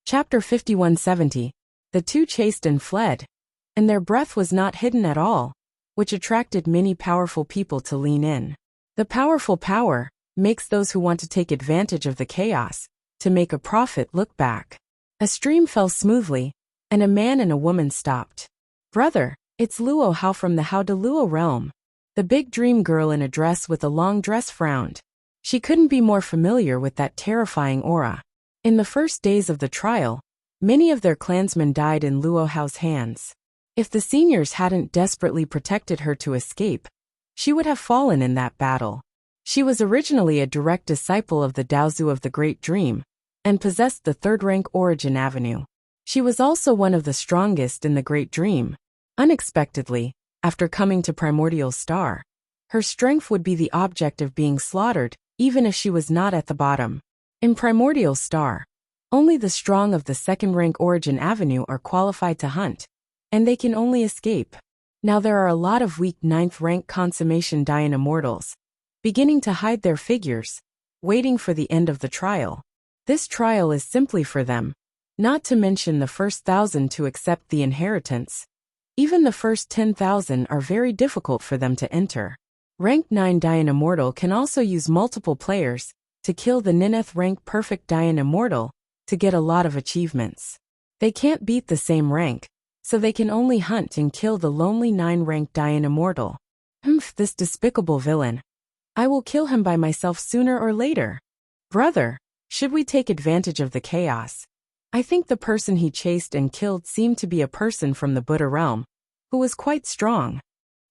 Chapter 5170. The two chased and fled, and their breath was not hidden at all, which attracted many powerful people to lean in. The powerful power makes those who want to take advantage of the chaos to make a profit look back. A stream fell smoothly, and a man and a woman stopped. "Brother, it's Luo Hao from the Hao de Luo realm." The big dream girl in a dress with a long dress frowned. She couldn't be more familiar with that terrifying aura. In the first days of the trial, many of their clansmen died in Luo Hao's hands. If the seniors hadn't desperately protected her to escape, she would have fallen in that battle. She was originally a direct disciple of the Daozu of the Great Dream, and possessed the third-rank Origin Avenue. She was also one of the strongest in the Great Dream. Unexpectedly, after coming to Primordial Star, her strength would be the object of being slaughtered, even if she was not at the bottom. In Primordial Star, only the strong of the second-rank Origin Avenue are qualified to hunt, and they can only escape. Now there are a lot of weak 9th-rank Consummation Dian Immortals, beginning to hide their figures, waiting for the end of the trial. This trial is simply for them, not to mention the first 1,000 to accept the inheritance. Even the first 10,000 are very difficult for them to enter. Rank 9 Dian Immortal can also use multiple players to kill the 9th rank Perfect Dian Immortal to get a lot of achievements. They can't beat the same rank, so they can only hunt and kill the lonely 9-rank Dian Immortal. This despicable villain. I will kill him by myself sooner or later. Brother, should we take advantage of the chaos? I think the person he chased and killed seemed to be a person from the Buddha realm, who was quite strong.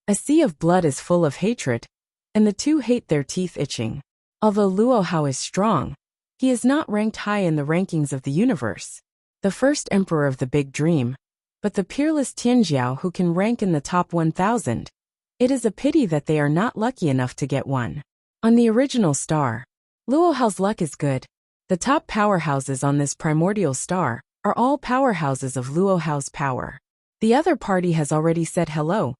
A sea of blood is full of hatred, and the two hate their teeth itching. Although Luo Hao is strong, he is not ranked high in the rankings of the universe. The first emperor of the Big Dream, but the peerless Tianjiao who can rank in the top 1,000. It is a pity that they are not lucky enough to get one. On the original star, Luo Hao's luck is good. The top powerhouses on this primordial star are all powerhouses of Luo Hao's power. The other party has already said hello,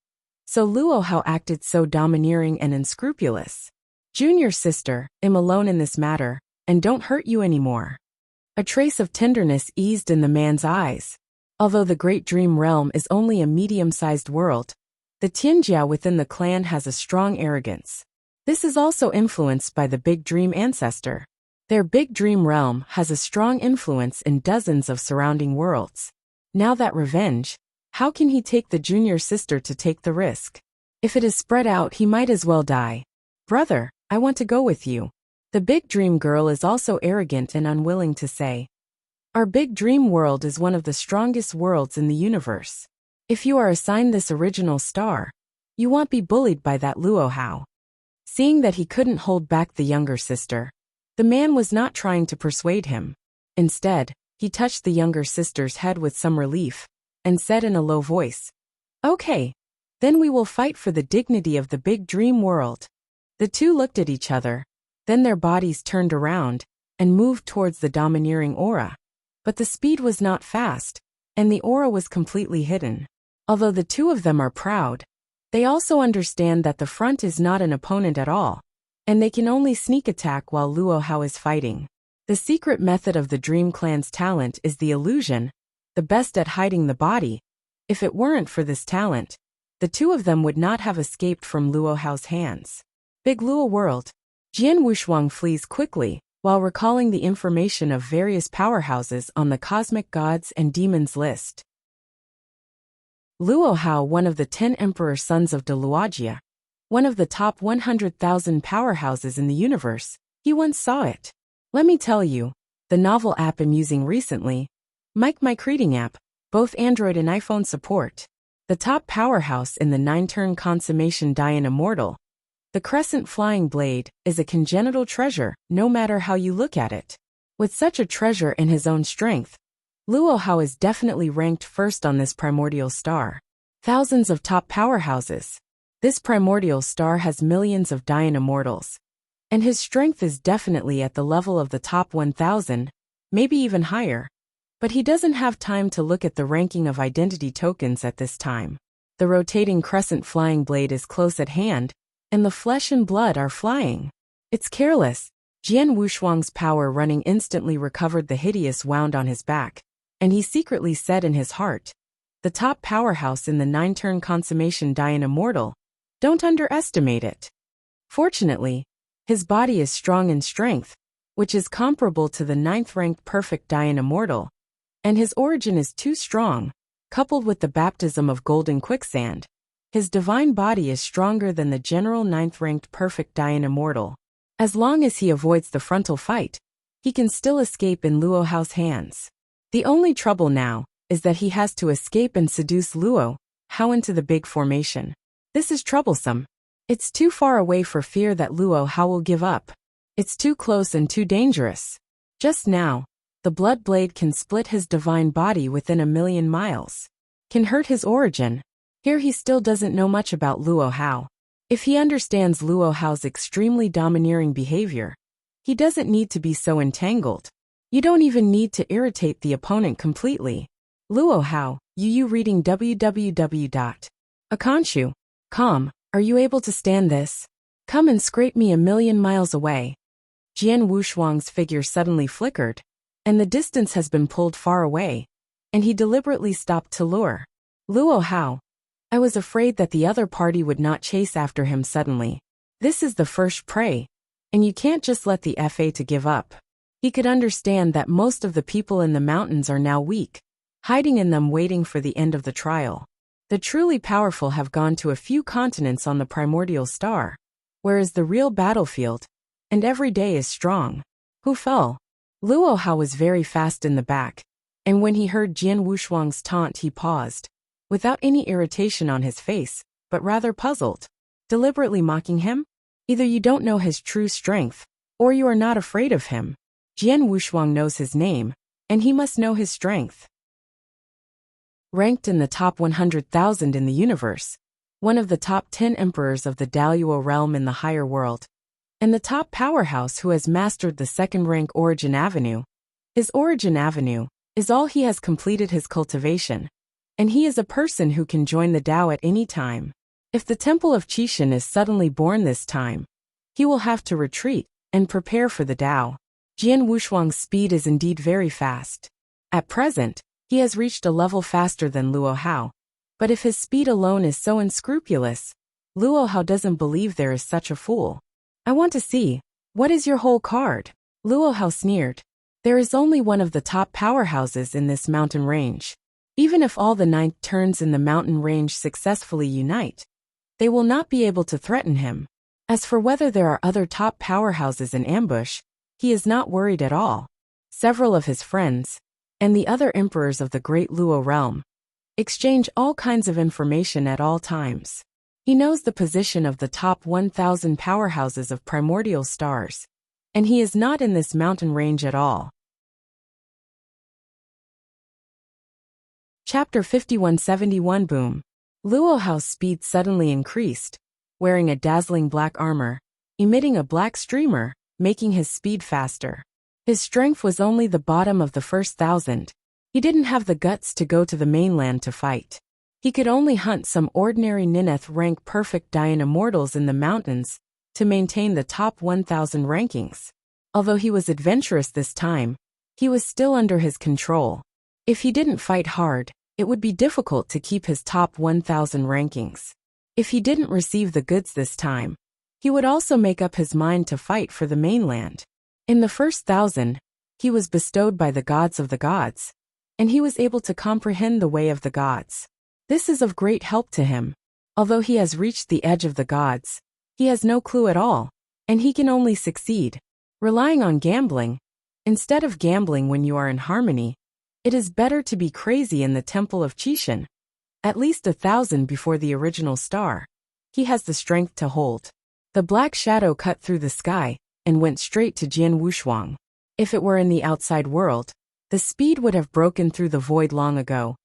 so Luo Hao acted so domineering and unscrupulous. Junior sister, I'm alone in this matter, and don't hurt you anymore. A trace of tenderness eased in the man's eyes. Although the Great Dream Realm is only a medium-sized world, the Tianjiao within the clan has a strong arrogance. This is also influenced by the Big Dream ancestor. Their Big Dream Realm has a strong influence in dozens of surrounding worlds. Now that revenge, how can he take the junior sister to take the risk? If it is spread out, he might as well die. Brother, I want to go with you. The Big Dream girl is also arrogant and unwilling to say. Our Big Dream world is one of the strongest worlds in the universe. If you are assigned this original star, you won't be bullied by that Luo Hao. Seeing that he couldn't hold back the younger sister, the man was not trying to persuade him. Instead, he touched the younger sister's head with some relief, and said in a low voice, "Okay, then we will fight for the dignity of the Big Dream world." The two looked at each other, then their bodies turned around, and moved towards the domineering aura. But the speed was not fast, and the aura was completely hidden. Although the two of them are proud, they also understand that the front is not an opponent at all, and they can only sneak attack while Luo Hao is fighting. The secret method of the Dream Clan's talent is the illusion, the best at hiding the body. If it weren't for this talent, the two of them would not have escaped from Luo Hao's hands. Big Luo World. Jian Wushuang flees quickly, while recalling the information of various powerhouses on the Cosmic Gods and Demons list. Luo Hao, one of the 10 emperor sons of De Luogia, one of the top 100,000 powerhouses in the universe, he once saw it. Let me tell you, the novel app I'm using recently, Mic Reading app, both Android and iPhone support. The top powerhouse in the 9-turn Consummation Dian Immortal, the Crescent Flying Blade, is a congenital treasure, no matter how you look at it. With such a treasure in his own strength, Luo Hao is definitely ranked first on this primordial star. Thousands of top powerhouses. This primordial star has millions of Dian Immortals. And his strength is definitely at the level of the top 1,000, maybe even higher. But he doesn't have time to look at the ranking of identity tokens at this time. The rotating Crescent Flying Blade is close at hand, and the flesh and blood are flying. It's careless, Jian Wushuang's power running instantly recovered the hideous wound on his back, and he secretly said in his heart, "The top powerhouse in the 9-turn consummation Dian Immortal. Don't underestimate it." Fortunately, his body is strong in strength, which is comparable to the 9th-ranked perfect Dian Immortal, and his origin is too strong, coupled with the baptism of golden quicksand. His divine body is stronger than the general 9th-ranked perfect Dian Immortal. As long as he avoids the frontal fight, he can still escape in Luo Hao's hands. The only trouble now is that he has to escape and seduce Luo Hao into the big formation. This is troublesome. It's too far away for fear that Luo Hao will give up. It's too close and too dangerous. Just now, the blood blade can split his divine body within 1,000,000 miles. Can hurt his origin. Here he still doesn't know much about Luo Hao. If he understands Luo Hao's extremely domineering behavior, he doesn't need to be so entangled. You don't even need to irritate the opponent completely. Luo Hao, you reading www.akanshu.com. Are you able to stand this? Come and scrape me 1,000,000 miles away. Jian Wushuang's figure suddenly flickered, and the distance has been pulled far away, and he deliberately stopped to lure. Luo Hao, I was afraid that the other party would not chase after him suddenly. This is the first prey, and you can't just let the FA to give up. He could understand that most of the people in the mountains are now weak, hiding in them waiting for the end of the trial. The truly powerful have gone to a few continents on the primordial star, whereas the real battlefield, and every day is strong. Who fell? Luo Hao was very fast in the back, and when he heard Jian Wushuang's taunt he paused, without any irritation on his face, but rather puzzled. Deliberately mocking him? Either you don't know his true strength, or you are not afraid of him. Jian Wushuang knows his name, and he must know his strength. Ranked in the top 100,000 in the universe, one of the top 10 emperors of the Daluo realm in the higher world, and the top powerhouse who has mastered the second-rank Origin Avenue. His Origin Avenue is all he has completed his cultivation, and he is a person who can join the Tao at any time. If the Temple of Qishan is suddenly born this time, he will have to retreat and prepare for the Tao. Jian Wushuang's speed is indeed very fast. At present, he has reached a level faster than Luo Hao, but if his speed alone is so unscrupulous, Luo Hao doesn't believe there is such a fool. I want to see, what is your whole card? Luo Hao sneered. There is only one of the top powerhouses in this mountain range. Even if all the 9th turns in the mountain range successfully unite, they will not be able to threaten him. As for whether there are other top powerhouses in ambush, he is not worried at all. Several of his friends, and the other emperors of the great Luo realm, exchange all kinds of information at all times. He knows the position of the top 1,000 powerhouses of primordial stars, and he is not in this mountain range at all. Chapter 5171 Boom. Luo Hao's speed suddenly increased, wearing a dazzling black armor, emitting a black streamer, making his speed faster. His strength was only the bottom of the first 1,000. He didn't have the guts to go to the mainland to fight. He could only hunt some ordinary Nineth rank perfect Dian Immortals in the mountains to maintain the top 1,000 rankings. Although he was adventurous this time, he was still under his control. If he didn't fight hard, it would be difficult to keep his top 1,000 rankings. If he didn't receive the goods this time, he would also make up his mind to fight for the mainland. In the first 1,000, he was bestowed by the gods of the gods, and he was able to comprehend the way of the gods. This is of great help to him. Although he has reached the edge of the gods, he has no clue at all, and he can only succeed relying on gambling. Instead of gambling when you are in harmony, it is better to be crazy in the Temple of Qishan. At least 1,000 before the original star. He has the strength to hold. The black shadow cut through the sky and went straight to Jian Wushuang. If it were in the outside world, the speed would have broken through the void long ago.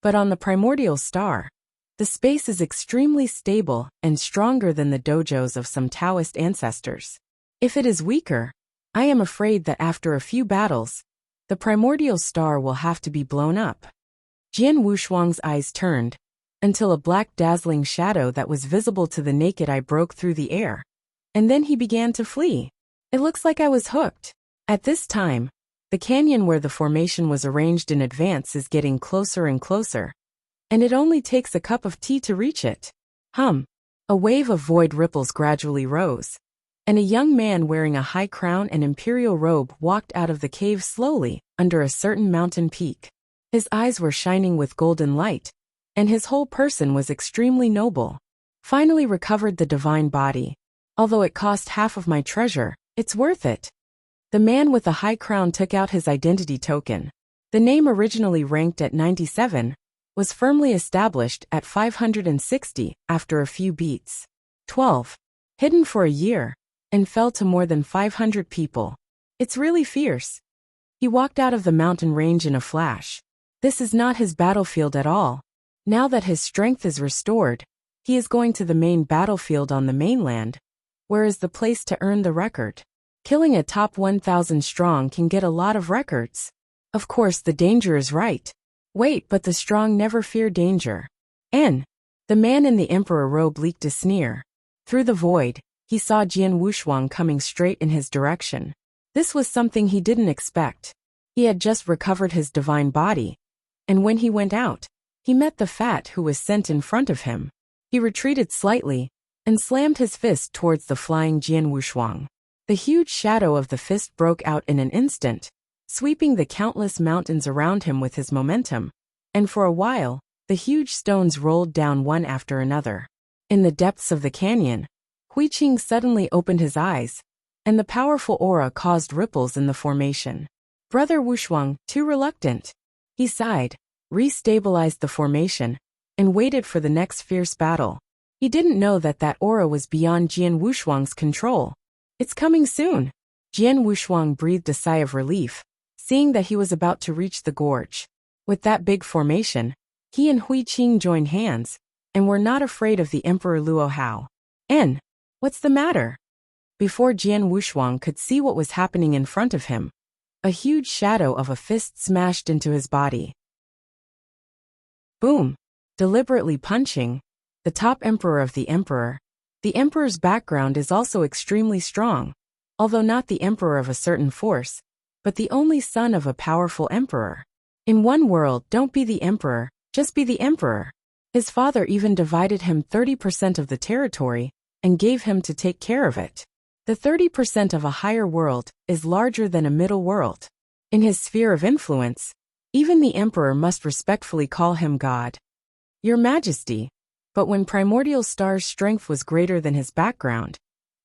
But on the primordial star, the space is extremely stable and stronger than the dojos of some Taoist ancestors. If it is weaker, I am afraid that after a few battles, the primordial star will have to be blown up. Jian Wushuang's eyes turned, until a black dazzling shadow that was visible to the naked eye broke through the air, and then he began to flee. It looks like I was hooked. At this time, the canyon where the formation was arranged in advance is getting closer and closer, and it only takes a cup of tea to reach it. A wave of void ripples gradually rose, and a young man wearing a high crown and imperial robe walked out of the cave slowly, under a certain mountain peak. His eyes were shining with golden light, and his whole person was extremely noble. Finally recovered the divine body. Although it cost half of my treasure, it's worth it. The man with the high crown took out his identity token. The name originally ranked at 97, was firmly established at 560 after a few beats. 12. Hidden for a year, and fell to more than 500 people. It's really fierce. He walked out of the mountain range in a flash. This is not his battlefield at all. Now that his strength is restored, he is going to the main battlefield on the mainland, where is the place to earn the record. Killing a top 1,000 strong can get a lot of records. Of course the danger is right. Wait, but the strong never fear danger. The man in the emperor robe leaked a sneer. Through the void, he saw Jian Wushuang coming straight in his direction. This was something he didn't expect. He had just recovered his divine body, and when he went out, he met the fat who was sent in front of him. He retreated slightly, and slammed his fist towards the flying Jian Wushuang. The huge shadow of the fist broke out in an instant, sweeping the countless mountains around him with his momentum, and for a while, the huge stones rolled down one after another. In the depths of the canyon, Huiqing suddenly opened his eyes, and the powerful aura caused ripples in the formation. Brother Wushuang, too reluctant. He sighed, re-stabilized the formation, and waited for the next fierce battle. He didn't know that that aura was beyond Jian Wushuang's control. It's coming soon. Jian Wushuang breathed a sigh of relief, seeing that he was about to reach the gorge. With that big formation, he and Huiqing joined hands, and were not afraid of the Emperor Luo Hao. What's the matter? Before Jian Wushuang could see what was happening in front of him, a huge shadow of a fist smashed into his body. Boom! Deliberately punching the top emperor of the emperor. The emperor's background is also extremely strong, although not the emperor of a certain force, but the only son of a powerful emperor. In one world, don't be the emperor, just be the emperor. His father even divided him 30% of the territory and gave him to take care of it. The 30% of a higher world is larger than a middle world. In his sphere of influence, even the emperor must respectfully call him God. Your Majesty. But when Primordial Star's strength was greater than his background,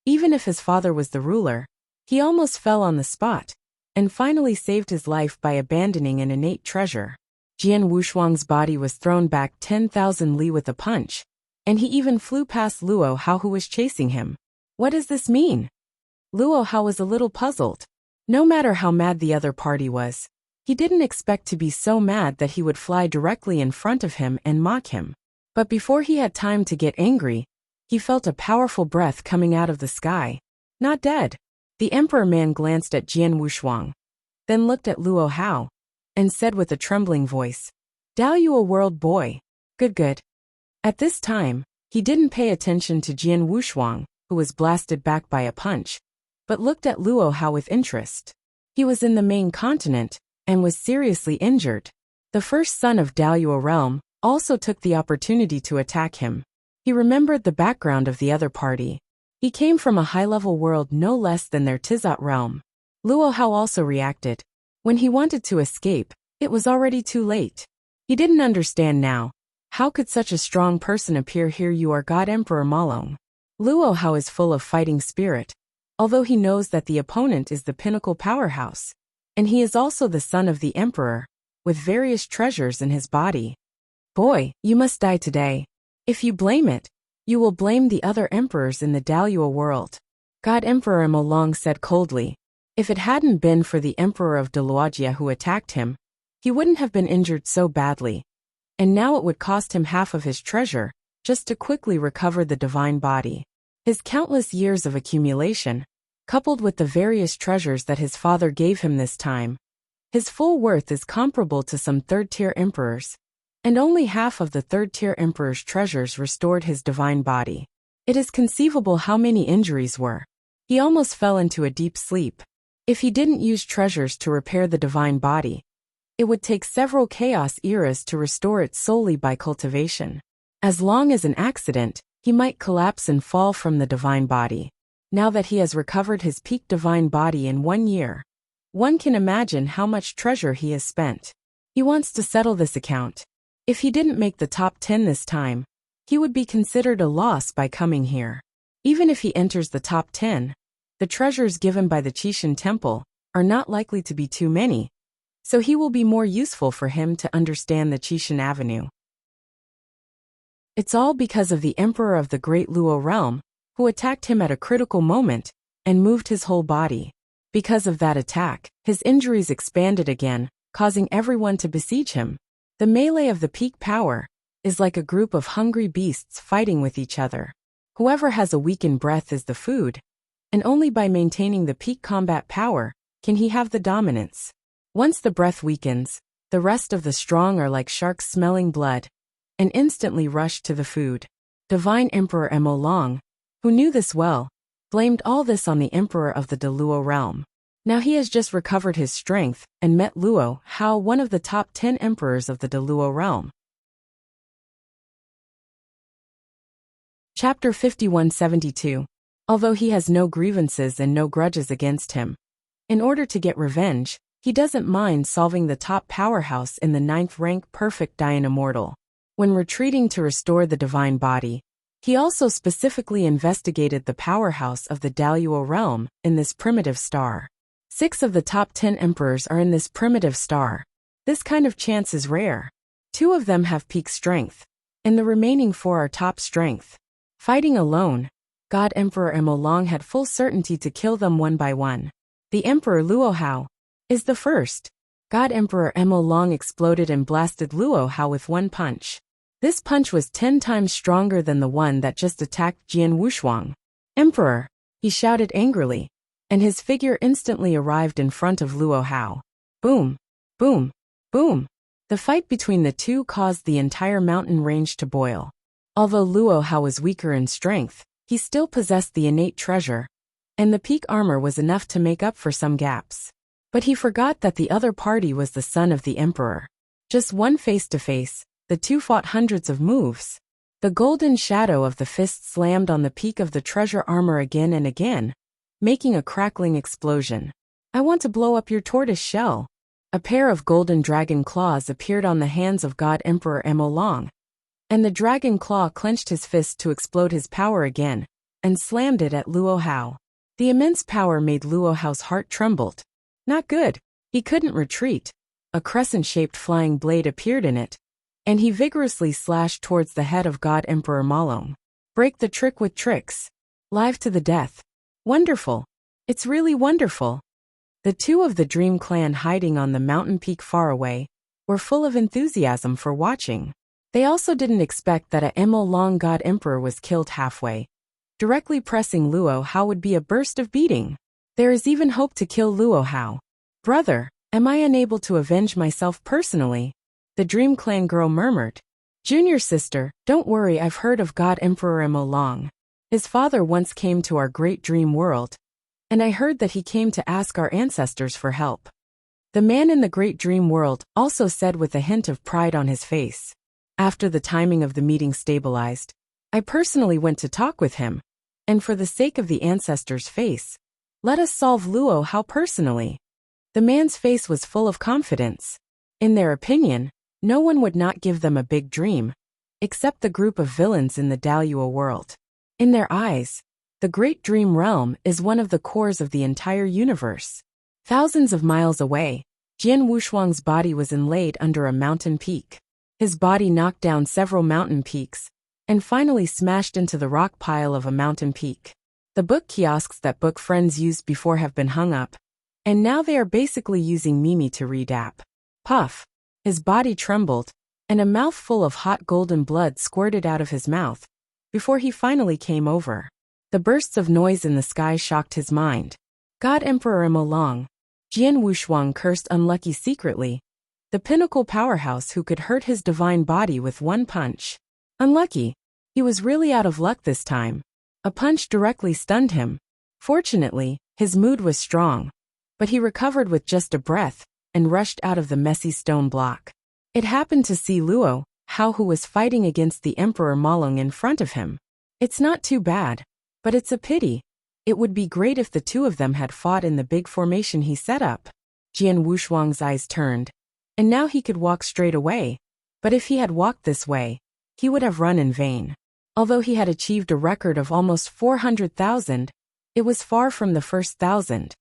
even if his father was the ruler, he almost fell on the spot, and finally saved his life by abandoning an innate treasure. Jian Wushuang's body was thrown back 10,000 li with a punch, and he even flew past Luo Hao who was chasing him. What does this mean? Luo Hao was a little puzzled. No matter how mad the other party was, he didn't expect to be so mad that he would fly directly in front of him and mock him. But before he had time to get angry, he felt a powerful breath coming out of the sky. Not dead. The emperor man glanced at Jian Wushuang, then looked at Luo Hao, and said with a trembling voice, "Dalua world boy. Good. At this time, he didn't pay attention to Jian Wushuang, who was blasted back by a punch, but looked at Luo Hao with interest. He was in the main continent, and was seriously injured. The first son of Dalua realm also took the opportunity to attack him. He remembered the background of the other party. He came from a high-level world no less than their Tizat realm. Luo Hao also reacted. When he wanted to escape, it was already too late. He didn't understand now. How could such a strong person appear here? You are God Emperor Malong. Luo Hao is full of fighting spirit, although he knows that the opponent is the pinnacle powerhouse. And he is also the son of the emperor, with various treasures in his body. Boy, you must die today. If you blame it, you will blame the other emperors in the Dalua world. God Emperor Malong said coldly. If it hadn't been for the Emperor of Daluagia who attacked him, he wouldn't have been injured so badly. And now it would cost him half of his treasure, just to quickly recover the divine body. His countless years of accumulation, coupled with the various treasures that his father gave him this time, his full worth is comparable to some third-tier emperors. And only half of the third-tier emperor's treasures restored his divine body. It is conceivable how many injuries were. He almost fell into a deep sleep. If he didn't use treasures to repair the divine body, it would take several chaos eras to restore it solely by cultivation. As long as an accident, he might collapse and fall from the divine body. Now that he has recovered his peak divine body in 1 year, one can imagine how much treasure he has spent. He wants to settle this account. If he didn't make the top 10 this time, he would be considered a loss by coming here. Even if he enters the top 10, the treasures given by the Qixin Temple are not likely to be too many, so he will be more useful for him to understand the Qixin Avenue. It's all because of the Emperor of the Great Luo realm, who attacked him at a critical moment and moved his whole body. Because of that attack, his injuries expanded again, causing everyone to besiege him. The melee of the peak power is like a group of hungry beasts fighting with each other. Whoever has a weakened breath is the food, and only by maintaining the peak combat power can he have the dominance. Once the breath weakens, the rest of the strong are like sharks smelling blood and instantly rush to the food. Divine Emperor Mo Long, who knew this well, blamed all this on the Emperor of the Luo realm. Now he has just recovered his strength and met Luo Hao, one of the top 10 emperors of the Luo realm. Chapter 5172. Although he has no grievances and no grudges against him, in order to get revenge, he doesn't mind solving the top powerhouse in the 9th rank perfect Dian Immortal. When retreating to restore the divine body, he also specifically investigated the powerhouse of the Daluo realm in this primitive star. 6 of the top 10 emperors are in this primitive star. This kind of chance is rare. 2 of them have peak strength, and the remaining 4 are top strength. Fighting alone, God Emperor Mo Long had full certainty to kill them one by one. The Emperor Luo Hao is the first. God Emperor Mo Long exploded and blasted Luo Hao with one punch. This punch was 10 times stronger than the one that just attacked Jian Wushuang. Emperor, he shouted angrily, and his figure instantly arrived in front of Luo Hao. Boom, boom, boom. The fight between the two caused the entire mountain range to boil. Although Luo Hao was weaker in strength, he still possessed the innate treasure, and the peak armor was enough to make up for some gaps. But he forgot that the other party was the son of the emperor. Just one face-to-face, the two fought hundreds of moves. The golden shadow of the fist slammed on the peak of the treasure armor again and again, making a crackling explosion. I want to blow up your tortoise shell. A pair of golden dragon claws appeared on the hands of God Emperor Mo Long, and the dragon claw clenched his fist to explode his power again, and slammed it at Luo Hao. The immense power made Luo Hao's heart trembled. Not good. He couldn't retreat. A crescent-shaped flying blade appeared in it, and he vigorously slashed towards the head of God Emperor Malong. Break the trick with tricks. Live to the death. Wonderful. It's really wonderful. The two of the Dream Clan hiding on the mountain peak far away were full of enthusiasm for watching. They also didn't expect that a Mo Long God Emperor was killed halfway. Directly pressing Luo Hao would be a burst of beating. There is even hope to kill Luo Hao. Brother, am I unable to avenge myself personally? The Dream Clan girl murmured. Junior sister, don't worry, I've heard of God Emperor Mo Long. His father once came to our great dream world, and I heard that he came to ask our ancestors for help. The man in the great dream world also said with a hint of pride on his face. After the timing of the meeting stabilized, I personally went to talk with him, and for the sake of the ancestors' face, let us solve Luo Hao personally. The man's face was full of confidence. In their opinion, no one would not give them a big dream, except the group of villains in the Daluo world. In their eyes, the Great Dream Realm is one of the cores of the entire universe. Thousands of miles away, Jian Wushuang's body was inlaid under a mountain peak. His body knocked down several mountain peaks, and finally smashed into the rock pile of a mountain peak. The book kiosks that book friends used before have been hung up, and now they are basically using Mimi to read app. Puff. His body trembled, and a mouthful of hot golden blood squirted out of his mouth, before he finally came over. The bursts of noise in the sky shocked his mind. God Emperor Mo Long. Jian Wushuang cursed unlucky secretly. The pinnacle powerhouse who could hurt his divine body with one punch. Unlucky. He was really out of luck this time. A punch directly stunned him, Fortunately, his mood was strong, but he recovered with just a breath and rushed out of the messy stone block. It happened to see Luo Hao, who was fighting against the Emperor Malong in front of him. It's not too bad, but it's a pity. It would be great if the two of them had fought in the big formation he set up. Jian Wushuang's eyes turned, and now he could walk straight away. But if he had walked this way, he would have run in vain. Although he had achieved a record of almost 400,000, it was far from the first 1,000.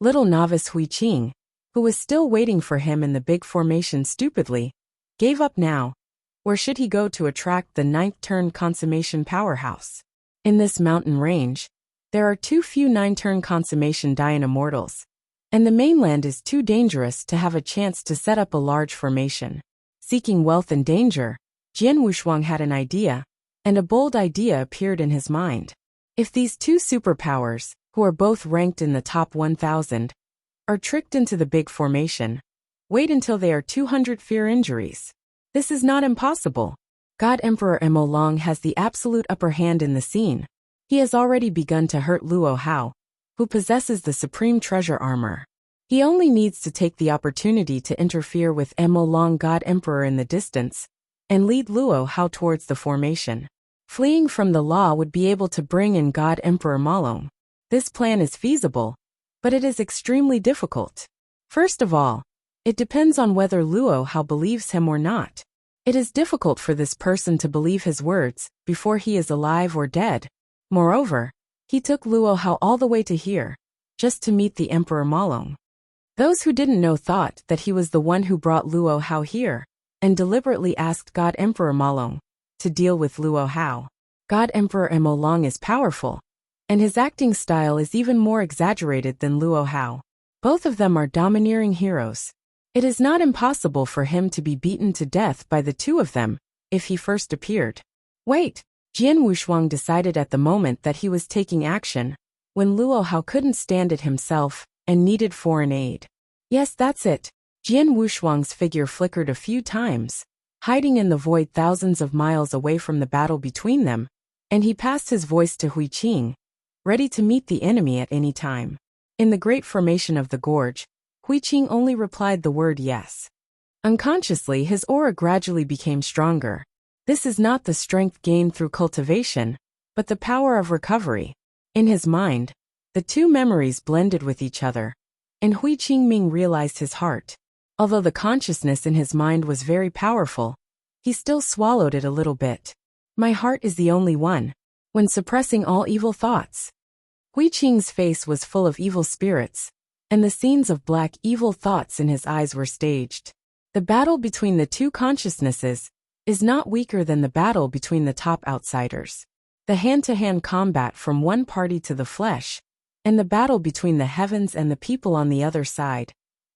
Little novice Huiqing, who was still waiting for him in the big formation stupidly, gave up now. Where should he go to attract the 9th-turn consummation powerhouse? In this mountain range, there are too few 9th-turn consummation Dian immortals, and the mainland is too dangerous to have a chance to set up a large formation. Seeking wealth and danger, Jian Wushuang had an idea, and a bold idea appeared in his mind. If these two superpowers, who are both ranked in the top 1,000, are tricked into the big formation, wait until they are 200 fear injuries. This is not impossible. God Emperor Mo Long has the absolute upper hand in the scene. He has already begun to hurt Luo Hao, who possesses the supreme treasure armor. He only needs to take the opportunity to interfere with Mo Long God Emperor in the distance, and lead Luo Hao towards the formation. Fleeing from the law would be able to bring in God Emperor Malong. This plan is feasible, but it is extremely difficult. First of all, it depends on whether Luo Hao believes him or not. It is difficult for this person to believe his words before he is alive or dead. Moreover, he took Luo Hao all the way to here, just to meet the Emperor Malong. Those who didn't know thought that he was the one who brought Luo Hao here, and deliberately asked God Emperor Malong to deal with Luo Hao. God Emperor Mo Long is powerful, and his acting style is even more exaggerated than Luo Hao. Both of them are domineering heroes. It is not impossible for him to be beaten to death by the two of them, if he first appeared. Wait! Jian Wushuang decided at the moment that he was taking action, when Luo Hao couldn't stand it himself, and needed foreign aid. Yes, that's it. Jian Wushuang's figure flickered a few times, hiding in the void thousands of miles away from the battle between them, and he passed his voice to Huiqing, ready to meet the enemy at any time. In the great formation of the gorge, Huiqing only replied the word yes. Unconsciously, his aura gradually became stronger. This is not the strength gained through cultivation, but the power of recovery. In his mind, the two memories blended with each other, and Huiqing Ming realized his heart. Although the consciousness in his mind was very powerful, he still swallowed it a little bit. My heart is the only one, when suppressing all evil thoughts. Huiqing's face was full of evil spirits, and the scenes of black evil thoughts in his eyes were staged. The battle between the two consciousnesses is not weaker than the battle between the top outsiders. The hand-to-hand combat from one party to the flesh, and the battle between the heavens and the people on the other side,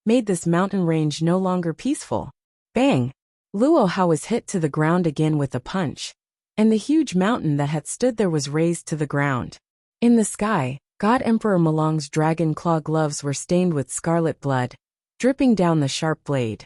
made this mountain range no longer peaceful. Bang! Luo Hao was hit to the ground again with a punch, and the huge mountain that had stood there was razed to the ground. In the sky, God Emperor Malong's dragon claw gloves were stained with scarlet blood, dripping down the sharp blade.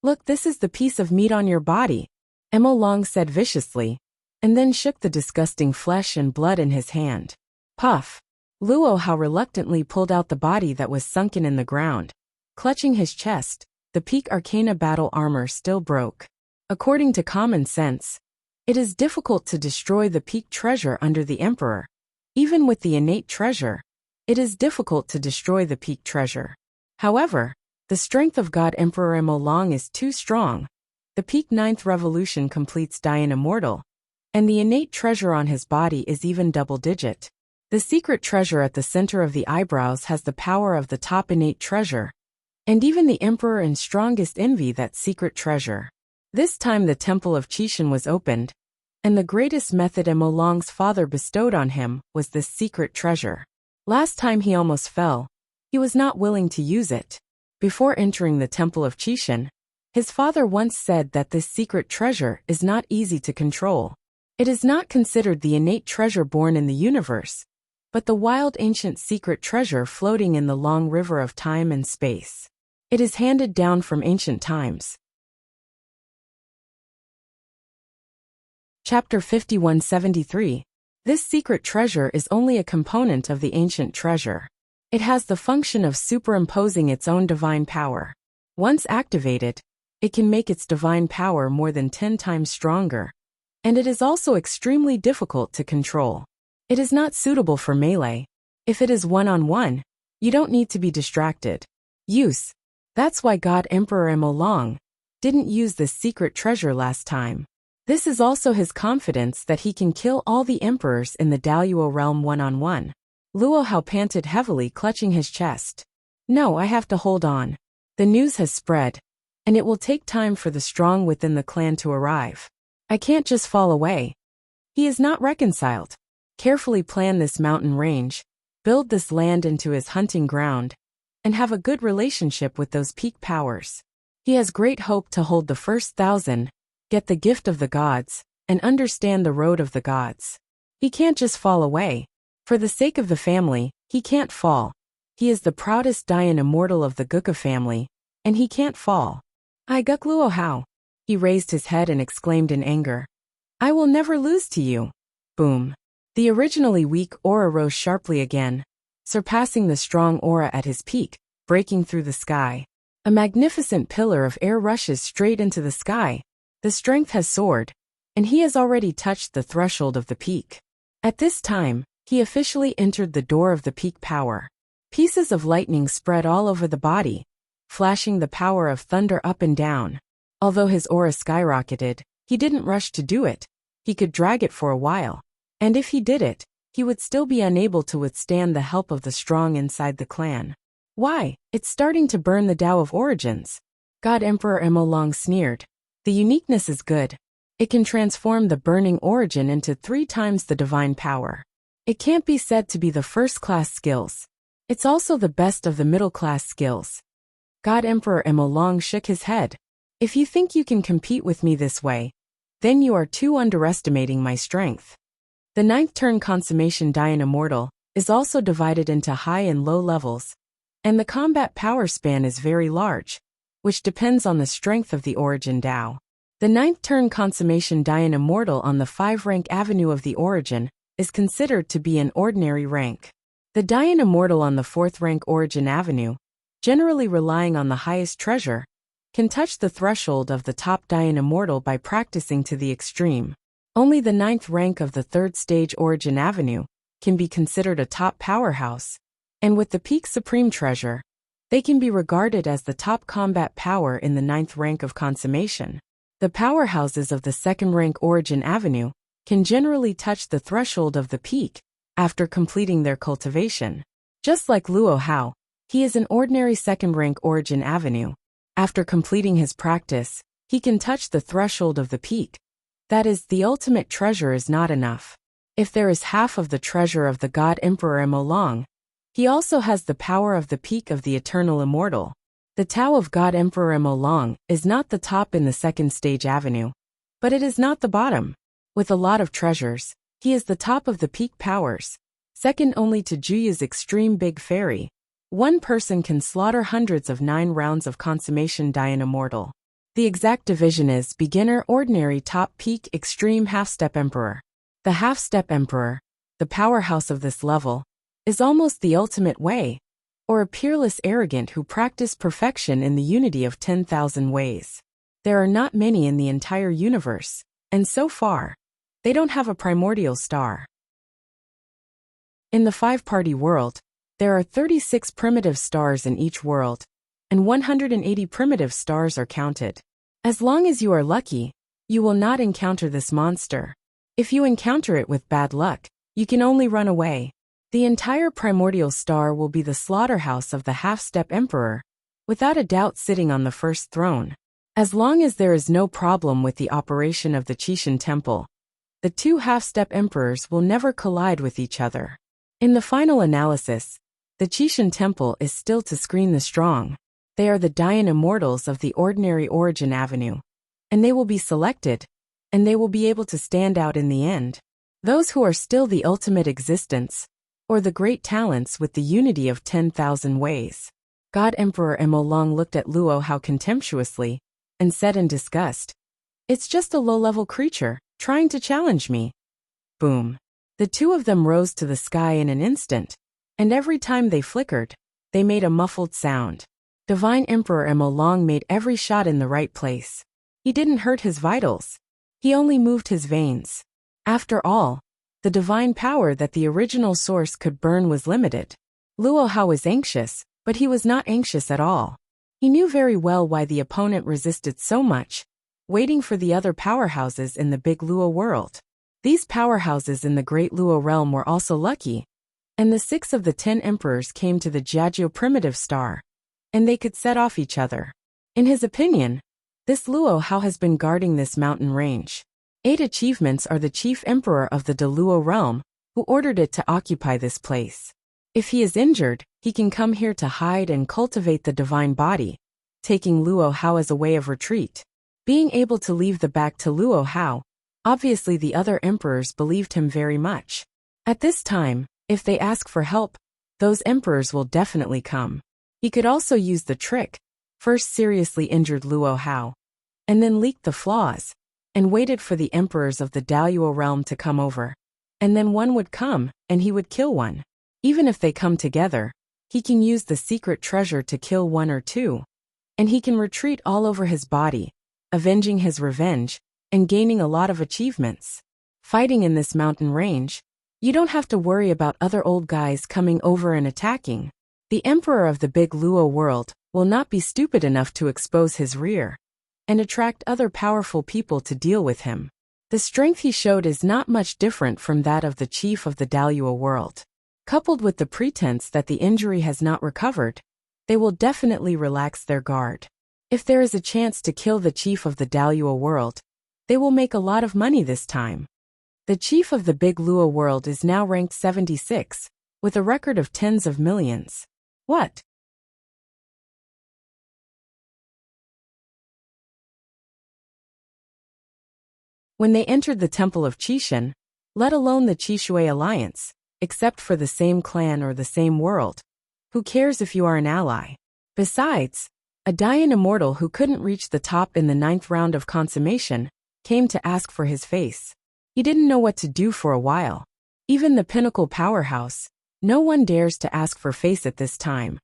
Look, this is the piece of meat on your body, Mo Long said viciously, and then shook the disgusting flesh and blood in his hand. Puff! Luo Hao reluctantly pulled out the body that was sunken in the ground. Clutching his chest, the peak arcana battle armor still broke. According to common sense, it is difficult to destroy the peak treasure under the Emperor. Even with the innate treasure, it is difficult to destroy the peak treasure. However, the strength of God Emperor Mo Long is too strong. The peak 9th revolution completes Dian Immortal, and the innate treasure on his body is even double-digit. The secret treasure at the center of the eyebrows has the power of the top innate treasure, and even the Emperor and strongest envy that secret treasure. This time the Temple of Qishan was opened, and the greatest method Mo Long's father bestowed on him was this secret treasure. Last time he almost fell. He was not willing to use it. Before entering the Temple of Qishan, his father once said that this secret treasure is not easy to control. It is not considered the innate treasure born in the universe, but the wild ancient secret treasure floating in the long river of time and space. It is handed down from ancient times. Chapter 5173. This secret treasure is only a component of the ancient treasure. It has the function of superimposing its own divine power. Once activated, it can make its divine power more than 10 times stronger, and it is also extremely difficult to control. It is not suitable for melee. If it is one-on-one, you don't need to be distracted. Use. That's why God Emperor Mo Long didn't use this secret treasure last time. This is also his confidence that he can kill all the emperors in the Daluo realm one-on-one. Luo Hao panted heavily, clutching his chest. No, I have to hold on. The news has spread, and it will take time for the strong within the clan to arrive. I can't just fall away. He is not reconciled. Carefully plan this mountain range, build this land into his hunting ground, and have a good relationship with those peak powers. He has great hope to hold the first 1,000, get the gift of the gods, and understand the road of the gods. He can't just fall away. For the sake of the family, he can't fall. He is the proudest Dayan immortal of the Guka family, and he can't fall. I Guk Luo Hao. He raised his head and exclaimed in anger. I will never lose to you. Boom. The originally weak aura rose sharply again, surpassing the strong aura at his peak, breaking through the sky. A magnificent pillar of air rushes straight into the sky. The strength has soared, and he has already touched the threshold of the peak. At this time, he officially entered the door of the peak power. Pieces of lightning spread all over the body, flashing the power of thunder up and down. Although his aura skyrocketed, he didn't rush to do it. He could drag it for a while. And if he did it, he would still be unable to withstand the help of the strong inside the clan. Why? It's starting to burn the Tao of Origins. God Emperor Mo Long sneered. The uniqueness is good. It can transform the burning origin into 3 times the divine power. It can't be said to be the first-class skills. It's also the best of the middle-class skills. God Emperor Mo Long shook his head. If you think you can compete with me this way, then you are too underestimating my strength. The 9th turn consummation Dayan Immortal is also divided into high and low levels, and the combat power span is very large, which depends on the strength of the origin Tao. The 9th turn consummation Dayan Immortal on the 5-rank avenue of the origin is considered to be an ordinary rank. The Dayan Immortal on the 4th rank origin avenue, generally relying on the highest treasure, can touch the threshold of the top Dayan Immortal by practicing to the extreme. Only the 9th rank of the 3rd stage origin avenue can be considered a top powerhouse, and with the peak supreme treasure, they can be regarded as the top combat power in the 9th rank of consummation. The powerhouses of the 2nd rank origin avenue can generally touch the threshold of the peak after completing their cultivation. Just like Luo Hao, he is an ordinary 2nd rank origin avenue. After completing his practice, he can touch the threshold of the peak. That is, the ultimate treasure is not enough. If there is half of the treasure of the God Emperor Mo Long, he also has the power of the peak of the eternal immortal. The Tao of God Emperor Mo Long is not the top in the 2nd stage avenue, but it is not the bottom. With a lot of treasures, he is the top of the peak powers, second only to Juya's extreme big fairy. One person can slaughter hundreds of 9 rounds of consummation Dayan Immortal. The exact division is beginner, ordinary, top, peak, extreme, half-step emperor. The half-step emperor, the powerhouse of this level, is almost the ultimate way, or a peerless arrogant who practiced perfection in the unity of 10,000 ways. There are not many in the entire universe, and so far, they don't have a primordial star. In the 5-party world, there are 36 primitive stars in each world, and 180 primitive stars are counted. As long as you are lucky, you will not encounter this monster. If you encounter it with bad luck, you can only run away. The entire primordial star will be the slaughterhouse of the half-step emperor, without a doubt sitting on the first throne. As long as there is no problem with the operation of the Qishan temple, the 2 half-step emperors will never collide with each other. In the final analysis, the Qishan temple is still to screen the strong. They are the Dayan immortals of the ordinary origin avenue, and they will be selected, and they will be able to stand out in the end. Those who are still the ultimate existence, or the great talents with the unity of 10,000 ways. God Emperor Mo Long looked at Luo Hao contemptuously, and said in disgust, "It's just a low-level creature, trying to challenge me." Boom. The two of them rose to the sky in an instant, and every time they flickered, they made a muffled sound. Divine Emperor Emo Long made every shot in the right place. He didn't hurt his vitals. He only moved his veins. After all, the divine power that the original source could burn was limited. Luo Hao was anxious, but he was not anxious at all. He knew very well why the opponent resisted so much, waiting for the other powerhouses in the big Luo world. These powerhouses in the great Luo realm were also lucky, and the 6 of the 10 emperors came to the Jiajiu primitive star, and they could set off each other. In his opinion, this Luo Hao has been guarding this mountain range. 8 achievements are the chief emperor of the Deluo realm, who ordered it to occupy this place. If he is injured, he can come here to hide and cultivate the divine body, taking Luo Hao as a way of retreat. Being able to leave the back to Luo Hao, obviously the other emperors believed him very much. At this time, if they ask for help, those emperors will definitely come. He could also use the trick, first seriously injured Luo Hao, and then leaked the flaws, and waited for the emperors of the Daluo realm to come over. And then one would come, and he would kill one. Even if they come together, he can use the secret treasure to kill 1 or 2. And he can retreat all over his body, avenging his revenge, and gaining a lot of achievements. Fighting in this mountain range, you don't have to worry about other old guys coming over and attacking. The emperor of the big Luo world will not be stupid enough to expose his rear and attract other powerful people to deal with him. The strength he showed is not much different from that of the chief of the Daluo world. Coupled with the pretense that the injury has not recovered, they will definitely relax their guard. If there is a chance to kill the chief of the Daluo world, they will make a lot of money this time. The chief of the big Luo world is now ranked 76, with a record of tens of millions. What? When they entered the temple of Qixin, let alone the Qishui alliance, except for the same clan or the same world, who cares if you are an ally? Besides, a Dayan immortal who couldn't reach the top in the 9th round of consummation came to ask for his face. He didn't know what to do for a while. Even the pinnacle powerhouse, no one dares to ask for face at this time.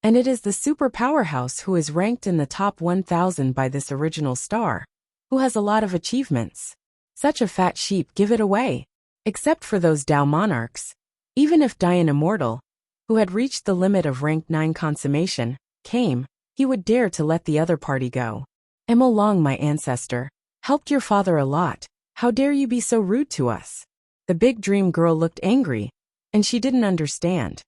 And it is the super powerhouse who is ranked in the top 1000 by this original star, who has a lot of achievements. Such a fat sheep give it away. Except for those Dao monarchs, even if Dayan Immortal, who had reached the limit of rank 9 consummation, came, he would dare to let the other party go. Emo Long, my ancestor, helped your father a lot. How dare you be so rude to us? The big dream girl looked angry, and she didn't understand.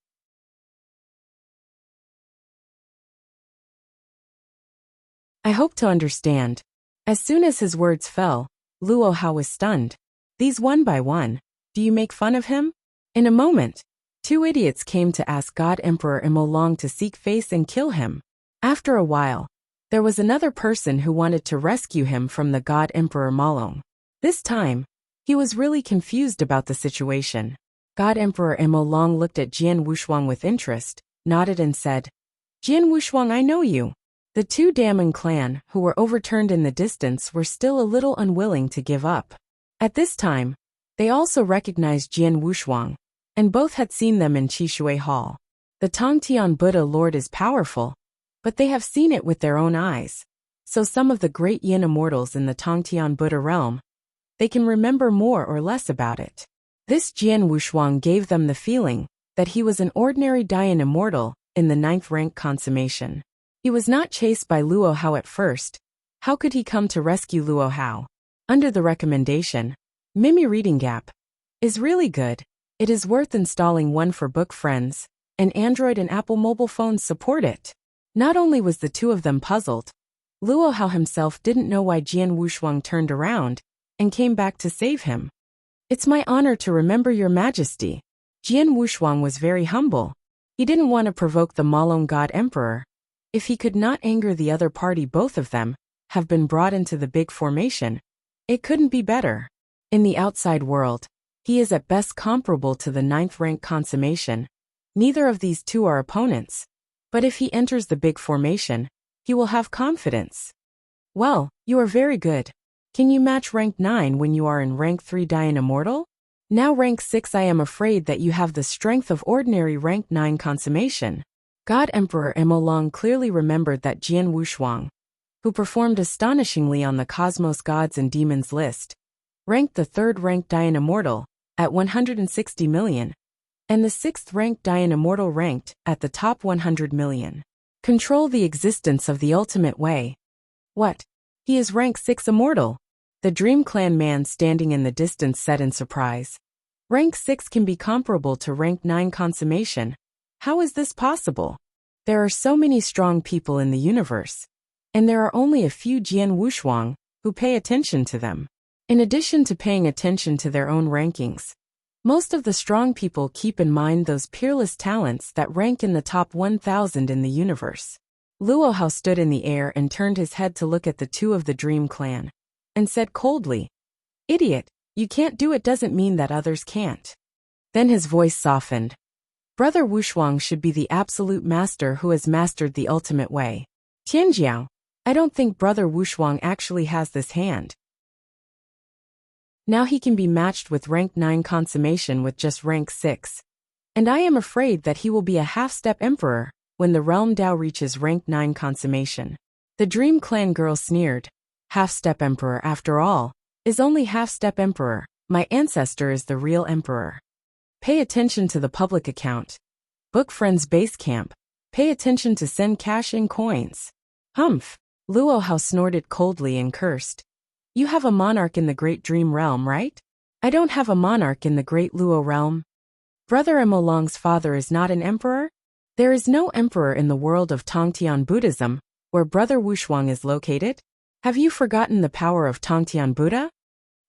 I hope to understand. As soon as his words fell, Luo Hao was stunned. These one by one, do you make fun of him? In a moment, 2 idiots came to ask God Emperor Emo Long to seek face and kill him. After a while, there was another person who wanted to rescue him from the God Emperor Malong. This time, he was really confused about the situation. God Emperor Emo Long looked at Jian Wushuang with interest, nodded and said, Jian Wushuang, I know you. The 2 Daman clan, who were overturned in the distance, were still a little unwilling to give up. At this time, they also recognized Jian Wushuang, and both had seen them in Qishui Hall. The Tongtian Buddha Lord is powerful, but they have seen it with their own eyes. So some of the great Yin immortals in the Tongtian Buddha realm, they can remember more or less about it. This Jian Wushuang gave them the feeling that he was an ordinary Dayan immortal in the 9th rank consummation. He was not chased by Luo Hao at first. How could he come to rescue Luo Hao? Under the recommendation, Mimi Reading Gap is really good. It is worth installing one for book friends, and Android and Apple mobile phones support it. Not only was the 2 of them puzzled, Luo Hao himself didn't know why Jian Wushuang turned around and came back to save him. It's my honor to remember your majesty. Jian Wushuang was very humble. He didn't want to provoke the Malong God Emperor. If he could not anger the other party, both of them have been brought into the big formation. It couldn't be better. In the outside world, he is at best comparable to the 9th rank consummation. Neither of these 2 are opponents. But if he enters the big formation, he will have confidence. Well, you are very good. Can you match rank 9 when you are in rank 3 Dayan Immortal? Now rank 6, I am afraid that you have the strength of ordinary rank 9 consummation. God Emperor Emolong clearly remembered that Jian Wushuang, who performed astonishingly on the Cosmos Gods and Demons list, ranked the 3rd ranked Dian Immortal, at 160 million, and the 6th ranked Dian Immortal ranked at the top 100 million. Control the existence of the ultimate way. What? He is rank 6 immortal? The Dream Clan man standing in the distance said in surprise. Rank 6 can be comparable to rank 9 consummation. How is this possible? There are so many strong people in the universe, and there are only a few Jian Wushuang who pay attention to them. In addition to paying attention to their own rankings, most of the strong people keep in mind those peerless talents that rank in the top 1,000 in the universe. Luo Hao stood in the air and turned his head to look at the two of the Dream Clan, and said coldly, "Idiot, you can't do it doesn't mean that others can't." Then his voice softened. Brother Wushuang should be the absolute master who has mastered the ultimate way. Tianjiao, I don't think Brother Wushuang actually has this hand. Now he can be matched with rank 9 consummation with just rank 6. And I am afraid that he will be a half-step emperor when the realm Dao reaches rank 9 consummation. The Dream Clan girl sneered. Half-step emperor after all, is only half-step emperor. My ancestor is the real emperor. Pay attention to the public account. Book Friends Base Camp. Pay attention to send cash in coins. Humph. Luo Hao snorted coldly and cursed. You have a monarch in the Great Dream Realm, right? I don't have a monarch in the Great Luo Realm. Brother Emolong's father is not an emperor? There is no emperor in the world of Tongtian Buddhism, where Brother Wushuang is located? Have you forgotten the power of Tongtian Buddha?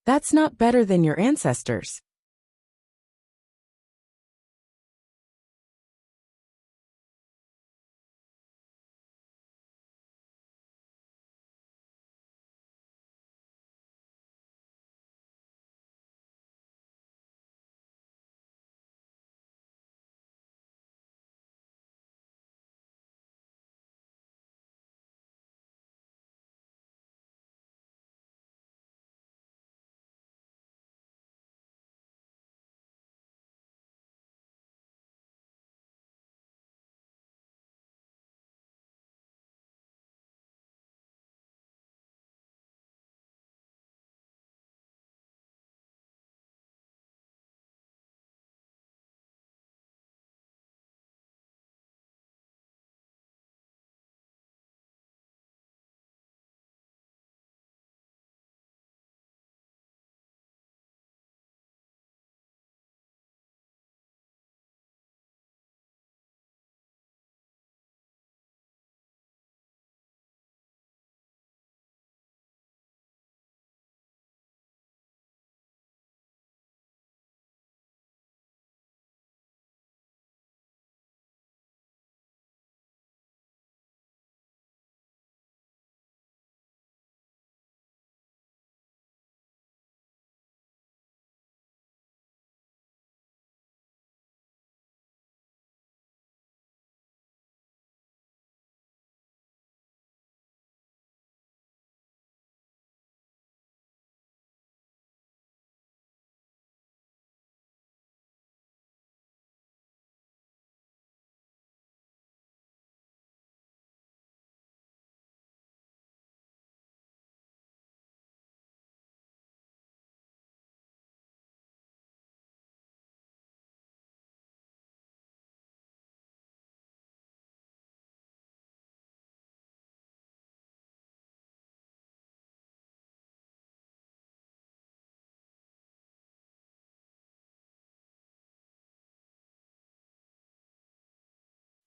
That's not better than your ancestors.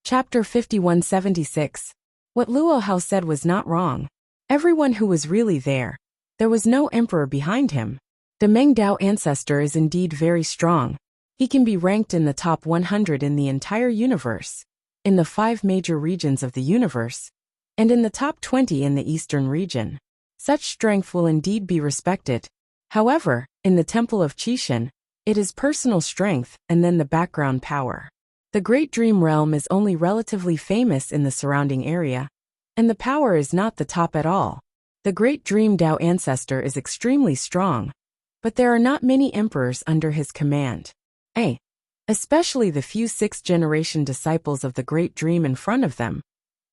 Chapter 5176. What Luo Hao said was not wrong. Everyone who was really there was no emperor behind him. The Meng Dao ancestor is indeed very strong. He can be ranked in the top 100 in the entire universe, in the 5 major regions of the universe, and in the top 20 in the eastern region. Such strength will indeed be respected. However, in the Temple of Qishan, it is personal strength and then the background power. The Great Dream Realm is only relatively famous in the surrounding area, and the power is not the top at all. The Great Dream Dao ancestor is extremely strong, But there are not many emperors under his command. Especially the few sixth-generation disciples of the Great Dream in front of them,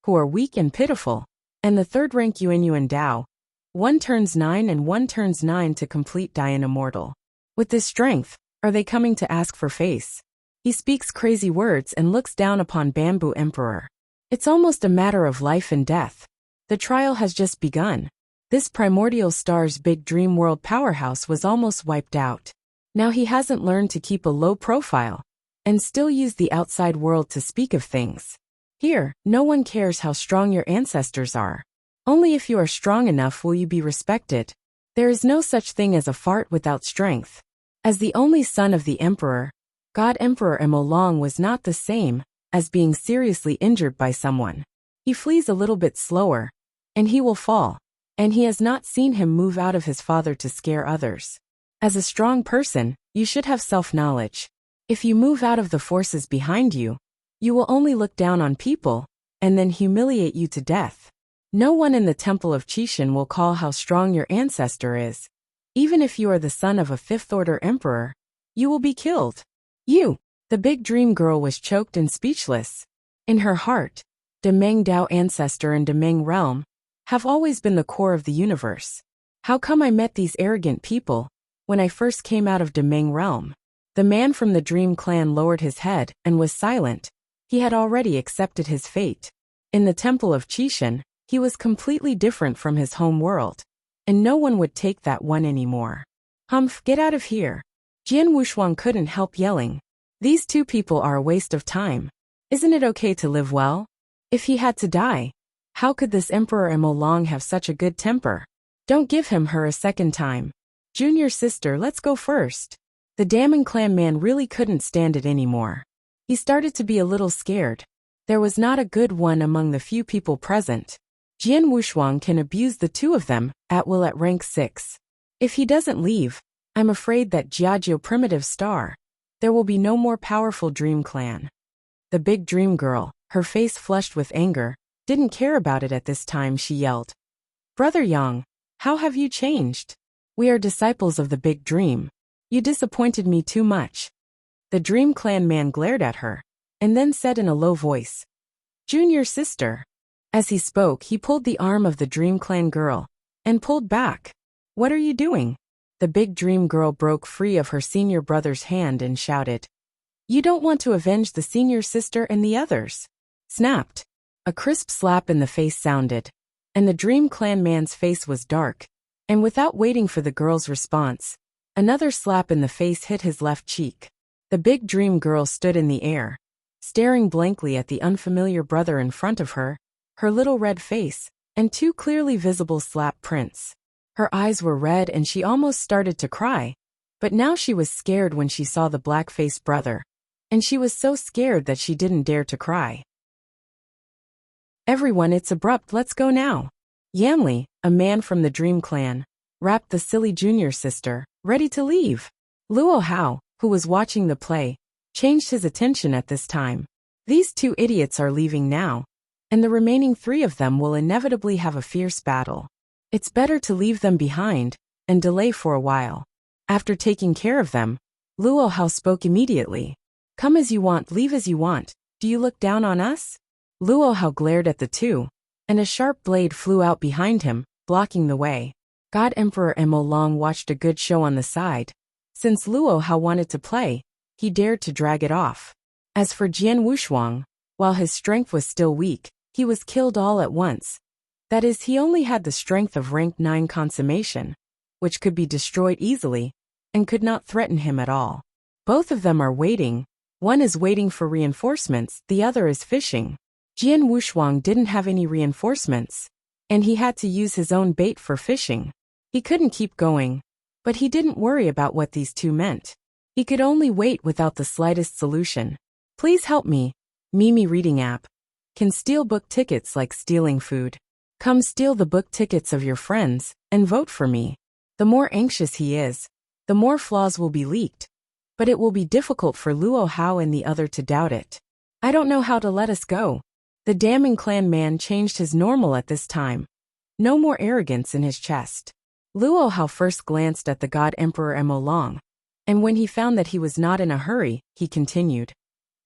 who are weak and pitiful, and the third-rank Yuan Dao. One turns 9 and one turns 9 to complete Dian Immortal. With this strength, are they coming to ask for face? He speaks crazy words and looks down upon Bamboo Emperor. It's almost a matter of life and death. The trial has just begun. This primordial star's big dream world powerhouse was almost wiped out. Now he hasn't learned to keep a low profile, and still use the outside world to speak of things. Here, no one cares how strong your ancestors are. Only if you are strong enough will you be respected. There is no such thing as a fart without strength. As the only son of the emperor, God Emperor Emolong was not the same as being seriously injured by someone. He flees a little bit slower, and he will fall, and he has not seen him move out of his father to scare others. As a strong person, you should have self-knowledge. If you move out of the forces behind you, you will only look down on people, and then humiliate you to death. No one in the Temple of Qishan will call how strong your ancestor is. Even if you are the son of a fifth-order emperor, you will be killed. The big dream girl was choked and speechless. In her heart, Demeng Dao ancestor and Demeng realm have always been the core of the universe. How come I met these arrogant people when I first came out of Demeng realm? The man from the Dream clan lowered his head and was silent. He had already accepted his fate. In the Temple of Qishan, he was completely different from his home world, and no one would take that one anymore. Humph, get out of here. Jian Wushuang couldn't help yelling. These two people are a waste of time. Isn't it okay to live well? If he had to die, how could this Emperor Emolong have such a good temper? Don't give him her a second time. Junior sister, let's go first. The Damon clan man really couldn't stand it anymore. He started to be a little scared. There was not a good one among the few people present. Jian Wushuang can abuse the two of them at will at rank 6. If he doesn't leave, I'm afraid that Jiajiu primitive star, there will be no more powerful dream clan. The big dream girl, her face flushed with anger, didn't care about it at this time. She yelled, Brother Yang, how have you changed? We are disciples of the big dream. You disappointed me too much. The Dream clan man glared at her, and then said in a low voice, Junior sister. As he spoke, he pulled the arm of the Dream clan girl, and pulled back. What are you doing? The big dream girl broke free of her senior brother's hand and shouted, You don't want to avenge the senior sister and the others? Snapped. A crisp slap in the face sounded, and the Dream clan man's face was dark, and without waiting for the girl's response, another slap in the face hit his left cheek. The big dream girl stood in the air, staring blankly at the unfamiliar brother in front of her, her little red face, and two clearly visible slap prints. Her eyes were red and she almost started to cry, but now she was scared when she saw the black-faced brother, and she was so scared that she didn't dare to cry. Everyone, it's abrupt, let's go now. Yanli, a man from the Dream clan, rapped the silly junior sister, ready to leave. Luo Hao, who was watching the play, changed his attention at this time. These two idiots are leaving now, and the remaining 3 of them will inevitably have a fierce battle. It's better to leave them behind and delay for a while. After taking care of them, Luo Hao spoke immediately. Come as you want, leave as you want. Do you look down on us? Luo Hao glared at the two, and a sharp blade flew out behind him, blocking the way. God Emperor Emolong watched a good show on the side. Since Luo Hao wanted to play, he dared to drag it off. As for Jian Wushuang, while his strength was still weak, he was killed all at once. That is, he only had the strength of rank 9 consummation, which could be destroyed easily, and could not threaten him at all. Both of them are waiting. One is waiting for reinforcements, the other is fishing. Jian Wushuang didn't have any reinforcements, and he had to use his own bait for fishing. He couldn't keep going, but he didn't worry about what these two meant. He could only wait without the slightest solution. Please help me. Mimi reading app. Can steal book tickets like stealing food. Come steal the book tickets of your friends, and vote for me. The more anxious he is, the more flaws will be leaked. But it will be difficult for Luo Hao and the other to doubt it. I don't know how to let us go. The Damon clan man changed his normal at this time. No more arrogance in his chest. Luo Hao first glanced at the God Emperor Mo Long, and when he found that he was not in a hurry, he continued.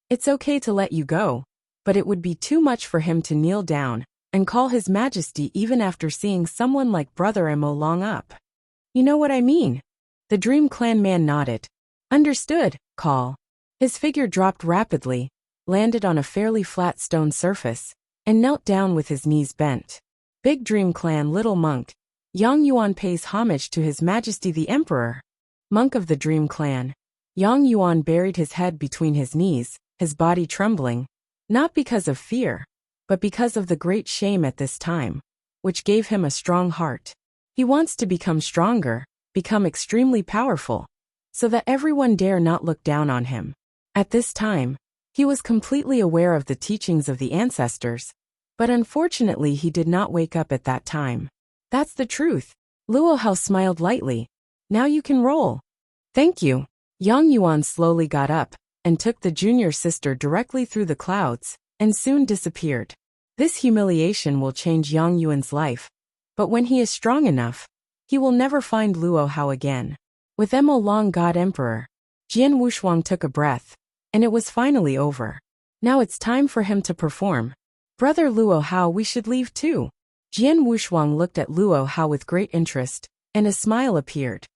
It's okay to let you go, but it would be too much for him to kneel down and call His Majesty even after seeing someone like Brother Mo Long up. You know what I mean? The Dream Clan man nodded. Understood, call. His figure dropped rapidly, landed on a fairly flat stone surface, and knelt down with his knees bent. Big Dream Clan Little Monk, Yang Yuan pays homage to His Majesty the Emperor. Monk of the Dream Clan. Yang Yuan buried his head between his knees, his body trembling, not because of fear, but because of the great shame at this time, which gave him a strong heart. He wants to become stronger, become extremely powerful, so that everyone dare not look down on him. At this time, he was completely aware of the teachings of the ancestors, but unfortunately he did not wake up at that time. That's the truth. Luo Hao smiled lightly. Now you can roll. Thank you. Yang Yuan slowly got up and took the junior sister directly through the clouds and soon disappeared. This humiliation will change Yang Yuan's life, but when he is strong enough, he will never find Luo Hao again. With Mo Long God Emperor, Jian Wushuang took a breath, and it was finally over. Now it's time for him to perform. Brother Luo Hao, we should leave too. Jian Wushuang looked at Luo Hao with great interest, and a smile appeared.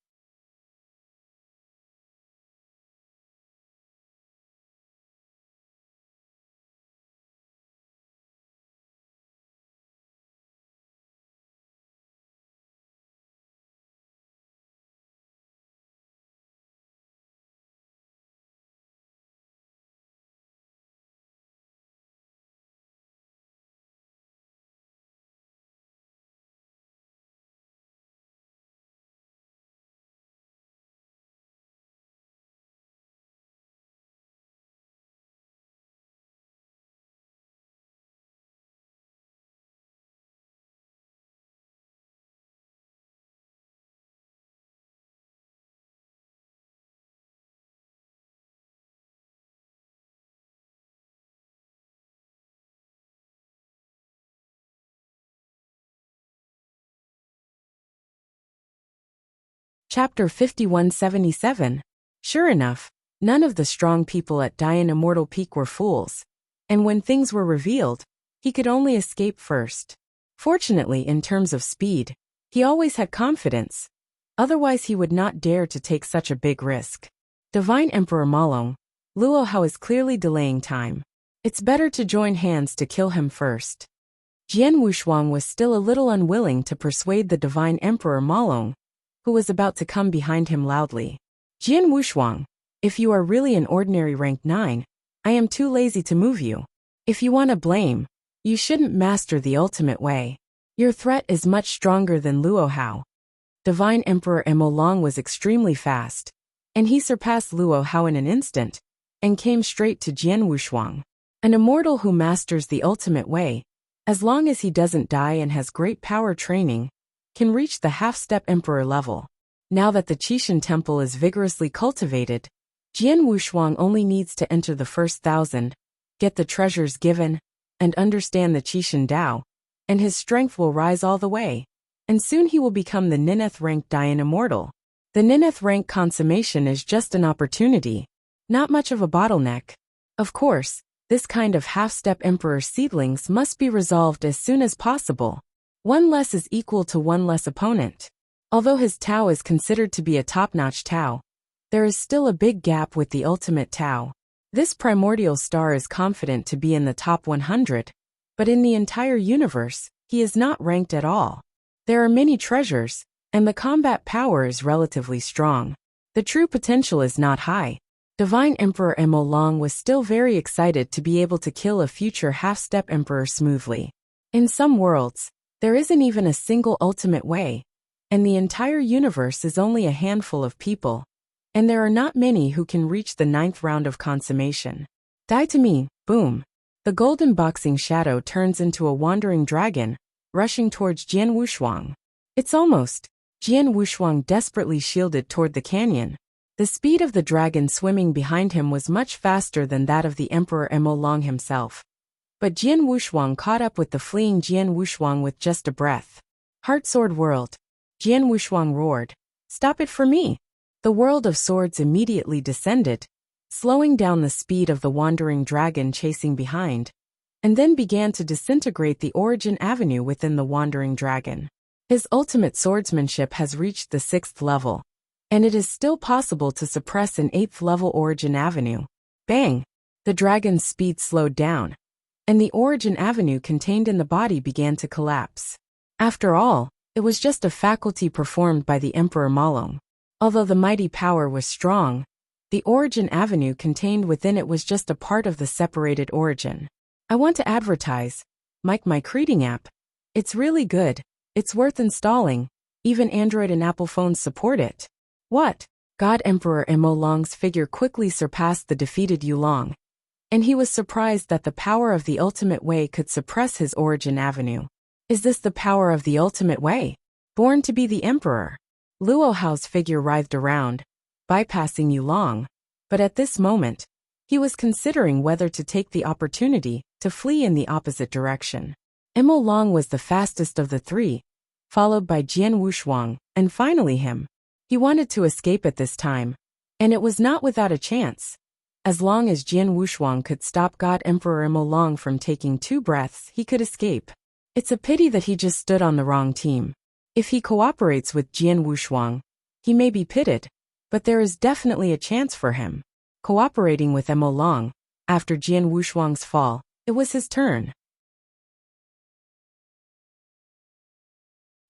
Chapter 5177. Sure enough, none of the strong people at Dian Immortal Peak were fools, and when things were revealed, he could only escape first. Fortunately, in terms of speed, he always had confidence, otherwise he would not dare to take such a big risk. Divine Emperor Malong, Luo Hao is clearly delaying time. It's better to join hands to kill him first. Jian Wushuang was still a little unwilling to persuade the Divine Emperor Malong, who was about to come behind him loudly. Jian Wushuang, if you are really an ordinary rank 9, I am too lazy to move you. If you want to blame, you shouldn't master the ultimate way. Your threat is much stronger than Luo Hao. Divine Emperor Mo Long was extremely fast, and he surpassed Luo Hao in an instant, and came straight to Jian Wushuang. An immortal who masters the ultimate way, as long as he doesn't die and has great power training, can reach the half-step emperor level. Now that the Qixin temple is vigorously cultivated, Jian Wushuang only needs to enter the first 1,000, get the treasures given, and understand the Qixin Dao, and his strength will rise all the way, and soon he will become the ninth rank Dian Immortal. The ninth rank consummation is just an opportunity, not much of a bottleneck. Of course, this kind of half-step emperor seedlings must be resolved as soon as possible. One less is equal to one less opponent. Although his Tao is considered to be a top-notch Tao, there is still a big gap with the ultimate Tao. This primordial star is confident to be in the top 100, but in the entire universe, he is not ranked at all. There are many treasures, and the combat power is relatively strong. The true potential is not high. Divine Emperor Mo Long was still very excited to be able to kill a future half-step emperor smoothly. In some worlds, there isn't even a single ultimate way, and the entire universe is only a handful of people, and there are not many who can reach the 9th round of consummation. Die to me, boom. The golden boxing shadow turns into a wandering dragon, rushing towards Jian Wushuang. It's almost. Jian Wushuang desperately shielded toward the canyon. The speed of the dragon swimming behind him was much faster than that of the Emperor Mo Long himself. But Jian Wushuang caught up with the fleeing Jian Wushuang with just a breath. Heart Sword World. Jian Wushuang roared. Stop it for me. The world of swords immediately descended, slowing down the speed of the wandering dragon chasing behind, and then began to disintegrate the origin avenue within the wandering dragon. His ultimate swordsmanship has reached the 6th level, and it is still possible to suppress an 8th level origin avenue. Bang! The dragon's speed slowed down, and the origin avenue contained in the body began to collapse. After all, it was just a faculty performed by the Emperor Malong. Although the mighty power was strong, the origin avenue contained within it was just a part of the separated origin. I want to advertise my creating app. It's really good. It's worth installing. Even Android and Apple phones support it. What? God Emperor Mo Long's figure quickly surpassed the defeated Yulong, and he was surprised that the power of the ultimate way could suppress his origin avenue. Is this the power of the ultimate way? Born to be the emperor? Luo Hao's figure writhed around, bypassing Yulong, but at this moment, he was considering whether to take the opportunity to flee in the opposite direction. Mo Long was the fastest of the three, followed by Jian Wushuang, and finally him. He wanted to escape at this time, and it was not without a chance. As long as Jian Wushuang could stop God Emperor Mo Long from taking 2 breaths, he could escape. It's a pity that he just stood on the wrong team. If he cooperates with Jian Wushuang, he may be pitted, but there is definitely a chance for him. Cooperating with Mo Long, after Jian Wushuang's fall, it was his turn.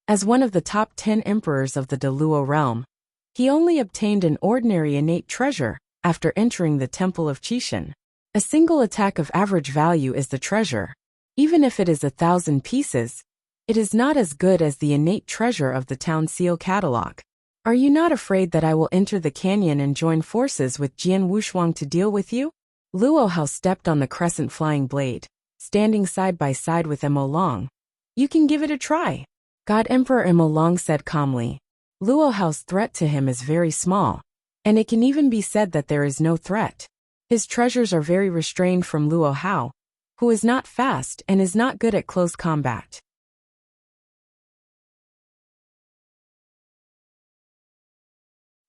As one of the top 10 emperors of the De Luo realm, he only obtained an ordinary innate treasure after entering the Temple of Qishan. A single attack of average value is the treasure. Even if it is 1,000 pieces, it is not as good as the innate treasure of the Town Seal catalog. Are you not afraid that I will enter the canyon and join forces with Jian Wushuang to deal with you? Luo Hao stepped on the crescent flying blade, standing side by side with Mo Long. You can give it a try. God Emperor Mo Long said calmly. Luo Hao's threat to him is very small, and it can even be said that there is no threat. His treasures are very restrained from Luo Hao, who is not fast and is not good at close combat.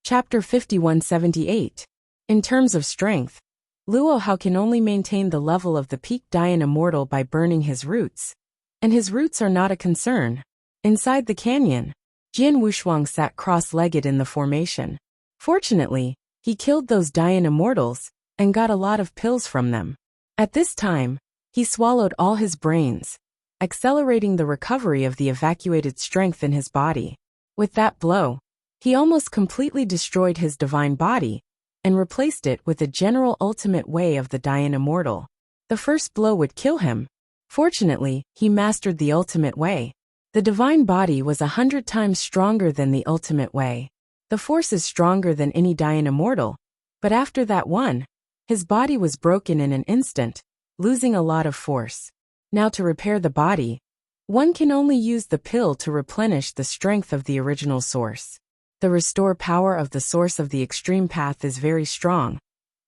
Chapter 5178. In terms of strength, Luo Hao can only maintain the level of the peak Dian Immortal by burning his roots, and his roots are not a concern. Inside the canyon, Jian Wushuang sat cross-legged in the formation. Fortunately, he killed those Dian Immortals and got a lot of pills from them. At this time, he swallowed all his brains, accelerating the recovery of the evacuated strength in his body. With that blow, he almost completely destroyed his divine body and replaced it with a general ultimate way of the Dian Immortal. The first blow would kill him. Fortunately, he mastered the ultimate way. The divine body was 100 times stronger than the ultimate way. The force is stronger than any Dian Immortal, but after that one, his body was broken in an instant, losing a lot of force. Now to repair the body, one can only use the pill to replenish the strength of the original source. The restore power of the source of the extreme path is very strong,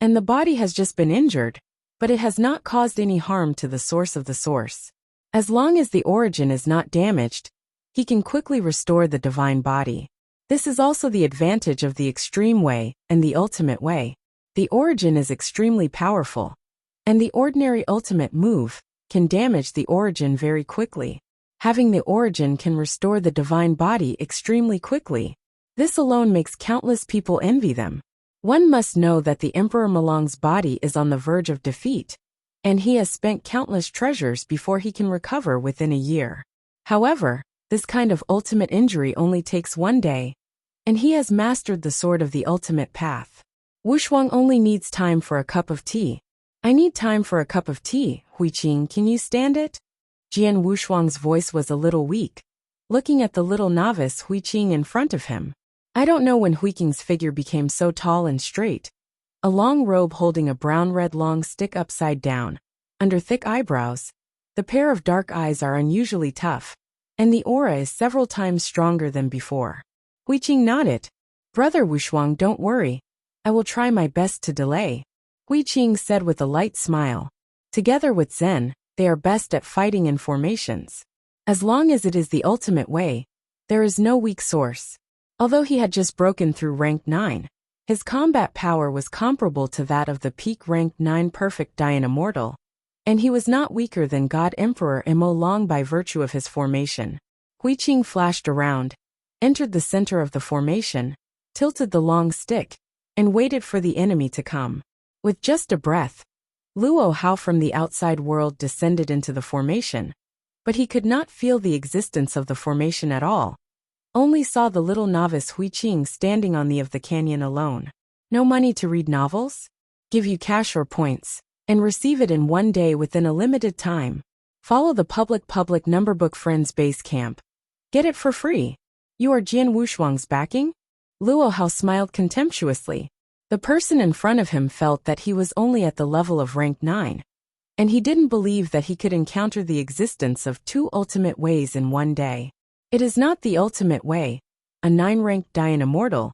and the body has just been injured, but it has not caused any harm to the source of the source. As long as the origin is not damaged, he can quickly restore the divine body. This is also the advantage of the extreme way and the ultimate way. The origin is extremely powerful, and the ordinary ultimate move can damage the origin very quickly. Having the origin can restore the divine body extremely quickly. This alone makes countless people envy them. One must know that the Emperor Malong's body is on the verge of defeat, and he has spent countless treasures before he can recover within a year. However, this kind of ultimate injury only takes 1 day, and he has mastered the sword of the ultimate path. Wushuang only needs time for a cup of tea. I need time for a cup of tea, Huiqing, can you stand it? Jian Wushuang's voice was a little weak, looking at the little novice Huiqing in front of him. I don't know when Huiqing's figure became so tall and straight. A long robe holding a brown-red long stick upside down, under thick eyebrows. The pair of dark eyes are unusually tough, and the aura is several times stronger than before. Huiqing nodded. Brother Wushuang, don't worry. I will try my best to delay, Huiqing said with a light smile. Together with Zen, they are best at fighting in formations. As long as it is the ultimate way, There is no weak source. Although he had just broken through rank 9, his combat power was comparable to that of the peak rank 9 perfect Dian Immortal, and he was not weaker than God Emperor Mo Long by virtue of his formation. Hui Qing flashed around, entered the center of the formation, tilted the long stick, and waited for the enemy to come. With just a breath, Luo Hao from the outside world descended into the formation, but he could not feel the existence of the formation at all, only saw the little novice Hui Qing standing on the edge of the canyon alone. No money to read novels? Give you cash or points, and receive it in one day within a limited time. Follow the public Numberbook Friends base camp. Get it for free. You are Jian Wushuang's backing? Luo Hao smiled contemptuously. The person in front of him felt that he was only at the level of rank 9, and he didn't believe that he could encounter the existence of 2 ultimate ways in one day. It is not the ultimate way, a 9-ranked Dian Immortal.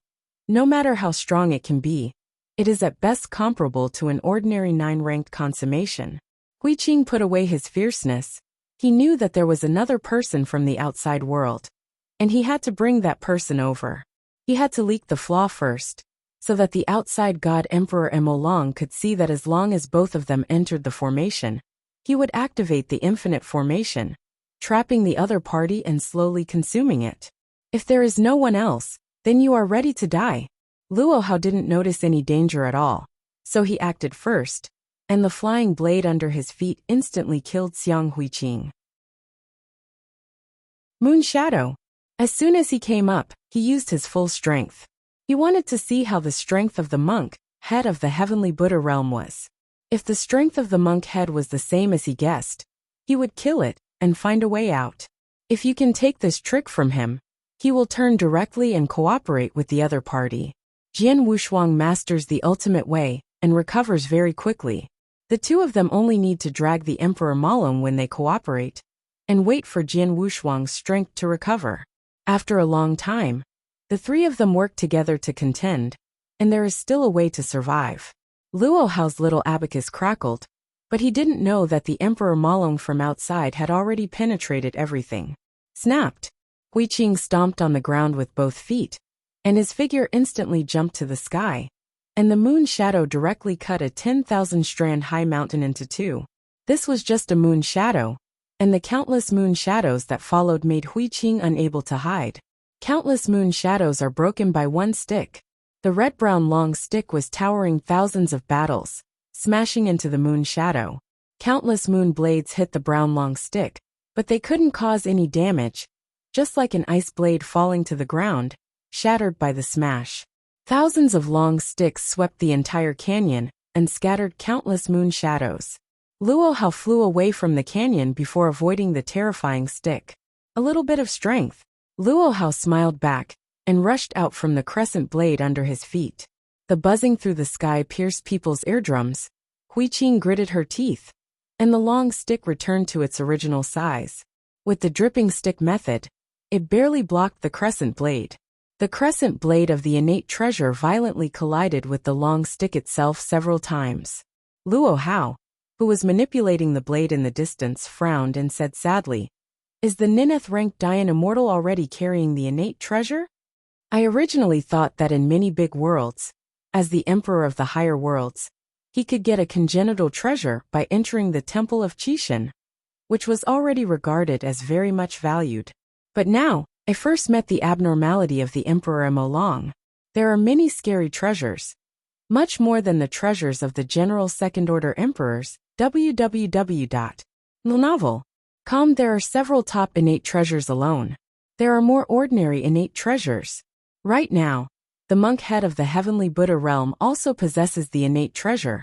No matter how strong it can be, it is at best comparable to an ordinary 9-ranked consummation. Hui Qing put away his fierceness. He knew that there was another person from the outside world, and he had to bring that person over. He had to leak the flaw first, so that the outside God Emperor Mo Long could see that as long as both of them entered the formation, he would activate the infinite formation, trapping the other party and slowly consuming it. If there is no one else, then you are ready to die. Luo Hao didn't notice any danger at all, so he acted first, and the flying blade under his feet instantly killed Xiang Hui Qing. Moon Shadow. As soon as he came up, he used his full strength. He wanted to see how the strength of the monk, head of the heavenly Buddha realm was. If the strength of the monk head was the same as he guessed, he would kill it and find a way out. If you can take this trick from him, he will turn directly and cooperate with the other party. Jian Wushuang masters the ultimate way and recovers very quickly. The two of them only need to drag the Emperor Malong when they cooperate, and wait for Jian Wushuang's strength to recover. After a long time, the three of them work together to contend, and there is still a way to survive. Luo Hao's little abacus crackled, but he didn't know that the Emperor Malong from outside had already penetrated everything. Snapped! Hui Qing stomped on the ground with both feet, and his figure instantly jumped to the sky, and the moon shadow directly cut a 10,000-strand high mountain into 2. This was just a moon shadow, and the countless moon shadows that followed made Hui Qing unable to hide. Countless moon shadows are broken by one stick. The red-brown long stick was towering thousands of battles, smashing into the moon shadow. Countless moon blades hit the brown long stick, but they couldn't cause any damage, just like an ice blade falling to the ground, shattered by the smash. Thousands of long sticks swept the entire canyon and scattered countless moon shadows. Luo Hao flew away from the canyon before avoiding the terrifying stick. A little bit of strength. Luo Hao smiled back and rushed out from the crescent blade under his feet. The buzzing through the sky pierced people's eardrums. Hui Qing gritted her teeth, and the long stick returned to its original size. With the dripping stick method, it barely blocked the crescent blade. The crescent blade of the innate treasure violently collided with the long stick itself several times. Luo Hao, who was manipulating the blade in the distance, frowned and said sadly, "Is the ninth-ranked Dian Immortal already carrying the innate treasure? I originally thought that in many big worlds, as the Emperor of the higher worlds, he could get a congenital treasure by entering the Temple of Qishan, which was already regarded as very much valued. But now, I first met the abnormality of the Emperor Mo Long. There are many scary treasures, much more than the treasures of the general second-order emperors. www.novel.com. There are several top innate treasures alone. There are more ordinary innate treasures. Right now, the monk head of the heavenly Buddha realm also possesses the innate treasure,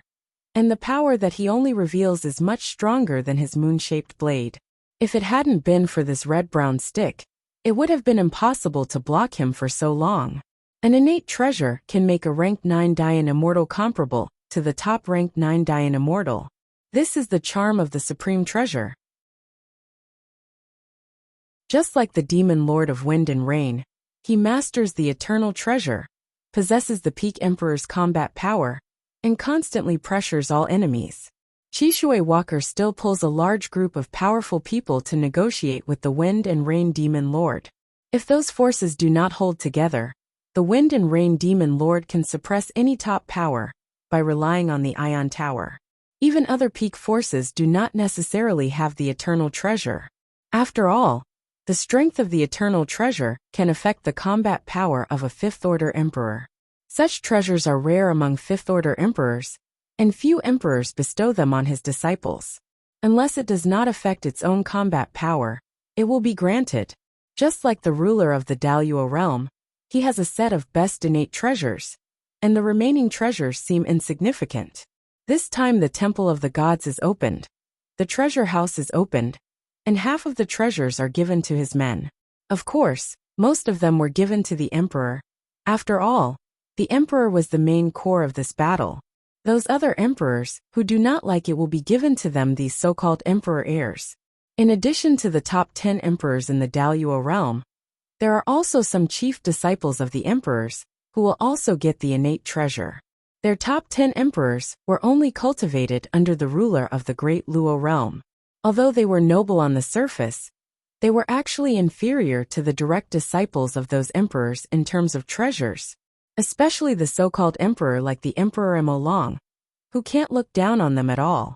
and the power that he only reveals is much stronger than his moon-shaped blade. If it hadn't been for this red-brown stick, it would have been impossible to block him for so long. An innate treasure can make a rank 9 Dian Immortal comparable to the top rank 9 Dian Immortal. This is the charm of the supreme treasure. Just like the demon lord of wind and rain, he masters the eternal treasure, possesses the peak emperor's combat power, and constantly pressures all enemies. Chishui Walker still pulls a large group of powerful people to negotiate with the wind and rain demon lord. If those forces do not hold together, the wind and rain demon lord can suppress any top power by relying on the ion tower. Even other peak forces do not necessarily have the eternal treasure. After all, the strength of the eternal treasure can affect the combat power of a fifth-order emperor. Such treasures are rare among fifth-order emperors, and few emperors bestow them on his disciples. Unless it does not affect its own combat power, it will be granted. Just like the ruler of the Daluo realm, he has a set of best innate treasures, and the remaining treasures seem insignificant. This time the temple of the gods is opened, the treasure house is opened, and half of the treasures are given to his men. Of course, most of them were given to the emperor. After all, the emperor was the main core of this battle. Those other emperors who do not like it will be given to them, these so-called emperor heirs. In addition to the top 10 emperors in the Daluo realm, there are also some chief disciples of the emperors who will also get the innate treasure. Their top 10 emperors were only cultivated under the ruler of the great Luo realm. Although they were noble on the surface, they were actually inferior to the direct disciples of those emperors in terms of treasures, especially the so-called emperor like the Emperor Emolong, who can't look down on them at all.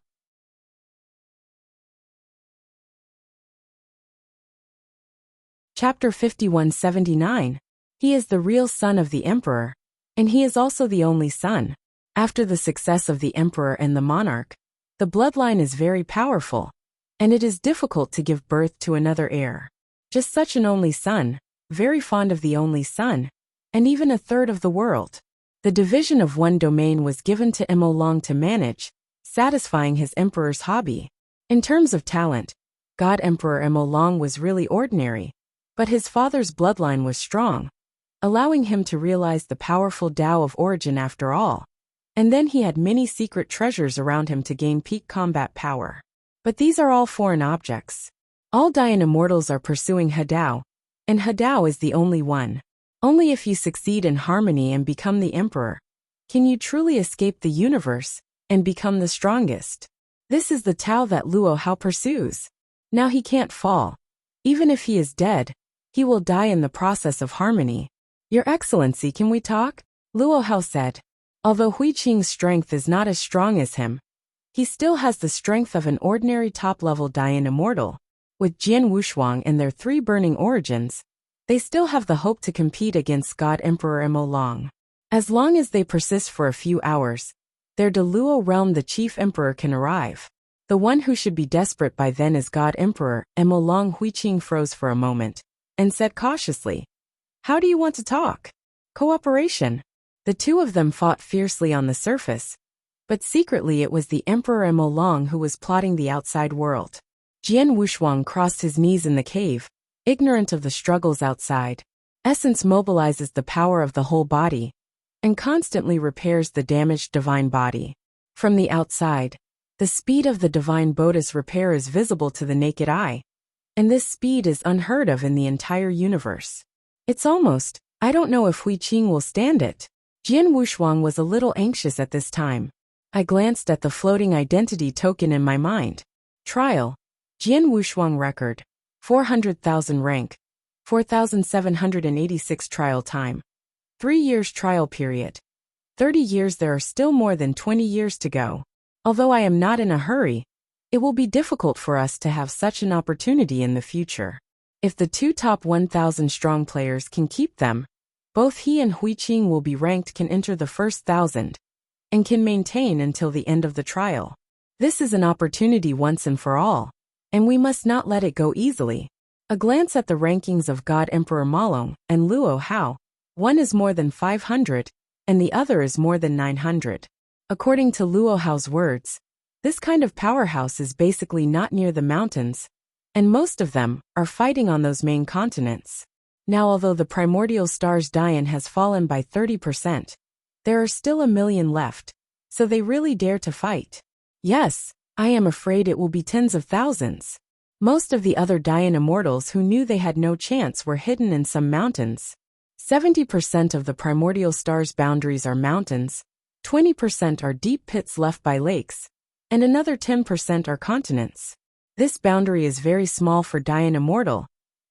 Chapter 5179. He is the real son of the emperor, and he is also the only son. After the success of the emperor and the monarch, the bloodline is very powerful, and it is difficult to give birth to another heir. Just such an only son, very fond of the only son, and even a third of the world. The division of one domain was given to Emolong to manage, satisfying his emperor's hobby. In terms of talent, God Emperor Emolong was really ordinary, but his father's bloodline was strong, allowing him to realize the powerful Tao of origin after all. And then he had many secret treasures around him to gain peak combat power. But these are all foreign objects. All Dayan immortals are pursuing Hadao, and Hadao is the only one. Only if you succeed in harmony and become the emperor, can you truly escape the universe and become the strongest. This is the Tao that Luo Hao pursues. Now he can't fall. Even if he is dead, he will die in the process of harmony. Your Excellency, can we talk? Luo Hao said. Although Hui Qing's strength is not as strong as him, he still has the strength of an ordinary top-level Dayan immortal. With Jian Wushuang and their 3 burning origins, they still have the hope to compete against God Emperor Emolong. As long as they persist for a few hours, their Daluo realm the chief emperor can arrive. The one who should be desperate by then is God Emperor Emolong. Hui Qing froze for a moment, and said cautiously, "How do you want to talk?" Cooperation. The two of them fought fiercely on the surface, but secretly it was the Emperor Emolong who was plotting the outside world. Jian Wushuang crossed his knees in the cave, ignorant of the struggles outside. Essence mobilizes the power of the whole body, and constantly repairs the damaged divine body. From the outside, the speed of the divine Bodhi's repair is visible to the naked eye, and this speed is unheard of in the entire universe. It's almost, I don't know if Hui Qing will stand it. Jian Wushuang was a little anxious at this time. I glanced at the floating identity token in my mind. Trial. Jian Wushuang record. 400,000 rank. 4,786 trial time. 3 years trial period. 30 years. There are still more than 20 years to go. Although I am not in a hurry, it will be difficult for us to have such an opportunity in the future. If the 2 top 1,000 strong players can keep them, both he and Hui Qing will be ranked, can enter the first 1,000, and can maintain until the end of the trial. This is an opportunity once and for all, and we must not let it go easily. A glance at the rankings of God Emperor Malong and Luo Hao, one is more than 500, and the other is more than 900. According to Luo Hao's words, this kind of powerhouse is basically not near the mountains, and most of them are fighting on those main continents. Now, although the primordial star's Dayan has fallen by 30%, there are still 1 million left, so they really dare to fight. Yes, I am afraid it will be tens of thousands. Most of the other Dayan immortals who knew they had no chance were hidden in some mountains. 70% of the primordial star's boundaries are mountains, 20% are deep pits left by lakes, and another 10% are continents. This boundary is very small for Dayan immortal,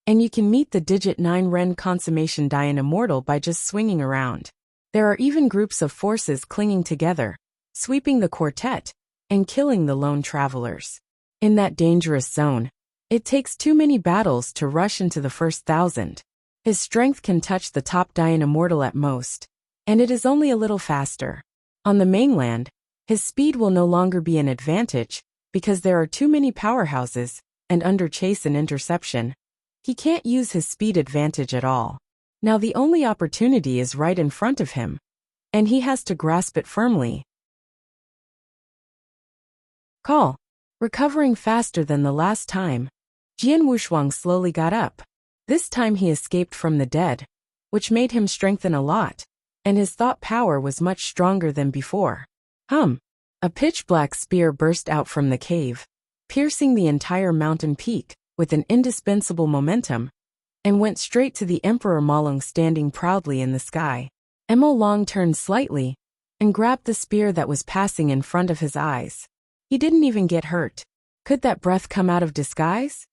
and you can meet the digit 9 Ren consummation die an immortal by just swinging around. There are even groups of forces clinging together, sweeping the quartet, and killing the lone travelers. In that dangerous zone, it takes too many battles to rush into the first 1,000. His strength can touch the top die an immortal at most, and it is only a little faster. On the mainland, his speed will no longer be an advantage, because there are too many powerhouses, and under chase and interception, he can't use his speed advantage at all. Now the only opportunity is right in front of him, and he has to grasp it firmly. Call. Recovering faster than the last time, Jian Wushuang slowly got up. This time he escaped from the dead, which made him strengthen a lot, and his thought power was much stronger than before. A pitch-black spear burst out from the cave, piercing the entire mountain peak with an indispensable momentum, and went straight to the Emperor Malong standing proudly in the sky. Emo Long turned slightly and grabbed the spear that was passing in front of his eyes. He didn't even get hurt. Could that breath come out of disguise?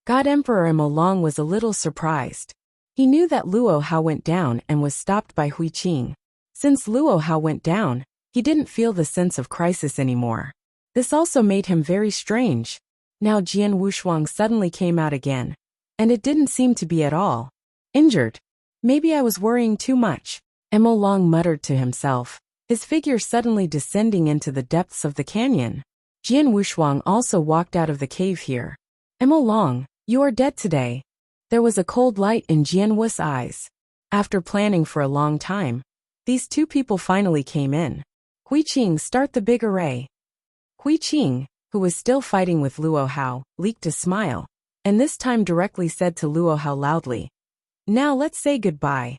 God Emperor Emo Long was a little surprised. He knew that Luo Hao went down and was stopped by Hui Qing. Since Luo Hao went down, he didn't feel the sense of crisis anymore. This also made him very strange. Now Jian Wushuang suddenly came out again, and it didn't seem to be at all injured. Maybe I was worrying too much, Emo Long muttered to himself, his figure suddenly descending into the depths of the canyon. Jian Wushuang also walked out of the cave here. Emo Long, you are dead today. There was a cold light in Jian Wu's eyes. After planning for a long time, these two people finally came in. Hui Qing, start the big array. Hui Qing, who was still fighting with Luo Hao, leaked a smile, and this time directly said to Luo Hao loudly, "Now let's say goodbye."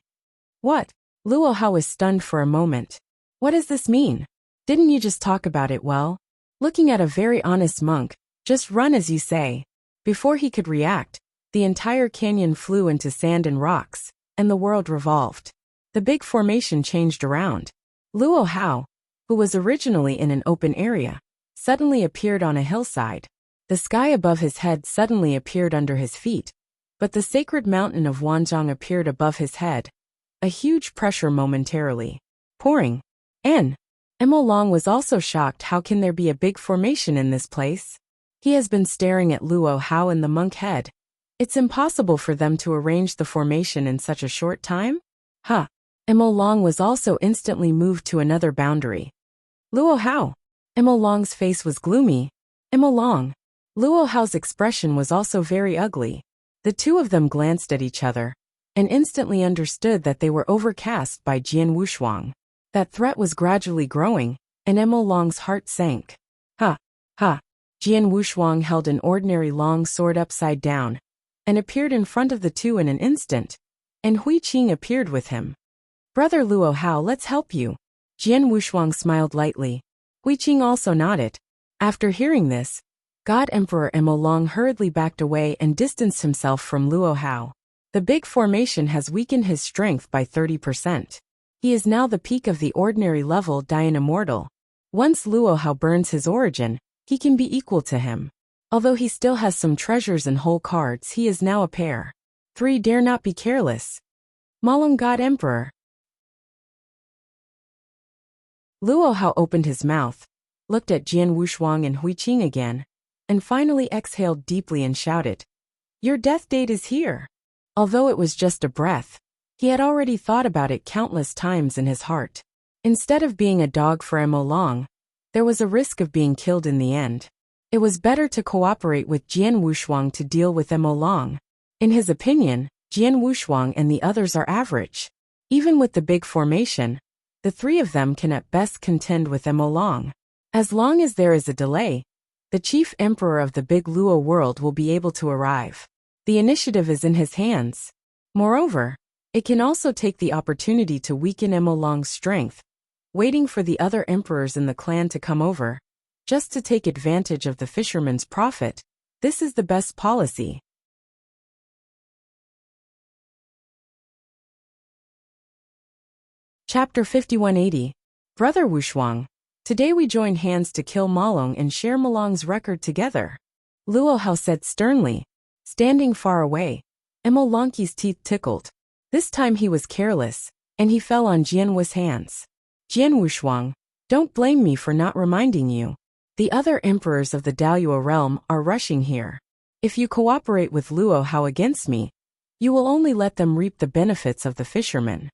What? Luo Hao was stunned for a moment. What does this mean? Didn't you just talk about it well? Looking at a very honest monk, just run as you say. Before he could react, the entire canyon flew into sand and rocks, and the world revolved. The big formation changed around. Luo Hao, who was originally in an open area, suddenly appeared on a hillside. The sky above his head suddenly appeared under his feet, but the sacred mountain of Wanzhong appeared above his head. A huge pressure momentarily pouring. Emo Long was also shocked. How can there be a big formation in this place? He has been staring at Luo Hao and the monk head. It's impossible for them to arrange the formation in such a short time? Emo Long was also instantly moved to another boundary. Luo Hao. Emo Long's face was gloomy. Emo Long. Luo Hao's expression was also very ugly. The two of them glanced at each other, and instantly understood that they were overcast by Jian Wushuang. That threat was gradually growing, and Emo Long's heart sank. Jian Wushuang held an ordinary long sword upside down, and appeared in front of the two in an instant, and Hui Qing appeared with him. Brother Luo Hao, let's help you. Jian Wushuang smiled lightly. Hui Qing also nodded. After hearing this, God Emperor Emo Long hurriedly backed away and distanced himself from Luo Hao. The big formation has weakened his strength by 30%. He is now the peak of the ordinary level Dian Immortal. Once Luo Hao burns his origin, he can be equal to him. Although he still has some treasures and whole cards, he is now a pair. 3. Dare not be careless. Malong God Emperor. Luo Hao opened his mouth, looked at Jian Wushuang and Hui Qing again, and finally exhaled deeply and shouted, "Your death date is here." Although it was just a breath, he had already thought about it countless times in his heart. Instead of being a dog for Emo Long, there was a risk of being killed in the end. It was better to cooperate with Jian Wushuang to deal with Emo Long. In his opinion, Jian Wushuang and the others are average. Even with the big formation, the three of them can at best contend with Emo Long. As long as there is a delay, the chief emperor of the big Luo world will be able to arrive. The initiative is in his hands. Moreover, it can also take the opportunity to weaken Emo Long's strength, waiting for the other emperors in the clan to come over, just to take advantage of the fisherman's profit. This is the best policy. Chapter 5180. Brother Wushuang. Today we join hands to kill Malong and share Malong's record together. Luo Hao said sternly. Standing far away, Emil Lonki's teeth tickled. This time he was careless, and he fell on Jianwu's hands. Jian Wushuang, don't blame me for not reminding you. The other emperors of the Daoyuo realm are rushing here. If you cooperate with Luo Hao against me, you will only let them reap the benefits of the fishermen.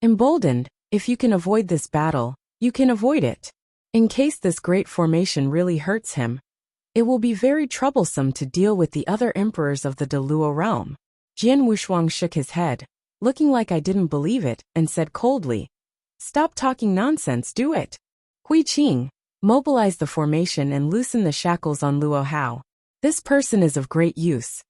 Emboldened, if you can avoid this battle, you can avoid it. In case this great formation really hurts him, it will be very troublesome to deal with the other emperors of the Deluo realm. Jian Wushuang shook his head, looking like I didn't believe it, and said coldly, "Stop talking nonsense, do it." Hui Qing, mobilize the formation and loosen the shackles on Luo Hao. This person is of great use.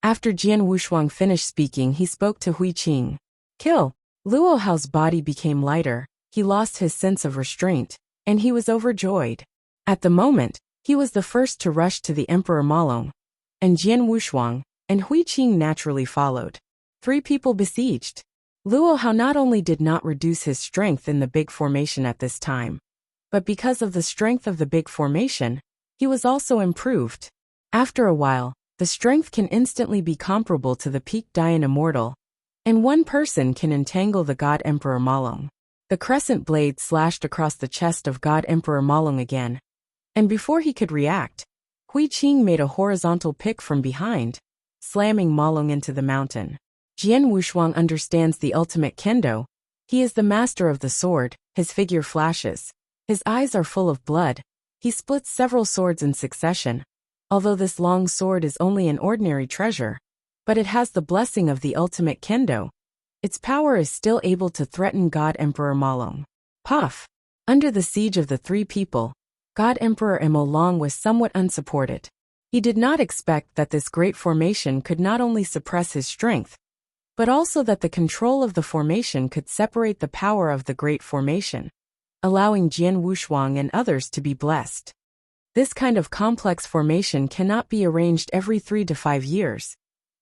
After Jian Wushuang finished speaking, he spoke to Hui Qing. Kill. Luo Hao's body became lighter, he lost his sense of restraint, and he was overjoyed. At the moment, he was the first to rush to the Emperor Malong, and Jian Wushuang, and Hui Qing naturally followed. 3 people besieged. Luo Hao not only did not reduce his strength in the big formation at this time, but because of the strength of the big formation, he was also improved. After a while, the strength can instantly be comparable to the peak Dian Immortal, and one person can entangle the God Emperor Malong. The crescent blade slashed across the chest of God Emperor Malong again, and before he could react, Hui Qing made a horizontal pick from behind, slamming Malong into the mountain. Jian Wushuang understands the ultimate kendo. He is the master of the sword, his figure flashes. His eyes are full of blood. He splits several swords in succession. Although this long sword is only an ordinary treasure, but it has the blessing of the ultimate kendo, its power is still able to threaten God Emperor Malong. Puff! Under the siege of the 3 people, God Emperor Emolong was somewhat unsupported. He did not expect that this great formation could not only suppress his strength, but also that the control of the formation could separate the power of the great formation, allowing Jian Wushuang and others to be blessed. This kind of complex formation cannot be arranged every 3 to 5 years,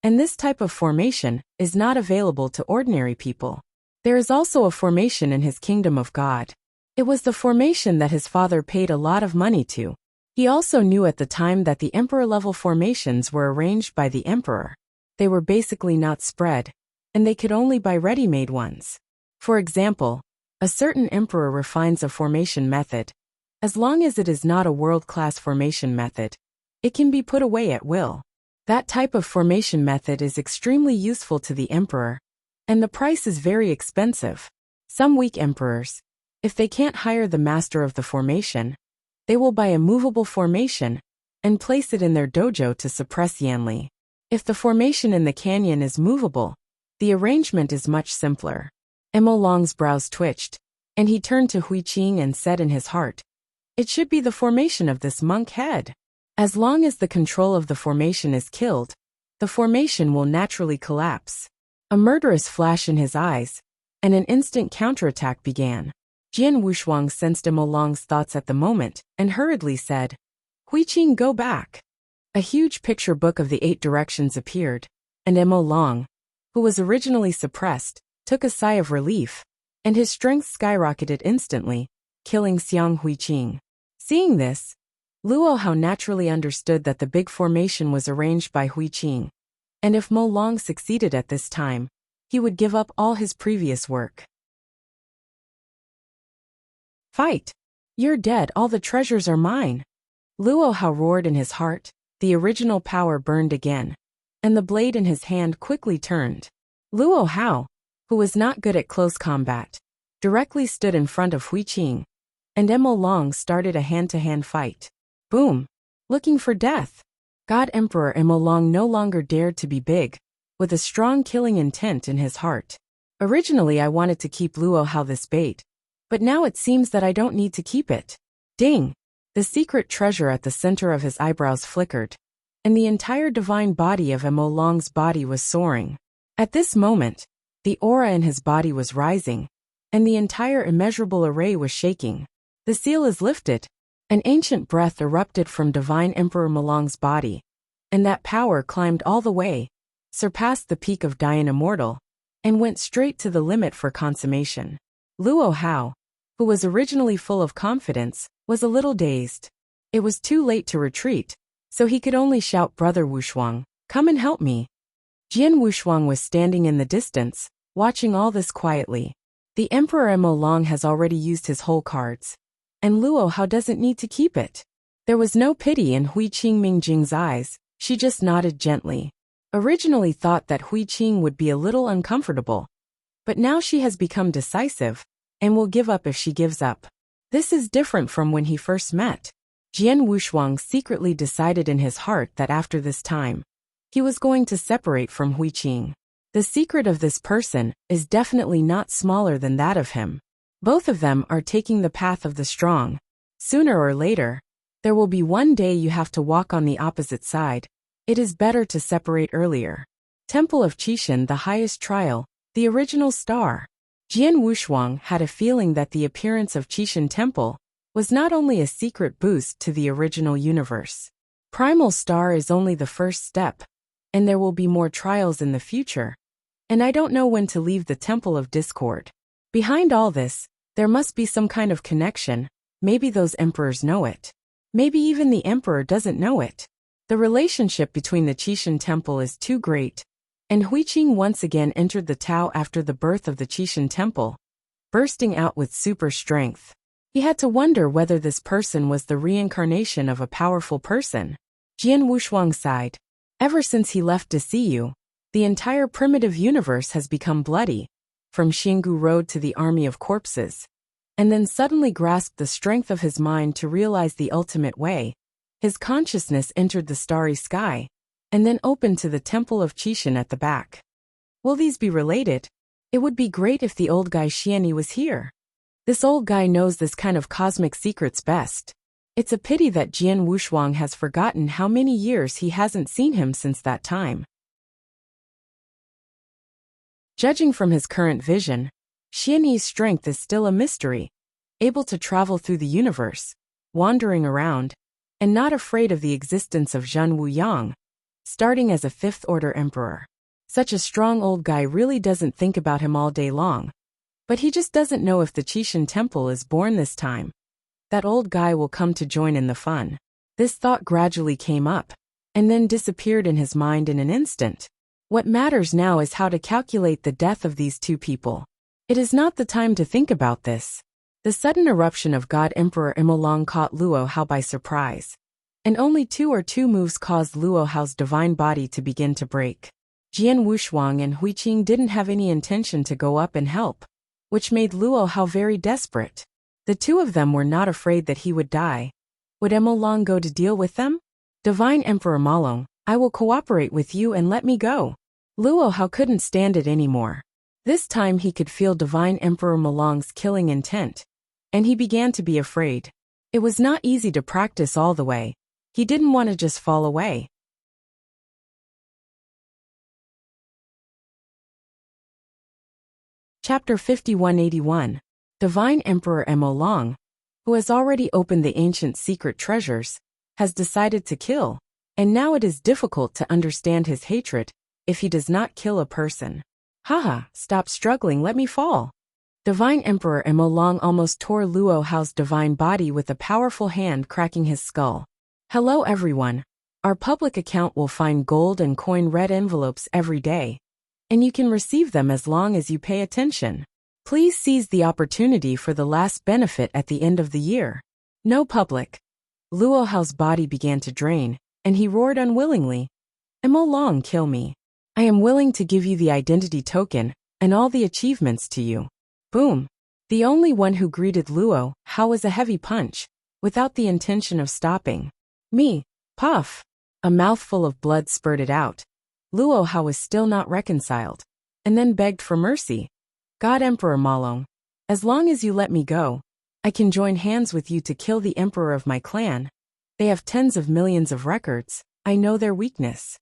and this type of formation is not available to ordinary people. There is also a formation in his kingdom of God. It was the formation that his father paid a lot of money to. He also knew at the time that the emperor-level formations were arranged by the emperor. They were basically not spread, and they could only buy ready-made ones. For example, a certain emperor refines a formation method. As long as it is not a world-class formation method, it can be put away at will. That type of formation method is extremely useful to the emperor, and the price is very expensive. Some weak emperors, if they can't hire the master of the formation, they will buy a movable formation and place it in their dojo to suppress Yanli. If the formation in the canyon is movable, the arrangement is much simpler. Emolong's brows twitched, and he turned to Hui Qing and said in his heart, "It should be the formation of this monk head. As long as the control of the formation is killed, the formation will naturally collapse." A murderous flash in his eyes, and an instant counterattack began. Jian Wushuang sensed Emolong's thoughts at the moment, and hurriedly said, "Hui Qing, go back." A huge picture book of the 8 directions appeared, and Emolong, who was originally suppressed, took a sigh of relief, and his strength skyrocketed instantly, killing Xiang Hui Qing. Seeing this, Luo Hao naturally understood that the big formation was arranged by Hui Qing, and if Mo Long succeeded at this time, he would give up all his previous work. Fight! You're dead, all the treasures are mine. Luo Hao roared in his heart, the original power burned again, and the blade in his hand quickly turned. Luo Hao, who was not good at close combat, directly stood in front of Hui Qing, and Emo Long started a hand-to-hand fight. Boom! Looking for death. God Emperor Emo Long no longer dared to be big, with a strong killing intent in his heart. Originally I wanted to keep Luo Hao this bait, but now it seems that I don't need to keep it. Ding! The secret treasure at the center of his eyebrows flickered, and the entire divine body of Emo Long's body was soaring. At this moment, the aura in his body was rising, and the entire immeasurable array was shaking. The seal is lifted. An ancient breath erupted from Divine Emperor Malong's body, and that power climbed all the way, surpassed the peak of Dian Immortal, and went straight to the limit for consummation. Luo Hao, who was originally full of confidence, was a little dazed. It was too late to retreat, so he could only shout, "Brother Wushuang, come and help me." Jian Wushuang was standing in the distance, watching all this quietly. The Emperor Emolong has already used his whole cards. And Luo Hao doesn't need to keep it. There was no pity in Hui Qingmingjing's eyes, she just nodded gently. Originally thought that Hui Qing would be a little uncomfortable. But now she has become decisive, and will give up if she gives up. This is different from when he first met. Jian Wushuang secretly decided in his heart that after this time, he was going to separate from Hui Qing. The secret of this person is definitely not smaller than that of him. Both of them are taking the path of the strong. Sooner or later, there will be one day you have to walk on the opposite side. It is better to separate earlier. Temple of Qishan, the highest trial, the original star. Jian Wushuang had a feeling that the appearance of Qishan Temple was not only a secret boost to the original universe. Primal Star is only the first step, and there will be more trials in the future. And I don't know when to leave the Temple of Discord. Behind all this, there must be some kind of connection. Maybe those emperors know it. Maybe even the emperor doesn't know it. The relationship between the Qishan Temple is too great. And Hui Qing once again entered the Tao after the birth of the Qishan Temple, bursting out with super strength. He had to wonder whether this person was the reincarnation of a powerful person. Jian Wushuang sighed. Ever since he left to see you, the entire primitive universe has become bloody, from Xingu Road to the army of corpses. And then suddenly grasped the strength of his mind to realize the ultimate way. His consciousness entered the starry sky, and then opened to the Temple of Qishan at the back. Will these be related? It would be great if the old guy Xianyi was here. This old guy knows this kind of cosmic secrets best. It's a pity that Jian Wushuang has forgotten how many years he hasn't seen him since that time. Judging from his current vision, Xianyi's strength is still a mystery, able to travel through the universe, wandering around, and not afraid of the existence of Zhen Wuyang, starting as a fifth-order emperor. Such a strong old guy really doesn't think about him all day long. But he just doesn't know if the Qishan Temple is born this time. That old guy will come to join in the fun. This thought gradually came up, and then disappeared in his mind in an instant. What matters now is how to calculate the death of these two people. It is not the time to think about this. The sudden eruption of God Emperor Emolong caught Luo Hao by surprise. And only two moves caused Luo Hao's divine body to begin to break. Jian Wushuang and Hui Qing didn't have any intention to go up and help, which made Luo Hao very desperate. The two of them were not afraid that he would die. Would Emolong go to deal with them? Divine Emperor Malong, I will cooperate with you and let me go. Luo Hao couldn't stand it anymore. This time he could feel Divine Emperor Malong's killing intent, and he began to be afraid. It was not easy to practice all the way. He didn't want to just fall away. Chapter 5181. Divine Emperor Emolong, who has already opened the ancient secret treasures, has decided to kill, and now it is difficult to understand his hatred if he does not kill a person. Haha, stop struggling, let me fall. Divine Emperor Emolong almost tore Luo Hao's divine body with a powerful hand, cracking his skull. Hello everyone. Our public account will find gold and coin red envelopes every day, and you can receive them as long as you pay attention. Please seize the opportunity for the last benefit at the end of the year. No public. Luo Hao's body began to drain, and he roared unwillingly. Emolong, kill me. I am willing to give you the identity token, and all the achievements to you. Boom. The only one who greeted Luo Hao was a heavy punch, without the intention of stopping. Me. Puff. A mouthful of blood spurted out. Luo Hao was still not reconciled, and then begged for mercy. God Emperor Malong, as long as you let me go, I can join hands with you to kill the emperor of my clan. They have tens of millions of records, I know their weakness.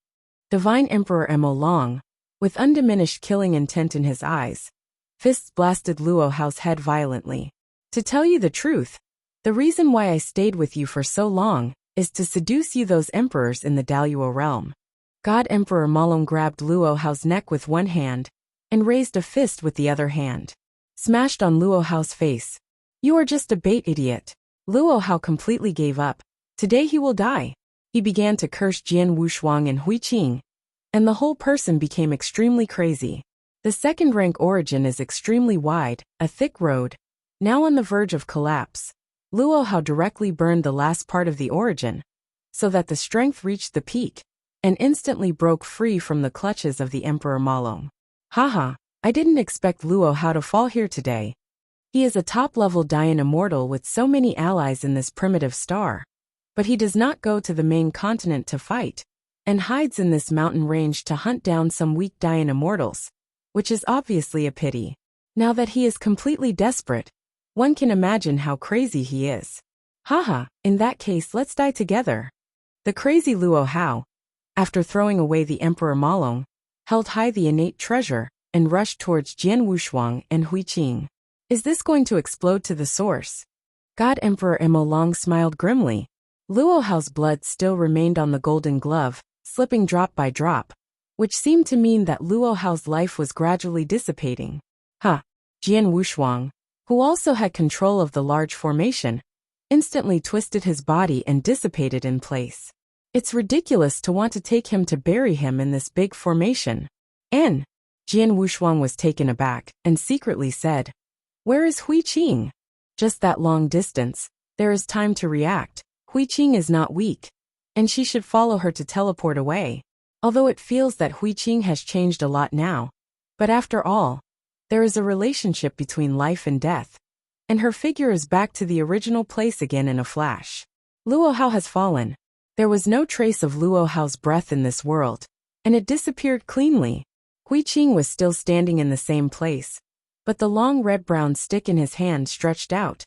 Divine Emperor Emolong, with undiminished killing intent in his eyes, fists blasted Luo Hao's head violently. To tell you the truth, the reason why I stayed with you for so long is to seduce you those emperors in the Daluo realm. God Emperor Malong grabbed Luo Hao's neck with one hand, and raised a fist with the other hand. Smashed on Luo Hao's face. You are just a bait, idiot. Luo Hao completely gave up. Today he will die. He began to curse Jian Wushuang and Hui Qing. and the whole person became extremely crazy. The second rank origin is extremely wide, a thick road, now on the verge of collapse. Luo Hao directly burned the last part of the origin, so that the strength reached the peak, and instantly broke free from the clutches of the Emperor Malong. Haha, I didn't expect Luo Hao to fall here today. He is a top-level Dian immortal with so many allies in this primitive star. But he does not go to the main continent to fight, and hides in this mountain range to hunt down some weak Dian immortals, which is obviously a pity. Now that he is completely desperate, one can imagine how crazy he is. Haha, in that case let's die together. The crazy Luo Hao, after throwing away the Emperor Malong, held high the innate treasure, and rushed towards Jian Wushuang and Hui Qing. Is this going to explode to the source? God Emperor Mo Long smiled grimly. Luo Hao's blood still remained on the golden glove, slipping drop by drop, which seemed to mean that Luo Hao's life was gradually dissipating. Jian Wushuang, who also had control of the large formation, instantly twisted his body and dissipated in place. It's ridiculous to want to take him to bury him in this big formation. Jian Wushuang was taken aback and secretly said, "Where is Hui Qing?" Just that long distance, there is time to react. Hui Qing is not weak, and she should follow her to teleport away. Although it feels that Hui Qing has changed a lot now. But after all, there is a relationship between life and death, and her figure is back to the original place again in a flash. Luo Hao has fallen. There was no trace of Luo Hao's breath in this world, and it disappeared cleanly. Hui Qing was still standing in the same place, but the long red-brown stick in his hand stretched out,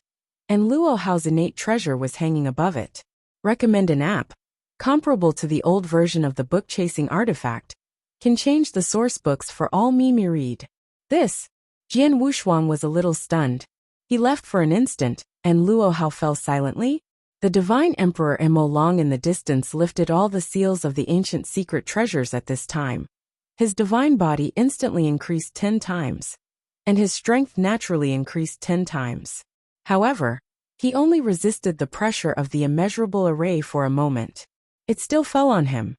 and Luo Hao's innate treasure was hanging above it. Recommend an app, comparable to the old version of the book-chasing artifact, can change the source books for all me read. This, Jian Wushuang was a little stunned. He left for an instant, and Luo Hao fell silently. The divine Emperor Mo Long in the distance lifted all the seals of the ancient secret treasures at this time. His divine body instantly increased 10 times, and his strength naturally increased 10 times. However, he only resisted the pressure of the immeasurable array for a moment. It still fell on him.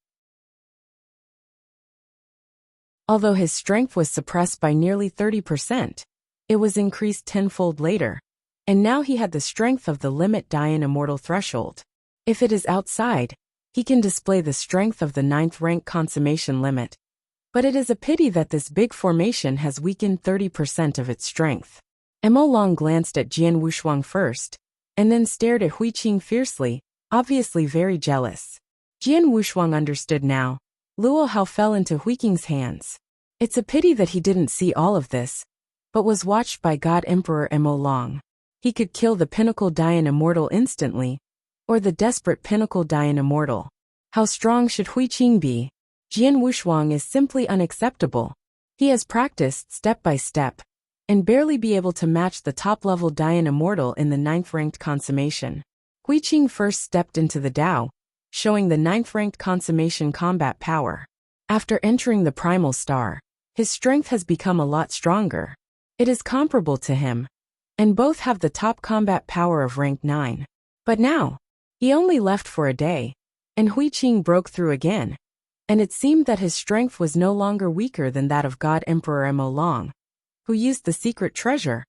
Although his strength was suppressed by nearly 30%, it was increased tenfold later, and now he had the strength of the limit Dian immortal threshold. If it is outside, he can display the strength of the 9th rank consummation limit. But it is a pity that this big formation has weakened 30% of its strength. Mo Long glanced at Jian Wushuang first, and then stared at Hui Qing fiercely, obviously very jealous. Jian Wushuang understood now. Luo Hao fell into Hui Qing's hands. It's a pity that he didn't see all of this, but was watched by God Emperor Mo Long. He could kill the pinnacle Dian immortal instantly, or the desperate pinnacle Dian immortal. How strong should Hui Qing be? Jian Wushuang is simply unacceptable. He has practiced step by step, and barely be able to match the top-level Dian immortal in the 9th-ranked consummation. Hui Qing first stepped into the Tao, showing the 9th-ranked consummation combat power. After entering the primal star, his strength has become a lot stronger. It is comparable to him, and both have the top combat power of rank 9. But now, he only left for a day, and Hui Qing broke through again, and it seemed that his strength was no longer weaker than that of God Emperor Mo Long, who used the secret treasure.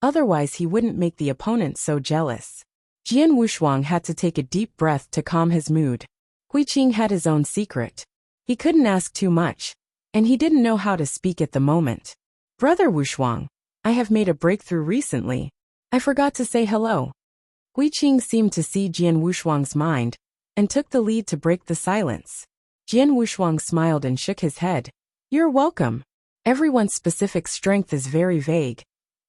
Otherwise he wouldn't make the opponent so jealous. Jian Wushuang had to take a deep breath to calm his mood. Hui Qing had his own secret. He couldn't ask too much, and he didn't know how to speak at the moment. Brother Wushuang, I have made a breakthrough recently. I forgot to say hello. Hui Qing seemed to see Jian Wushuang's mind, and took the lead to break the silence. Jian Wushuang smiled and shook his head. You're welcome. Everyone's specific strength is very vague.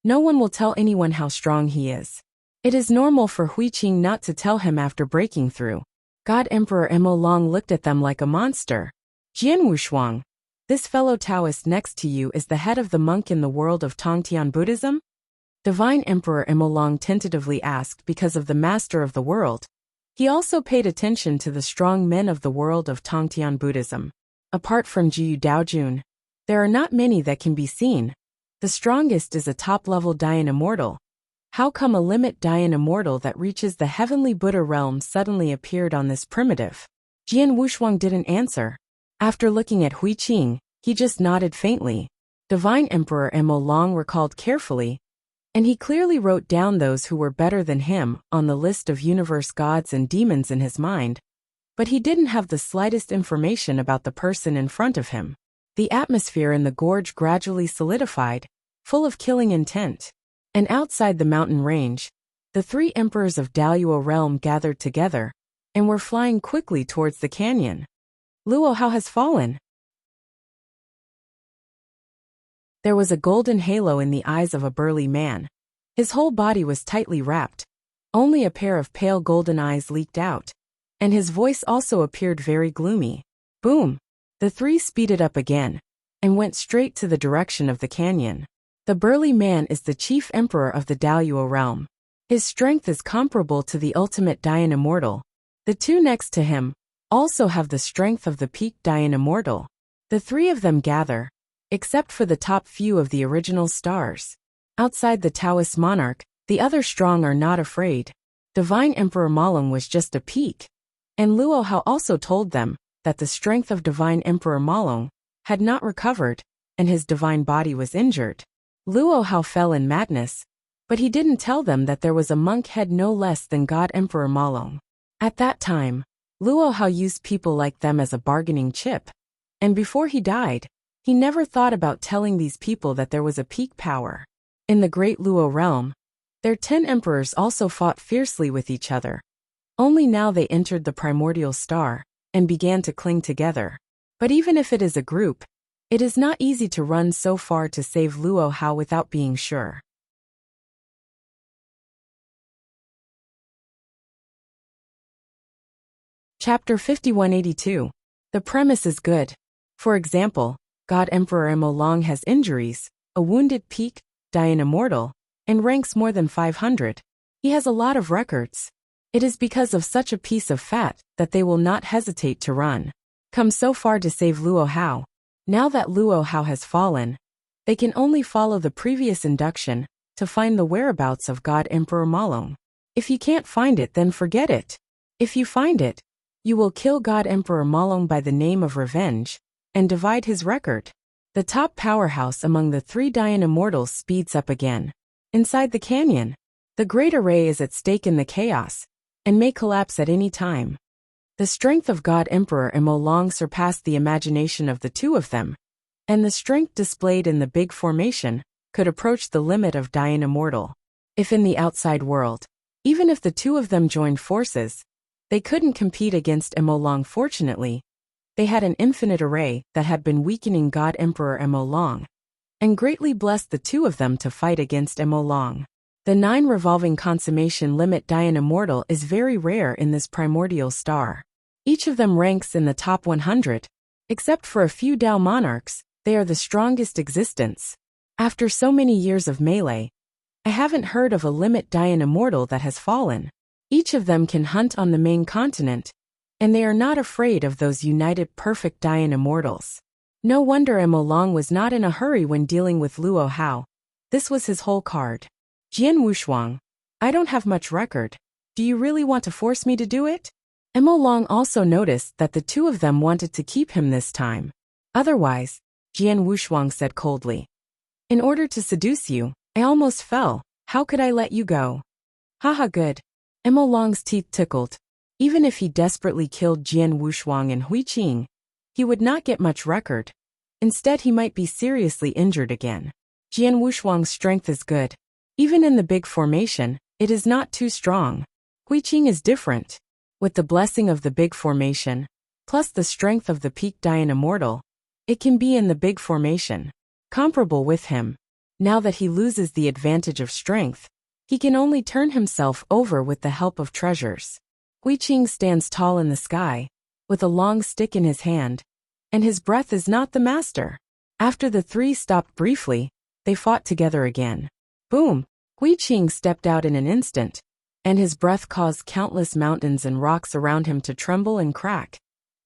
No one will tell anyone how strong he is. It is normal for Hui Qing not to tell him after breaking through. God Emperor Mo Long looked at them like a monster. Jian Wushuang, this fellow Taoist next to you is the head of the monk in the world of Tongtian Buddhism? Divine Emperor Mo Long tentatively asked because of the master of the world. He also paid attention to the strong men of the world of Tongtian Buddhism. Apart from Jiyu Daojun, there are not many that can be seen. The strongest is a top-level Dian immortal. How come a limit Dian immortal that reaches the heavenly Buddha realm suddenly appeared on this primitive? Jian Wushuang didn't answer. After looking at Hui Qing, he just nodded faintly. Divine Emperor Mo Long recalled carefully, and he clearly wrote down those who were better than him on the list of universe gods and demons in his mind, but he didn't have the slightest information about the person in front of him. The atmosphere in the gorge gradually solidified, full of killing intent. And outside the mountain range, the three emperors of Daluo realm gathered together and were flying quickly towards the canyon. Luo Hao has fallen. There was a golden halo in the eyes of a burly man. His whole body was tightly wrapped. Only a pair of pale golden eyes leaked out, and his voice also appeared very gloomy. Boom! The three speeded up again and went straight to the direction of the canyon. The burly man is the chief emperor of the Daluo realm. His strength is comparable to the ultimate Dayan Immortal. The two next to him also have the strength of the peak Dayan Immortal. The three of them gather, except for the top few of the original stars. Outside the Taoist monarch, the other strong are not afraid. Divine Emperor Malong was just a peak. And Luo Hao also told them that the strength of Divine Emperor Malong had not recovered, and his divine body was injured. Luo Hao fell in madness, but he didn't tell them that there was a monk head no less than God Emperor Malong. At that time, Luo Hao used people like them as a bargaining chip, and before he died, he never thought about telling these people that there was a peak power. In the Great Luo realm, their 10 emperors also fought fiercely with each other. Only now they entered the primordial star and began to cling together. But even if it is a group, it is not easy to run so far to save Luo Hao without being sure. Chapter 5182. The premise is good. For example, God Emperor Mo Long has injuries, a wounded peak, Dayan Immortal, and ranks more than 500. He has a lot of records. It is because of such a piece of fat that they will not hesitate to run. Come so far to save Luo Hao. Now that Luo Hao has fallen, they can only follow the previous induction to find the whereabouts of God Emperor Malong. If you can't find it, then forget it. If you find it, you will kill God Emperor Malong by the name of revenge, and divide his record. The top powerhouse among the three Dayan Immortals speeds up again. Inside the canyon, the great array is at stake in the chaos, and may collapse at any time. The strength of God Emperor Mo Long surpassed the imagination of the two of them, and the strength displayed in the big formation could approach the limit of Dayan Immortal. If in the outside world, even if the two of them joined forces, they couldn't compete against Mo Long. Fortunately, they had an infinite array that had been weakening God Emperor Mo Long, and greatly blessed the two of them to fight against Mo Long. The 9 revolving consummation limit Dayan Immortal is very rare in this primordial star. Each of them ranks in the top 100. Except for a few Dao monarchs, they are the strongest existence. After so many years of melee, I haven't heard of a limit Dayan Immortal that has fallen. Each of them can hunt on the main continent, and they are not afraid of those united perfect Dayan Immortals. No wonder Mo Long was not in a hurry when dealing with Luo Hao. This was his whole card. Jian Wushuang, I don't have much record. Do you really want to force me to do it? Mo Long also noticed that the two of them wanted to keep him this time. Otherwise, Jian Wushuang said coldly. In order to seduce you, I almost fell. How could I let you go? Haha, good. Mo Long's teeth tickled. Even if he desperately killed Jian Wushuang and Hui Qing, he would not get much record. Instead, he might be seriously injured again. Jian Wushuang's strength is good. Even in the big formation, it is not too strong. Hui Qing is different. With the blessing of the big formation, plus the strength of the peak Dayan Immortal, it can be in the big formation. Comparable with him. Now that he loses the advantage of strength, he can only turn himself over with the help of treasures. Hui Qing stands tall in the sky, with a long stick in his hand, and his breath is not the master. After the three stopped briefly, they fought together again. Boom! Hui Qing stepped out in an instant, and his breath caused countless mountains and rocks around him to tremble and crack,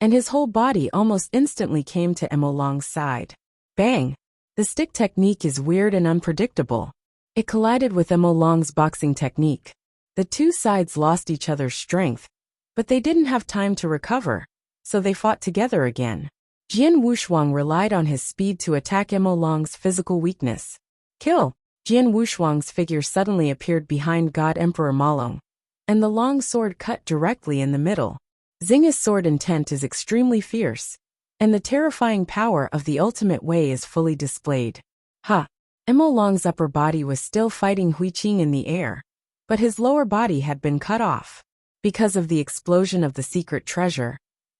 and his whole body almost instantly came to Mo Long's side. Bang! The stick technique is weird and unpredictable. It collided with Mo Long's boxing technique. The two sides lost each other's strength, but they didn't have time to recover, so they fought together again. Jian Wushuang relied on his speed to attack Emo Long's physical weakness. Kill! Jian Wushuang's figure suddenly appeared behind God Emperor Malong, and the long sword cut directly in the middle. Xing's sword intent is extremely fierce, and the terrifying power of the ultimate way is fully displayed. Ha! Emo Long's upper body was still fighting Huiqing in the air, but his lower body had been cut off. Because of the explosion of the secret treasure,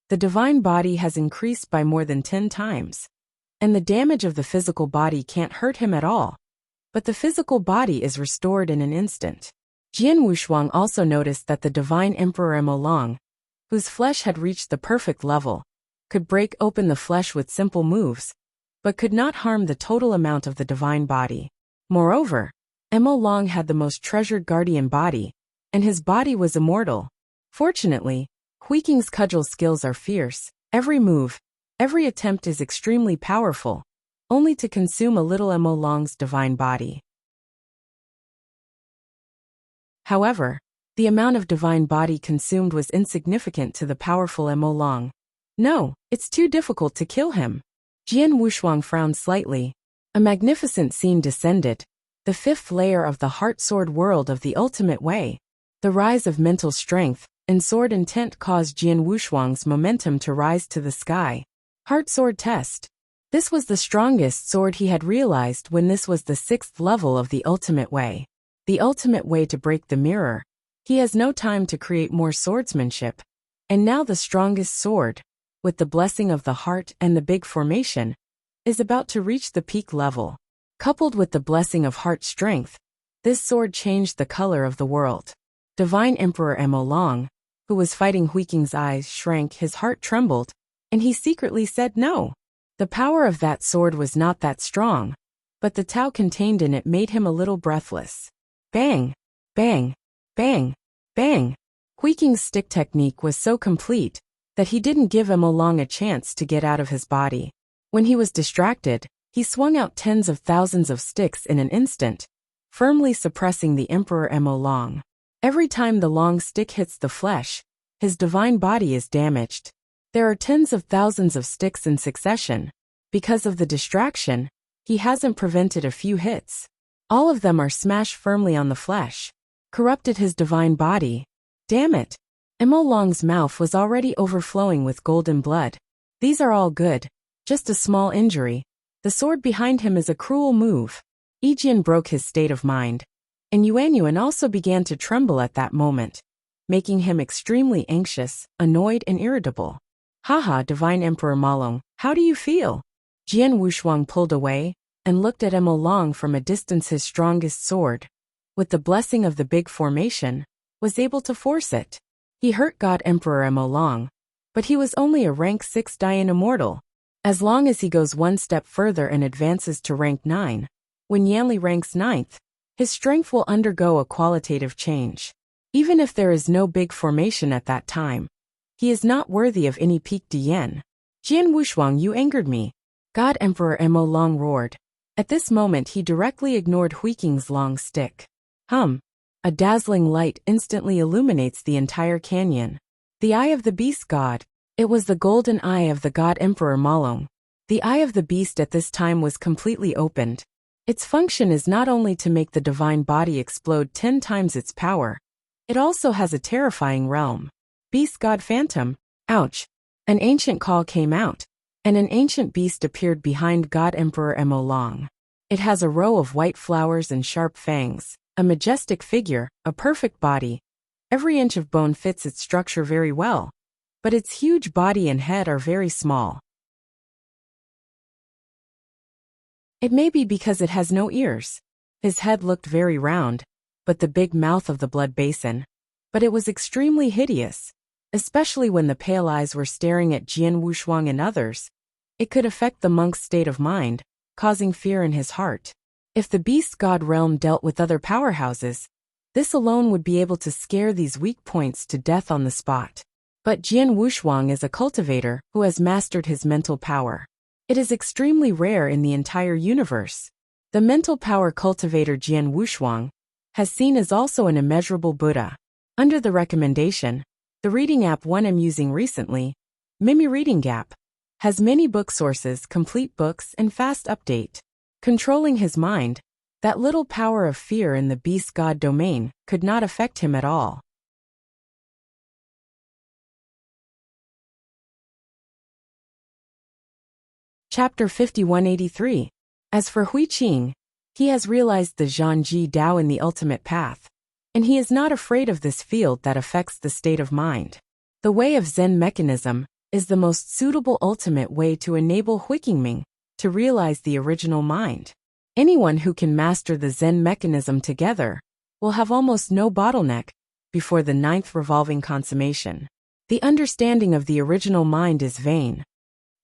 the divine body has increased by more than 10 times, and the damage of the physical body can't hurt him at all. But the physical body is restored in an instant. Jian Wushuang also noticed that the divine Emperor Emo Long, whose flesh had reached the perfect level, could break open the flesh with simple moves, but could not harm the total amount of the divine body. Moreover, Emo Long had the most treasured guardian body, and his body was immortal. Fortunately, Huiqing's cudgel skills are fierce. Every move, every attempt is extremely powerful, only to consume a little Emo Long's divine body. However, the amount of divine body consumed was insignificant to the powerful Emo Long. No, it's too difficult to kill him. Jian Wushuang frowned slightly. A magnificent scene descended, the fifth layer of the heart sword world of the ultimate way. The rise of mental strength and sword intent caused Jian Wushuang's momentum to rise to the sky. Heart sword test. This was the strongest sword he had realized when this was the 6th level of the ultimate way. The ultimate way to break the mirror. He has no time to create more swordsmanship. And now the strongest sword, with the blessing of the heart and the big formation, is about to reach the peak level. Coupled with the blessing of heart strength, this sword changed the color of the world. Divine Emperor Emo Long, who was fighting Huiqing's eyes shrank, his heart trembled, and he secretly said no. The power of that sword was not that strong, but the Tao contained in it made him a little breathless. Bang! Bang! Bang! Bang! Huiqing's stick technique was so complete that he didn't give Emo Long a chance to get out of his body. When he was distracted, he swung out tens of thousands of sticks in an instant, firmly suppressing the Emperor Emo Long. Every time the long stick hits the flesh, his divine body is damaged. There are tens of thousands of sticks in succession. Because of the distraction, he hasn't prevented a few hits. All of them are smashed firmly on the flesh. Corrupted his divine body. Damn it! Emo Long's mouth was already overflowing with golden blood. These are all good. Just a small injury. The sword behind him is a cruel move. Yijian broke his state of mind. And Yuanyuan also began to tremble at that moment, making him extremely anxious, annoyed and irritable. Haha, Divine Emperor Malong, how do you feel? Jian Wushuang pulled away and looked at Emo Long from a distance. His strongest sword, with the blessing of the big formation, was able to force it. He hurt God Emperor Emo Long, but he was only a rank 6 Dian Immortal. As long as he goes one step further and advances to rank 9, when Yanli ranks 9th, his strength will undergo a qualitative change. Even if there is no big formation at that time, he is not worthy of any peak Dian. Jian Wushuang, you angered me. God Emperor Emo Long roared. At this moment he directly ignored Huiqing's long stick. A dazzling light instantly illuminates the entire canyon. The eye of the beast god. It was the golden eye of the god Emperor Malong. The eye of the beast at this time was completely opened. Its function is not only to make the divine body explode 10 times its power, it also has a terrifying realm. Beast God Phantom. Ouch. An ancient call came out, and an ancient beast appeared behind God Emperor Emo Long. It has a row of white flowers and sharp fangs, a majestic figure, a perfect body. Every inch of bone fits its structure very well, but its huge body and head are very small. It may be because it has no ears. His head looked very round, but the big mouth of the blood basin. But it was extremely hideous, especially when the pale eyes were staring at Jian Wushuang and others. It could affect the monk's state of mind, causing fear in his heart. If the beast god realm dealt with other powerhouses, this alone would be able to scare these weak points to death on the spot. But Jian Wushuang is a cultivator who has mastered his mental power. It is extremely rare in the entire universe. The mental power cultivator Jian Wushuang has seen is also an immeasurable Buddha. Under the recommendation, the reading app one I'm using recently, Mimi Reading Gap, has many book sources, complete books, and fast update. Controlling his mind, that little power of fear in the beast god domain could not affect him at all. Chapter 5183. As for Hui Qing, he has realized the Zhanji Dao in the ultimate path, and he is not afraid of this field that affects the state of mind. The way of Zen mechanism is the most suitable ultimate way to enable Hui Qingming to realize the original mind. Anyone who can master the Zen mechanism together will have almost no bottleneck before the 9th revolving consummation. The understanding of the original mind is vain.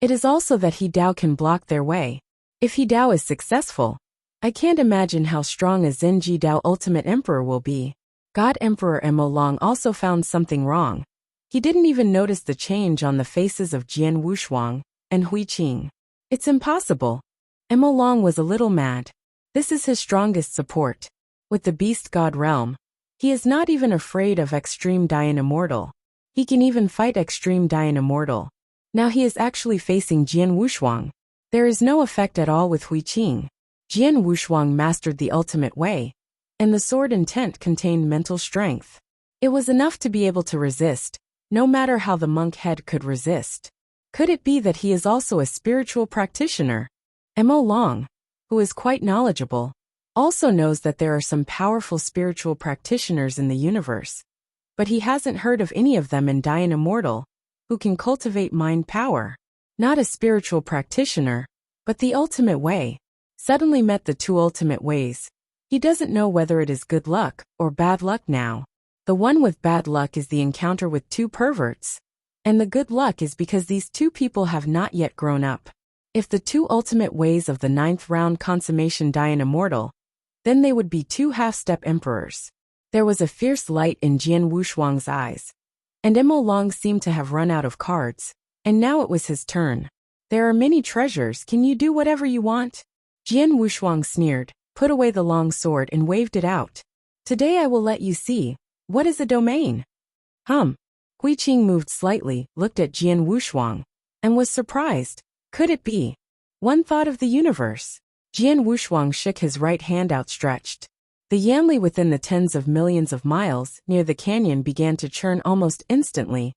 It is also that He Dao can block their way. If He Dao is successful, I can't imagine how strong a Zenji Dao ultimate emperor will be. God Emperor Mo Long also found something wrong. He didn't even notice the change on the faces of Jian Wushuang and Hui Qing. It's impossible. Mo Long was a little mad. This is his strongest support. With the beast god realm, he is not even afraid of Extreme Dian Immortal. He can even fight Extreme Dian Immortal. Now he is actually facing Jian Wushuang. There is no effect at all with Hui Qing. Jian Wushuang mastered the ultimate way, and the sword intent contained mental strength. It was enough to be able to resist, no matter how the monk head could resist. Could it be that he is also a spiritual practitioner? Mo Long, who is quite knowledgeable, also knows that there are some powerful spiritual practitioners in the universe, but he hasn't heard of any of them in Dian Immortal who can cultivate mind power. Not a spiritual practitioner, but the ultimate way. Suddenly met the two ultimate ways. He doesn't know whether it is good luck or bad luck now. The one with bad luck is the encounter with two perverts, and the good luck is because these two people have not yet grown up. If the two ultimate ways of the 9th round consummation Dian Immortal, then they would be two half-step emperors. There was a fierce light in Jian Wushuang's eyes, and Mo Long seemed to have run out of cards, and now it was his turn. There are many treasures, can you do whatever you want? Jian Wushuang sneered, put away the long sword and waved it out. Today I will let you see, what is a domain? Hui Qing moved slightly, looked at Jian Wushuang, and was surprised. Could it be? One thought of the universe. Jian Wushuang shook his right hand outstretched. The Yanli within the tens of millions of miles near the canyon began to churn almost instantly,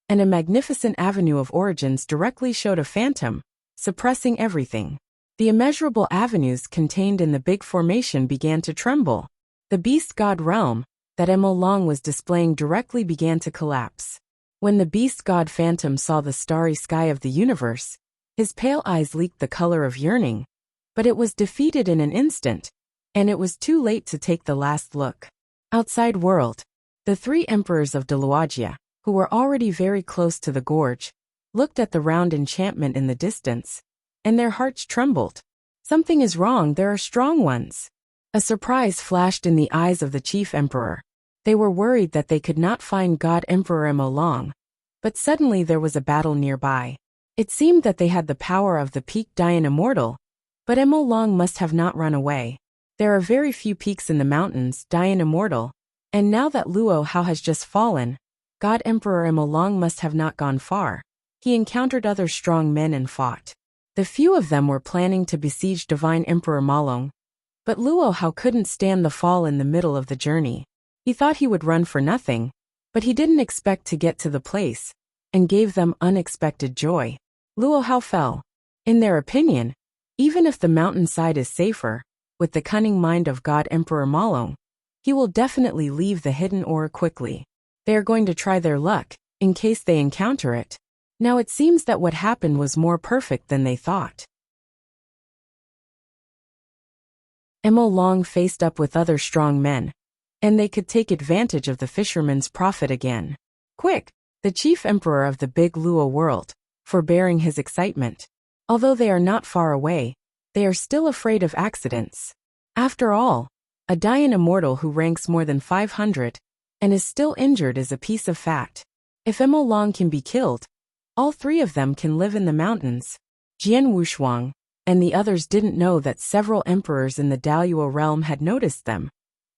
and a magnificent avenue of origins directly showed a phantom, suppressing everything. The immeasurable avenues contained in the big formation began to tremble. The beast god realm that Mo Long was displaying directly began to collapse. When the beast god phantom saw the starry sky of the universe, his pale eyes leaked the color of yearning, but it was defeated in an instant, and it was too late to take the last look. Outside world, the three emperors of Deluagia, who were already very close to the gorge, looked at the round enchantment in the distance, and their hearts trembled. Something is wrong, there are strong ones. A surprise flashed in the eyes of the chief emperor. They were worried that they could not find God Emperor Mo Long, but suddenly there was a battle nearby. It seemed that they had the power of the peak Dian Immortal, but Mo Long must have not run away. There are very few peaks in the mountains, Dian Immortal, and now that Luo Hao has just fallen, God Emperor Mo Long must have not gone far. He encountered other strong men and fought. The few of them were planning to besiege Divine Emperor Ma Long, but Luo Hao couldn't stand the fall in the middle of the journey. He thought he would run for nothing, but he didn't expect to get to the place, and gave them unexpected joy. Luo Hao fell. In their opinion, even if the mountainside is safer, with the cunning mind of God Emperor Ma Long, he will definitely leave the hidden ore quickly. They are going to try their luck, in case they encounter it. Now it seems that what happened was more perfect than they thought. Mo Long faced up with other strong men, and they could take advantage of the fisherman's profit again. Quick, the chief emperor of the big Luo world, forbearing his excitement. Although they are not far away, they are still afraid of accidents. After all, a Dian Immortal who ranks more than 500 and is still injured is a piece of fat. If Mo Long can be killed, all three of them can live in the mountains. Jian Wushuang and the others didn't know that several emperors in the Daluo realm had noticed them,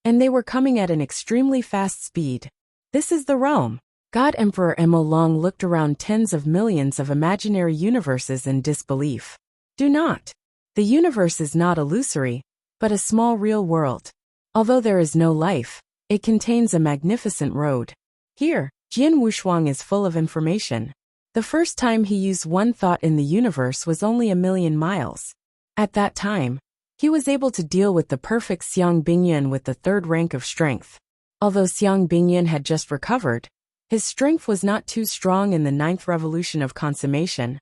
and they were coming at an extremely fast speed. This is the realm. God Emperor Mo Long looked around tens of millions of imaginary universes in disbelief. Do not. The universe is not illusory, but a small real world. Although there is no life, it contains a magnificent road. Here, Jian Wushuang is full of information. The first time he used one thought in the universe was only 1,000,000 miles. At that time, he was able to deal with the perfect Xiang Bingyuan with the 3rd rank of strength. Although Xiang Bingyuan had just recovered, his strength was not too strong in the 9th revolution of consummation.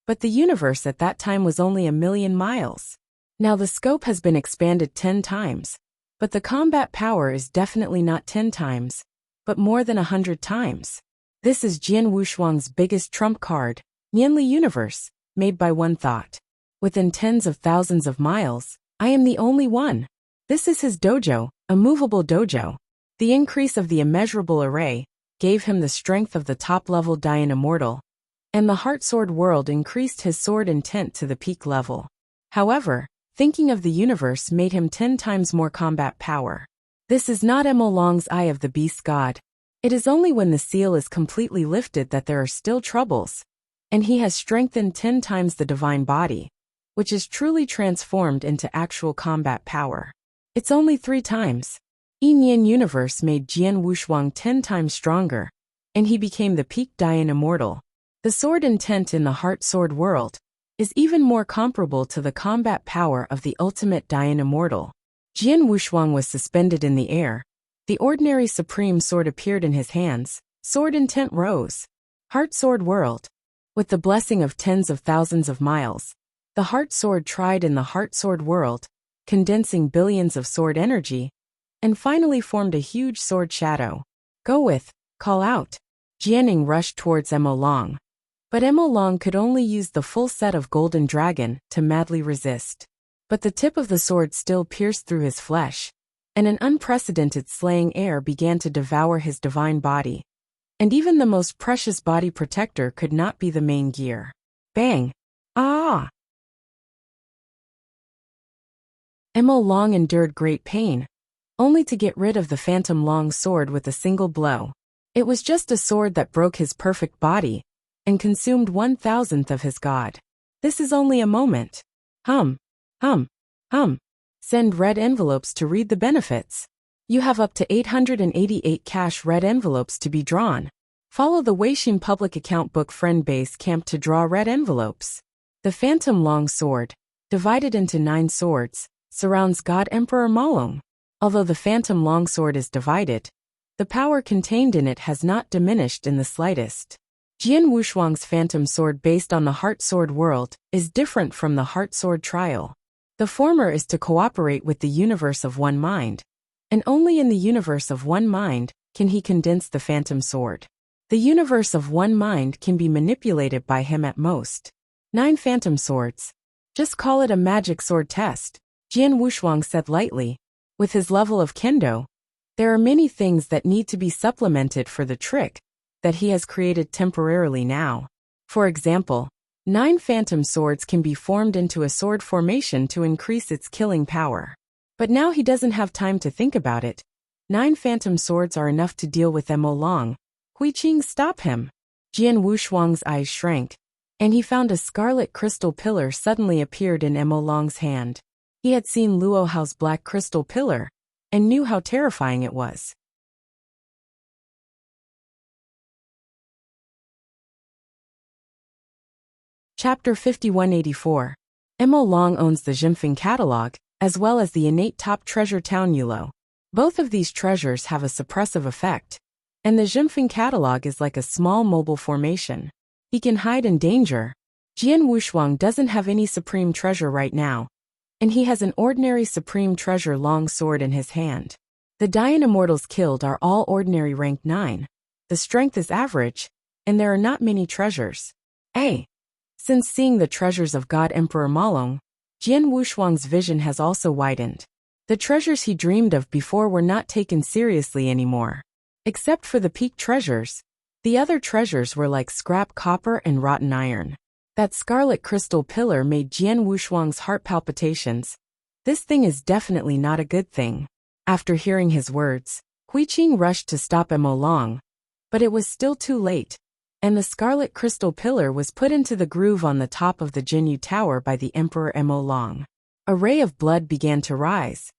But the universe at that time was only 1,000,000 miles. Now the scope has been expanded 10 times. But the combat power is definitely not 10 times, but more than 100 times. This is Jian Wushuang's biggest trump card, Nianli Universe, made by one thought. Within tens of thousands of miles, I am the only one. This is his dojo, a movable dojo. The increase of the immeasurable array gave him the strength of the top-level Dian Immortal, and the Heart Sword world increased his sword intent to the peak level. However, thinking of the universe made him 10 times more combat power. This is not Mo Long's Eye of the Beast God. It is only when the seal is completely lifted that there are still troubles. And he has strengthened 10 times the divine body, which is truly transformed into actual combat power. It's only 3 times. Yin Universe made Jian Wushuang 10 times stronger, and he became the peak Dian Immortal. The sword intent in the Heart Sword world is even more comparable to the combat power of the ultimate Dian Immortal. Jian Wushuang was suspended in the air. The ordinary supreme sword appeared in his hands. Sword intent rose. Heart Sword world. With the blessing of tens of thousands of miles, the Heart Sword tried in the Heart Sword world, condensing billions of sword energy, and finally formed a huge sword shadow. Go with, call out. Jianing rushed towards Mo Long. But Mo Long could only use the full set of Golden Dragon to madly resist. But the tip of the sword still pierced through his flesh, and an unprecedented slaying air began to devour his divine body. And even the most precious body protector could not be the main gear. Bang! Ah! Mo Long endured great pain, only to get rid of the phantom long sword with a single blow. It was just a sword that broke his perfect body, and consumed 1,000th of his god. This is only a moment. Hum. Send red envelopes to read the benefits. You have up to 888 cash red envelopes to be drawn. Follow the Weixin public account book friend base camp to draw red envelopes. The phantom long sword, divided into 9 swords, surrounds God Emperor Malong. Although the phantom longsword is divided, the power contained in it has not diminished in the slightest. Jian Wushuang's phantom sword based on the Heart Sword world is different from the Heart Sword trial. The former is to cooperate with the universe of one mind, and only in the universe of one mind can he condense the phantom sword. The universe of one mind can be manipulated by him at most. 9 phantom swords. Just call it a magic sword test, Jian Wushuang said lightly. With his level of kendo, there are many things that need to be supplemented for the trick that he has created temporarily now. For example, 9 phantom swords can be formed into a sword formation to increase its killing power. But now he doesn't have time to think about it. 9 phantom swords are enough to deal with Mo Long. Huiqing, stop him. Jian Wushuang's eyes shrank, and he found a scarlet crystal pillar suddenly appeared in Mo Long's hand. He had seen Luo Hao's black crystal pillar, and knew how terrifying it was. Chapter 5184. Mo Long owns the Jimfeng catalog, as well as the innate top treasure town Yulo. Both of these treasures have a suppressive effect, and the Jimfeng catalog is like a small mobile formation. He can hide in danger. Jian Wushuang doesn't have any supreme treasure right now, and he has an ordinary supreme treasure long sword in his hand. The Dian Immortals killed are all ordinary rank 9. The strength is average, and there are not many treasures. Since seeing the treasures of God Emperor Malong, Jian Wushuang's vision has also widened. The treasures he dreamed of before were not taken seriously anymore. Except for the peak treasures, the other treasures were like scrap copper and rotten iron. That scarlet crystal pillar made Jian Wushuang's heart palpitations. This thing is definitely not a good thing. After hearing his words, Huiqing rushed to stop Mo Long. But it was still too late, and the scarlet crystal pillar was put into the groove on the top of the Jinyu Tower by the Emperor Mo Long. A ray of blood began to rise,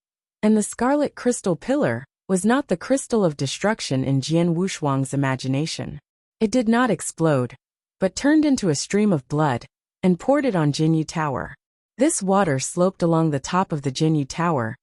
and the scarlet crystal pillar was not the crystal of destruction in Jian Wushuang's imagination. It did not explode, but turned into a stream of blood and poured it on Jinyu Tower. This water sloped along the top of the Jinyu Tower,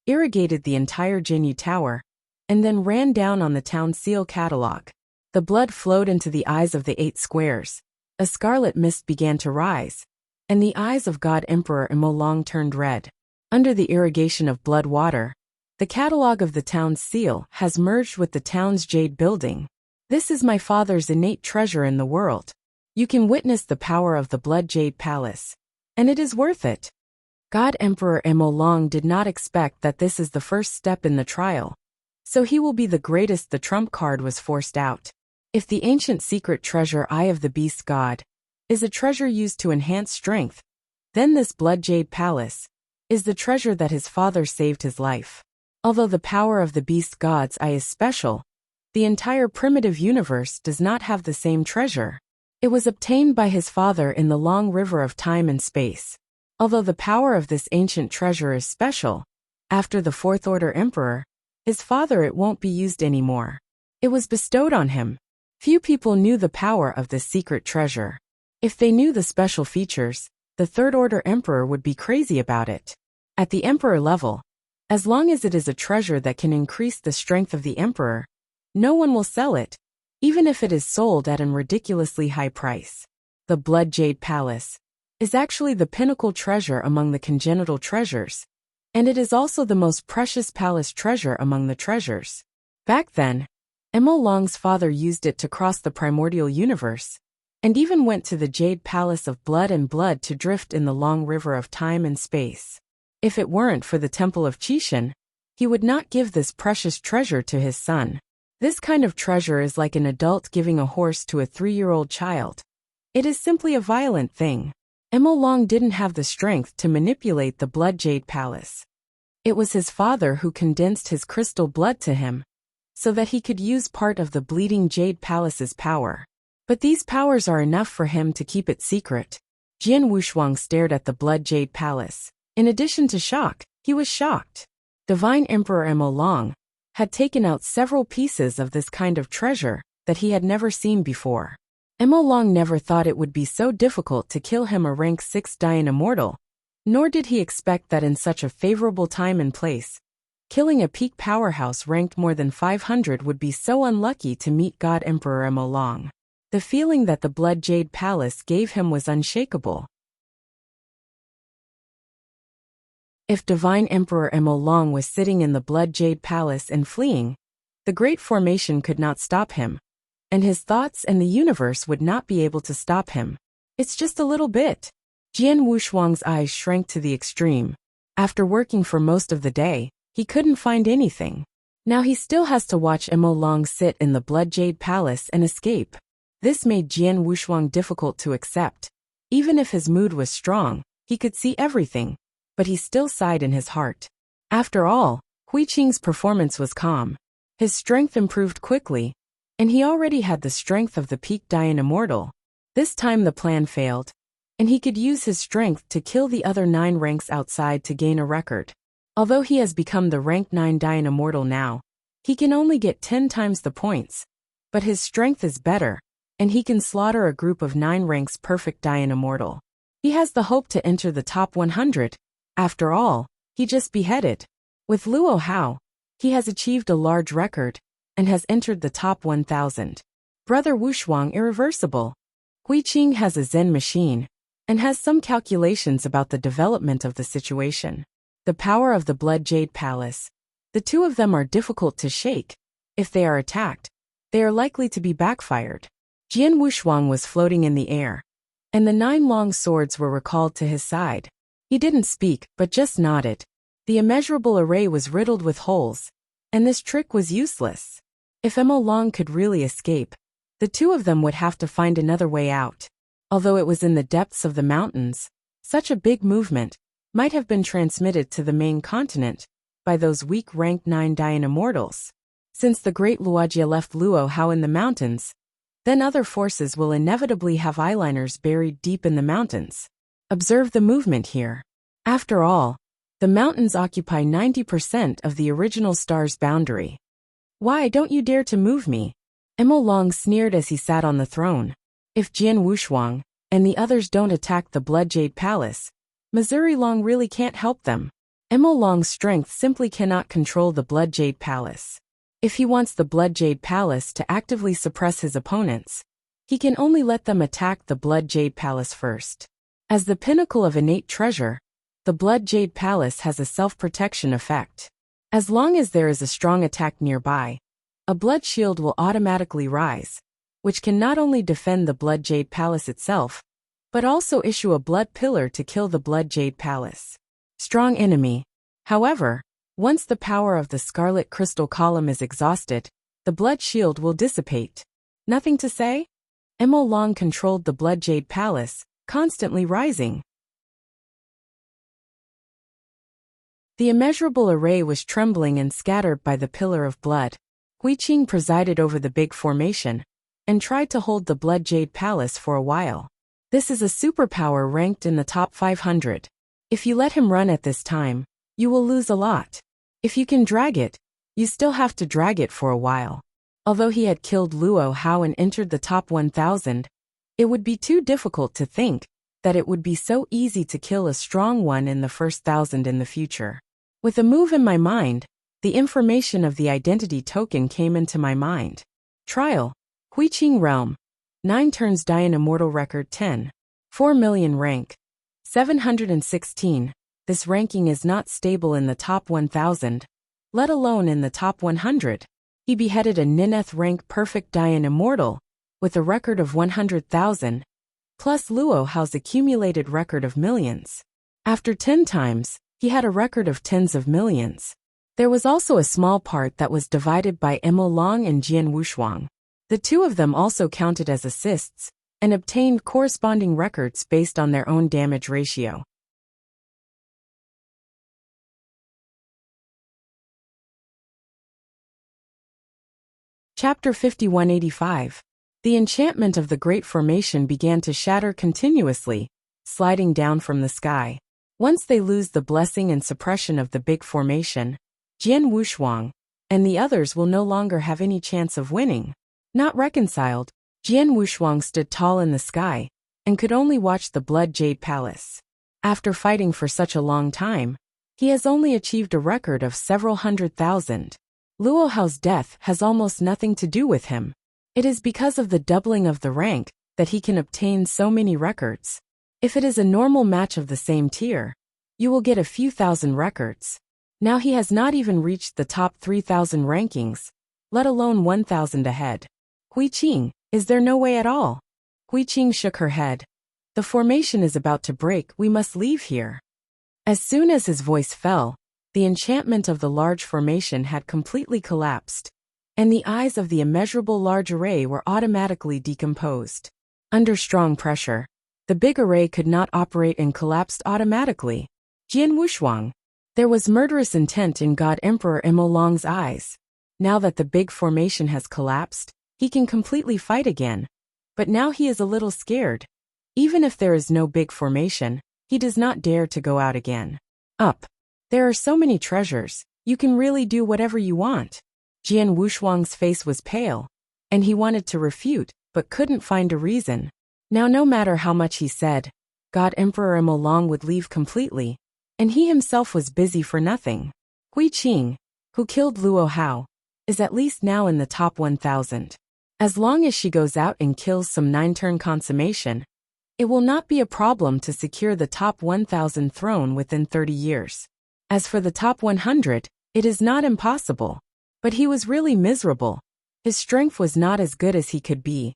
irrigated the entire Jinyu Tower, and then ran down on the town seal catalog. The blood flowed into the eyes of the 8 squares. A scarlet mist began to rise, and the eyes of God Emperor Mo Long turned red. Under the irrigation of blood water, the catalog of the town's seal has merged with the town's jade building. This is my father's innate treasure in the world. You can witness the power of the blood jade palace, and it is worth it. God Emperor Mo Long did not expect that this is the first step in the trial, so he will be the greatest. The trump card was forced out. If the ancient secret treasure Eye of the Beast God is a treasure used to enhance strength, then this blood jade palace is the treasure that his father saved his life. Although the power of the beast god's eye is special, the entire primitive universe does not have the same treasure. It was obtained by his father in the long river of time and space. Although the power of this ancient treasure is special, after the Fourth Order Emperor, his father, it won't be used anymore. It was bestowed on him. Few people knew the power of this secret treasure. If they knew the special features, the Third Order Emperor would be crazy about it. At the Emperor level, as long as it is a treasure that can increase the strength of the Emperor, no one will sell it, even if it is sold at an ridiculously high price. The Blood Jade Palace is actually the pinnacle treasure among the congenital treasures, and it is also the most precious palace treasure among the treasures. Back then, Mo Long's father used it to cross the primordial universe, and even went to the Jade Palace of Blood and Blood to drift in the long river of time and space. If it weren't for the Temple of Qixin, he would not give this precious treasure to his son. This kind of treasure is like an adult giving a horse to a 3-year-old child. It is simply a violent thing. Mo Long didn't have the strength to manipulate the Blood Jade Palace. It was his father who condensed his crystal blood to him, so that he could use part of the Bleeding Jade Palace's power. But these powers are enough for him to keep it secret. Jian Wushuang stared at the Blood Jade Palace. In addition to shock, he was shocked. Divine Emperor Mo Long had taken out several pieces of this kind of treasure that he had never seen before. Mo Long never thought it would be so difficult to kill him, a rank 6 Dian Immortal, nor did he expect that in such a favorable time and place, killing a peak powerhouse ranked more than 500 would be so unlucky to meet God Emperor Mo Long. The feeling that the Blood Jade Palace gave him was unshakable. If Divine Emperor Mo Long was sitting in the Blood Jade Palace and fleeing, the Great Formation could not stop him, and his thoughts and the universe would not be able to stop him. It's just a little bit. Jian Wushuang's eyes shrank to the extreme. After working for most of the day, he couldn't find anything. Now he still has to watch Mo Long sit in the Blood Jade Palace and escape. This made Jian Wushuang difficult to accept. Even if his mood was strong, he could see everything, but he still sighed in his heart. After all, Hui Qing's performance was calm. His strength improved quickly, and he already had the strength of the peak Dian Immortal. This time the plan failed, and he could use his strength to kill the other 9 ranks outside to gain a record. Although he has become the rank 9 Dian Immortal now, he can only get 10 times the points, but his strength is better, and he can slaughter a group of 9 ranks perfect Dian Immortal. He has the hope to enter the top 100. After all, he just beheaded. With Luo Hao, he has achieved a large record, and has entered the top 1000. Brother Wushuang irreversible. Hui Qing has a Zen machine, and has some calculations about the development of the situation. The power of the Blood Jade Palace. The two of them are difficult to shake. If they are attacked, they are likely to be backfired. Jian Wushuang was floating in the air, and the 9 long swords were recalled to his side. He didn't speak, but just nodded. The immeasurable array was riddled with holes, and this trick was useless. If Mo Long could really escape, the two of them would have to find another way out. Although it was in the depths of the mountains, such a big movement might have been transmitted to the main continent by those weak rank 9 Dian Immortals. Since the great Luojia left Luo Hao in the mountains, then other forces will inevitably have eyeliners buried deep in the mountains. Observe the movement here. After all, the mountains occupy 90% of the original star's boundary. Why don't you dare to move me? Emo Long sneered as he sat on the throne. If Jian Wushuang and the others don't attack the Blood Jade Palace, Missouri Long really can't help them. Emo Long's strength simply cannot control the Blood Jade Palace. If he wants the Blood Jade Palace to actively suppress his opponents, he can only let them attack the Blood Jade Palace first. As the pinnacle of innate treasure, the Blood Jade Palace has a self-protection effect. As long as there is a strong attack nearby, a blood shield will automatically rise, which can not only defend the Blood Jade Palace itself, but also issue a blood pillar to kill the Blood Jade Palace. Strong enemy. However, once the power of the Scarlet Crystal Column is exhausted, the blood shield will dissipate. Nothing to say? Emo Long controlled the Blood Jade Palace, constantly rising. The immeasurable array was trembling and scattered by the pillar of blood. Hui Qing presided over the big formation and tried to hold the Blood Jade Palace for a while. This is a superpower ranked in the top 500. If you let him run at this time, you will lose a lot. If you can drag it, you still have to drag it for a while. Although he had killed Luo Hao and entered the top 1000, it would be too difficult to think that it would be so easy to kill a strong one in the first 1000 in the future. With a move in my mind, the information of the identity token came into my mind. Trial. Hui Qing Realm. 9 turns Dian Immortal Record 10. 4 million rank. 716. This ranking is not stable in the top 1000, let alone in the top 100. He beheaded a Nineth rank perfect Dian Immortal, with a record of 100,000, plus Luo Hao's accumulated record of millions. After 10 times, he had a record of tens of millions. There was also a small part that was divided by Emo Long and Jian Wushuang. The two of them also counted as assists, and obtained corresponding records based on their own damage ratio. Chapter 5185. The enchantment of the Great Formation began to shatter continuously, sliding down from the sky. Once they lose the blessing and suppression of the big formation, Jian Wushuang and the others will no longer have any chance of winning. Not reconciled, Jian Wushuang stood tall in the sky and could only watch the Blood Jade Palace. After fighting for such a long time, he has only achieved a record of several 100,000. Luo Hao's death has almost nothing to do with him. It is because of the doubling of the rank that he can obtain so many records. If it is a normal match of the same tier, you will get a few thousand records. Now he has not even reached the top 3,000 rankings, let alone 1,000 ahead. Hui Qing, is there no way at all? Hui Qing shook her head. The formation is about to break, we must leave here. As soon as his voice fell, the enchantment of the large formation had completely collapsed, and the eyes of the immeasurable large array were automatically decomposed. Under strong pressure, the big array could not operate and collapsed automatically. Jian Wushuang. There was murderous intent in God Emperor Emo Long's eyes. Now that the big formation has collapsed, he can completely fight again. But now he is a little scared. Even if there is no big formation, he does not dare to go out again. Up. There are so many treasures, you can really do whatever you want. Jian Wushuang's face was pale, and he wanted to refute, but couldn't find a reason. Now no matter how much he said, God Emperor Emo Long would leave completely, and he himself was busy for nothing. Hui Qing, who killed Luo Hao, is at least now in the top 1000. As long as she goes out and kills some 9-turn consummation, it will not be a problem to secure the top 1000 throne within 30 years. As for the top 100, it is not impossible. But he was really miserable. His strength was not as good as he could be,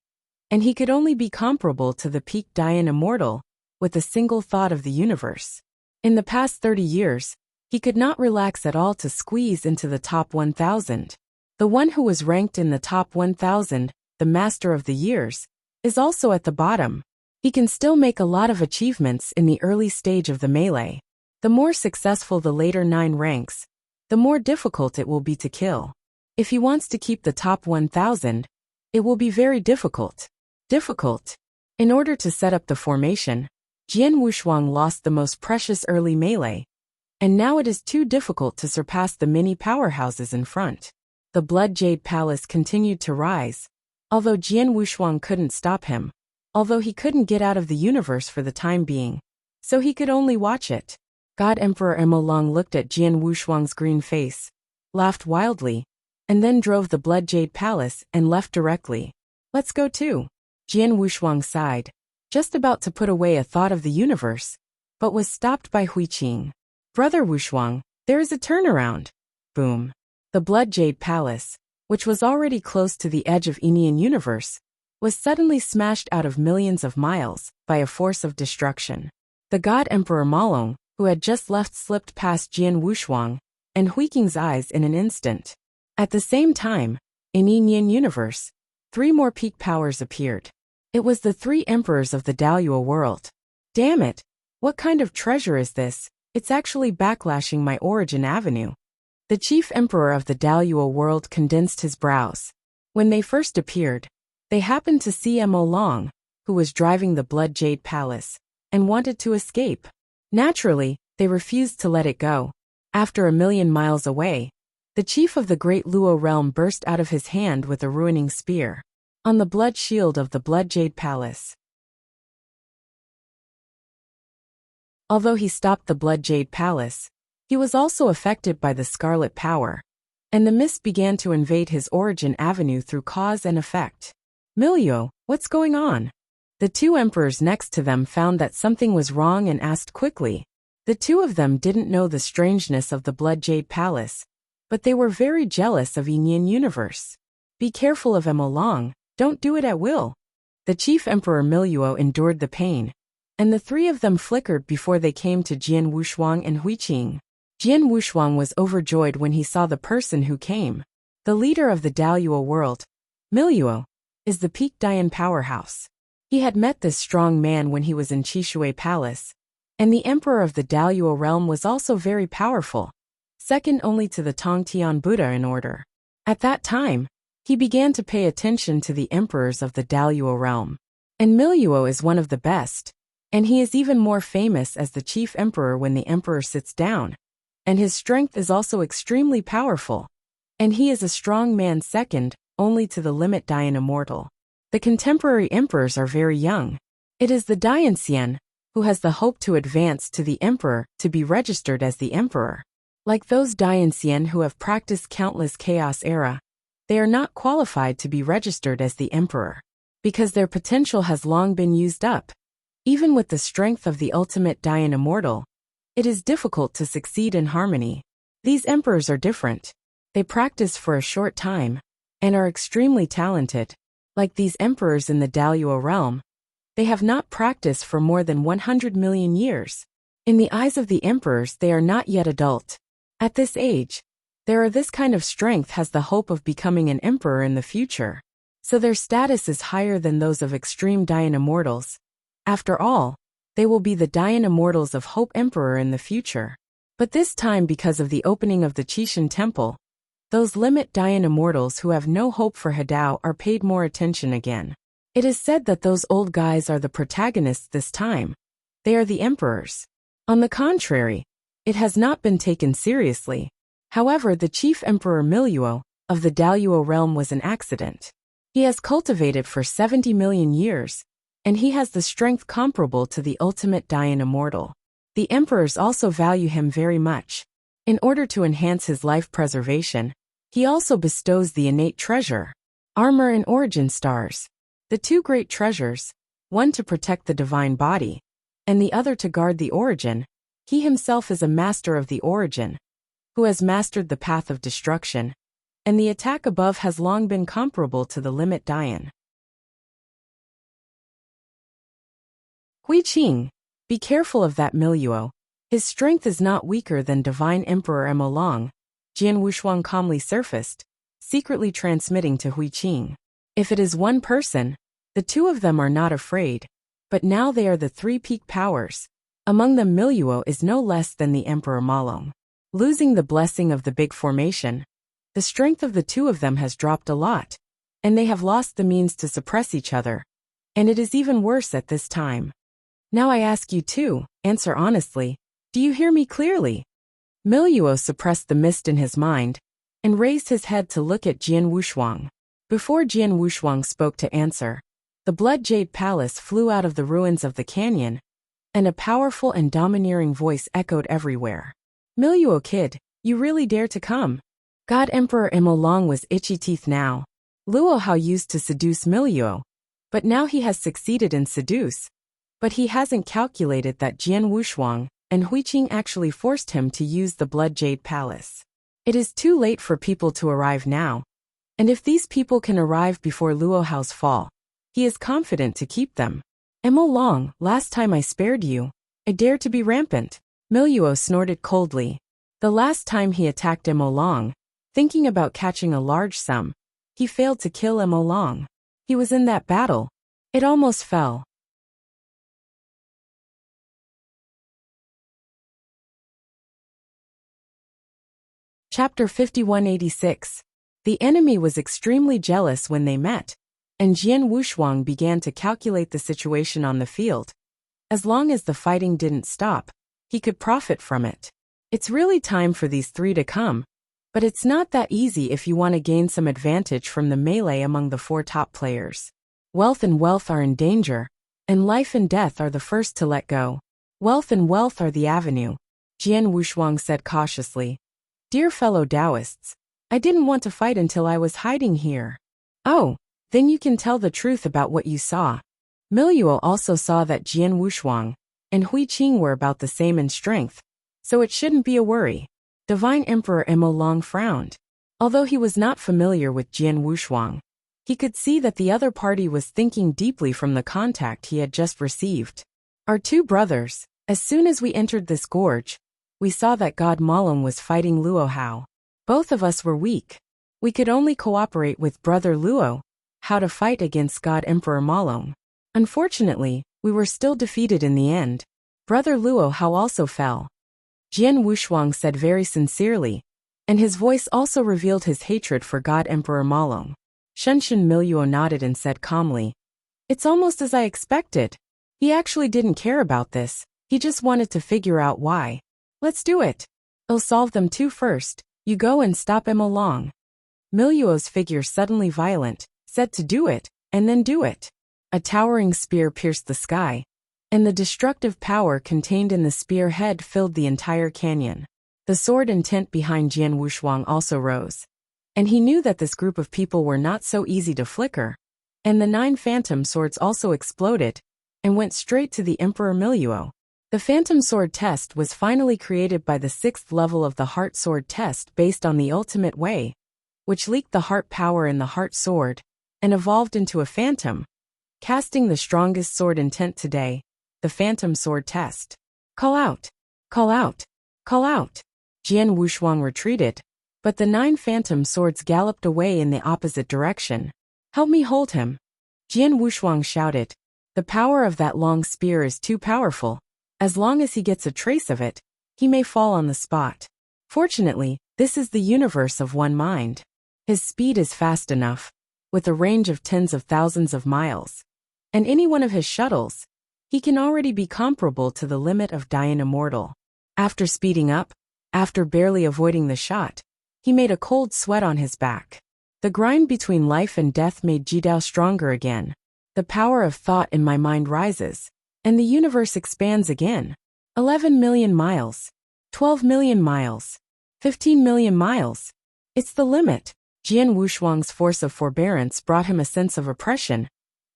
and he could only be comparable to the peak Dian Immortal, with a single thought of the universe. In the past 30 years, he could not relax at all to squeeze into the top 1000. The one who was ranked in the top 1000, the Master of the Years, is also at the bottom. He can still make a lot of achievements in the early stage of the melee. The more successful the later 9 ranks, the more difficult it will be to kill. If he wants to keep the top 1,000, it will be very difficult. In order to set up the formation, Jian Wushuang lost the most precious early melee, and now it is too difficult to surpass the many powerhouses in front. The Blood Jade Palace continued to rise, although Jian Wushuang couldn't stop him, although he couldn't get out of the universe for the time being, so he could only watch it. God Emperor Emolong looked at Jian Wushuang's green face, laughed wildly, and then drove the Blood Jade Palace and left directly. Let's go too. Jian Wushuang sighed, just about to put away a thought of the universe, but was stopped by Huiqing. Brother Wushuang, there is a turnaround. Boom. The Blood Jade Palace, which was already close to the edge of Enian universe, was suddenly smashed out of millions of miles by a force of destruction. The God Emperor Malong, who had just left, slipped past Jian Wushuang and Huiqing's eyes in an instant. At the same time, in Enian universe, 3 more peak powers appeared. It was the 3 emperors of the Daluo world. Damn it! What kind of treasure is this? It's actually backlashing my origin avenue. The chief emperor of the Daluo world condensed his brows. When they first appeared, they happened to see Emolong, who was driving the Blood Jade Palace, and wanted to escape. Naturally, they refused to let it go. After 1,000,000 miles away, the chief of the Great Luo realm burst out of his hand with a ruining spear on the blood shield of the Blood Jade Palace. Although he stopped the Blood Jade Palace, he was also affected by the Scarlet Power, and the mist began to invade his origin avenue through cause and effect. Milyo, what's going on? The 2 emperors next to them found that something was wrong and asked quickly. The 2 of them didn't know the strangeness of the Blood Jade Palace, but they were very jealous of Enian universe. Be careful of Emolong, don't do it at will. The chief emperor Miluo endured the pain, and the 3 of them flickered before they came to Jian Wushuang and Huiqing. Jian Wushuang was overjoyed when he saw the person who came. The leader of the Daluo world, Miluo, is the peak Dian powerhouse. He had met this strong man when he was in Qishui Palace, and the emperor of the Daluo realm was also very powerful, second only to the Tongtian Buddha in order. At that time, he began to pay attention to the emperors of the Daluo realm. And Miluo is one of the best, and he is even more famous as the chief emperor when the emperor sits down. And his strength is also extremely powerful. And he is a strong man second only to the limit Dian immortal. The contemporary emperors are very young. It is the Dianxian who has the hope to advance to the emperor to be registered as the emperor. Like those Dianxian who have practiced countless chaos era, they are not qualified to be registered as the emperor, because their potential has long been used up. Even with the strength of the ultimate Dian immortal, it is difficult to succeed in harmony. These emperors are different. They practice for a short time, and are extremely talented. Like these emperors in the Daluo realm, they have not practiced for more than 100 million years. In the eyes of the emperors, they are not yet adult. At this age, this kind of strength has the hope of becoming an emperor in the future. So their status is higher than those of extreme Dian immortals. After all, they will be the Dian immortals of Hope Emperor in the future. But this time, because of the opening of the Qishan Temple, those limit Dian immortals who have no hope for Hadao are paid more attention again. It is said that those old guys are the protagonists this time. They are the emperors. On the contrary, it has not been taken seriously. However, the chief emperor Miluo of the Daluo realm was an accident. He has cultivated for 70 million years, and he has the strength comparable to the ultimate Dian immortal. The emperors also value him very much. In order to enhance his life preservation, he also bestows the innate treasure, armor and origin stars. The 2 great treasures, one to protect the divine body, and the other to guard the origin. He himself is a master of the origin, who has mastered the path of destruction, and the attack above has long been comparable to the limit Dian. Huiqing, be careful of that Miluo. His strength is not weaker than Divine Emperor Emolong. Jian Wushuang calmly surfaced, secretly transmitting to Huiqing. If it is one person, the 2 of them are not afraid, but now they are the 3 peak powers. Among them Miluo is no less than the Emperor Malong. Losing the blessing of the big formation, The strength of the two of them has dropped a lot, and they have lost the means to suppress each other. And it is even worse at this time. Now I ask you to answer honestly. Do you hear me clearly? Miluo suppressed the mist in his mind and raised his head to look at Jian Wushuang. Before Jian Wushuang spoke to answer, the Blood Jade Palace flew out of the ruins of the canyon, and a powerful and domineering voice echoed everywhere. Miluo kid, you really dare to come? God Emperor Imo Long was itchy teeth now. Luo Hao used to seduce Miluo, but now he has succeeded in seduce. But he hasn't calculated that Jian Wushuang and Huiqing actually forced him to use the Blood Jade Palace. It is too late for people to arrive now, and if these people can arrive before Luo Hao's fall, he is confident to keep them. Imo Long, last time I spared you, I dare to be rampant. Miluo snorted coldly. The last time he attacked Imo Long, thinking about catching a large sum, he failed to kill Imo Long. He was in that battle. It almost fell. Chapter 5186. The enemy was extremely jealous when they met, and Jian Wushuang began to calculate the situation on the field. As long as the fighting didn't stop, he could profit from it. It's really time for these three to come, but it's not that easy if you want to gain some advantage from the melee among the four top players. Wealth and wealth are in danger, and life and death are the first to let go. Wealth and wealth are the avenue, Jian Wushuang said cautiously. Dear fellow Taoists, I didn't want to fight until I was hiding here. Oh, then you can tell the truth about what you saw. Miluo also saw that Jian Wushuang and Huiqing were about the same in strength, so it shouldn't be a worry. Divine Emperor Imo Long frowned. Although he was not familiar with Jian Wushuang, he could see that the other party was thinking deeply from the contact he had just received. Our two brothers, as soon as we entered this gorge, we saw that God Malong was fighting Luo Hao. Both of us were weak. We could only cooperate with Brother Luo Hao to fight against God Emperor Malong. Unfortunately, we were still defeated in the end. Brother Luo Hao also fell. Jian Wushuang said very sincerely, and his voice also revealed his hatred for God Emperor Malong. Shunshin Miluo nodded and said calmly, It's almost as I expected. He actually didn't care about this, he just wanted to figure out why. Let's do it. I'll solve them two first. You go and stop Imo Long. Miluo's figure suddenly violent, said to do it, and then do it. A towering spear pierced the sky, and the destructive power contained in the spear head filled the entire canyon. The sword intent behind Jian Wushuang also rose, and he knew that this group of people were not so easy to flicker, and the 9 phantom swords also exploded, and went straight to the Emperor Miluo. The Phantom Sword test was finally created by the 6th level of the Heart Sword test based on the Ultimate Way, which leaked the heart power in the Heart Sword, and evolved into a phantom, casting the strongest sword intent today, the Phantom Sword test. Call out! Call out! Call out! Jian Wushuang retreated, but the 9 phantom swords galloped away in the opposite direction. Help me hold him! Jian Wushuang shouted. The power of that long spear is too powerful. As long as he gets a trace of it, he may fall on the spot. Fortunately, this is the universe of one mind. His speed is fast enough, with a range of tens of thousands of miles. And any one of his shuttles, he can already be comparable to the limit of Dian Immortal. After speeding up, after barely avoiding the shot, he made a cold sweat on his back. The grind between life and death made Jidao stronger again. The power of thought in my mind rises, and the universe expands again. 11 million miles. 12 million miles. 15 million miles. It's the limit. Jian Wushuang's force of forbearance brought him a sense of oppression,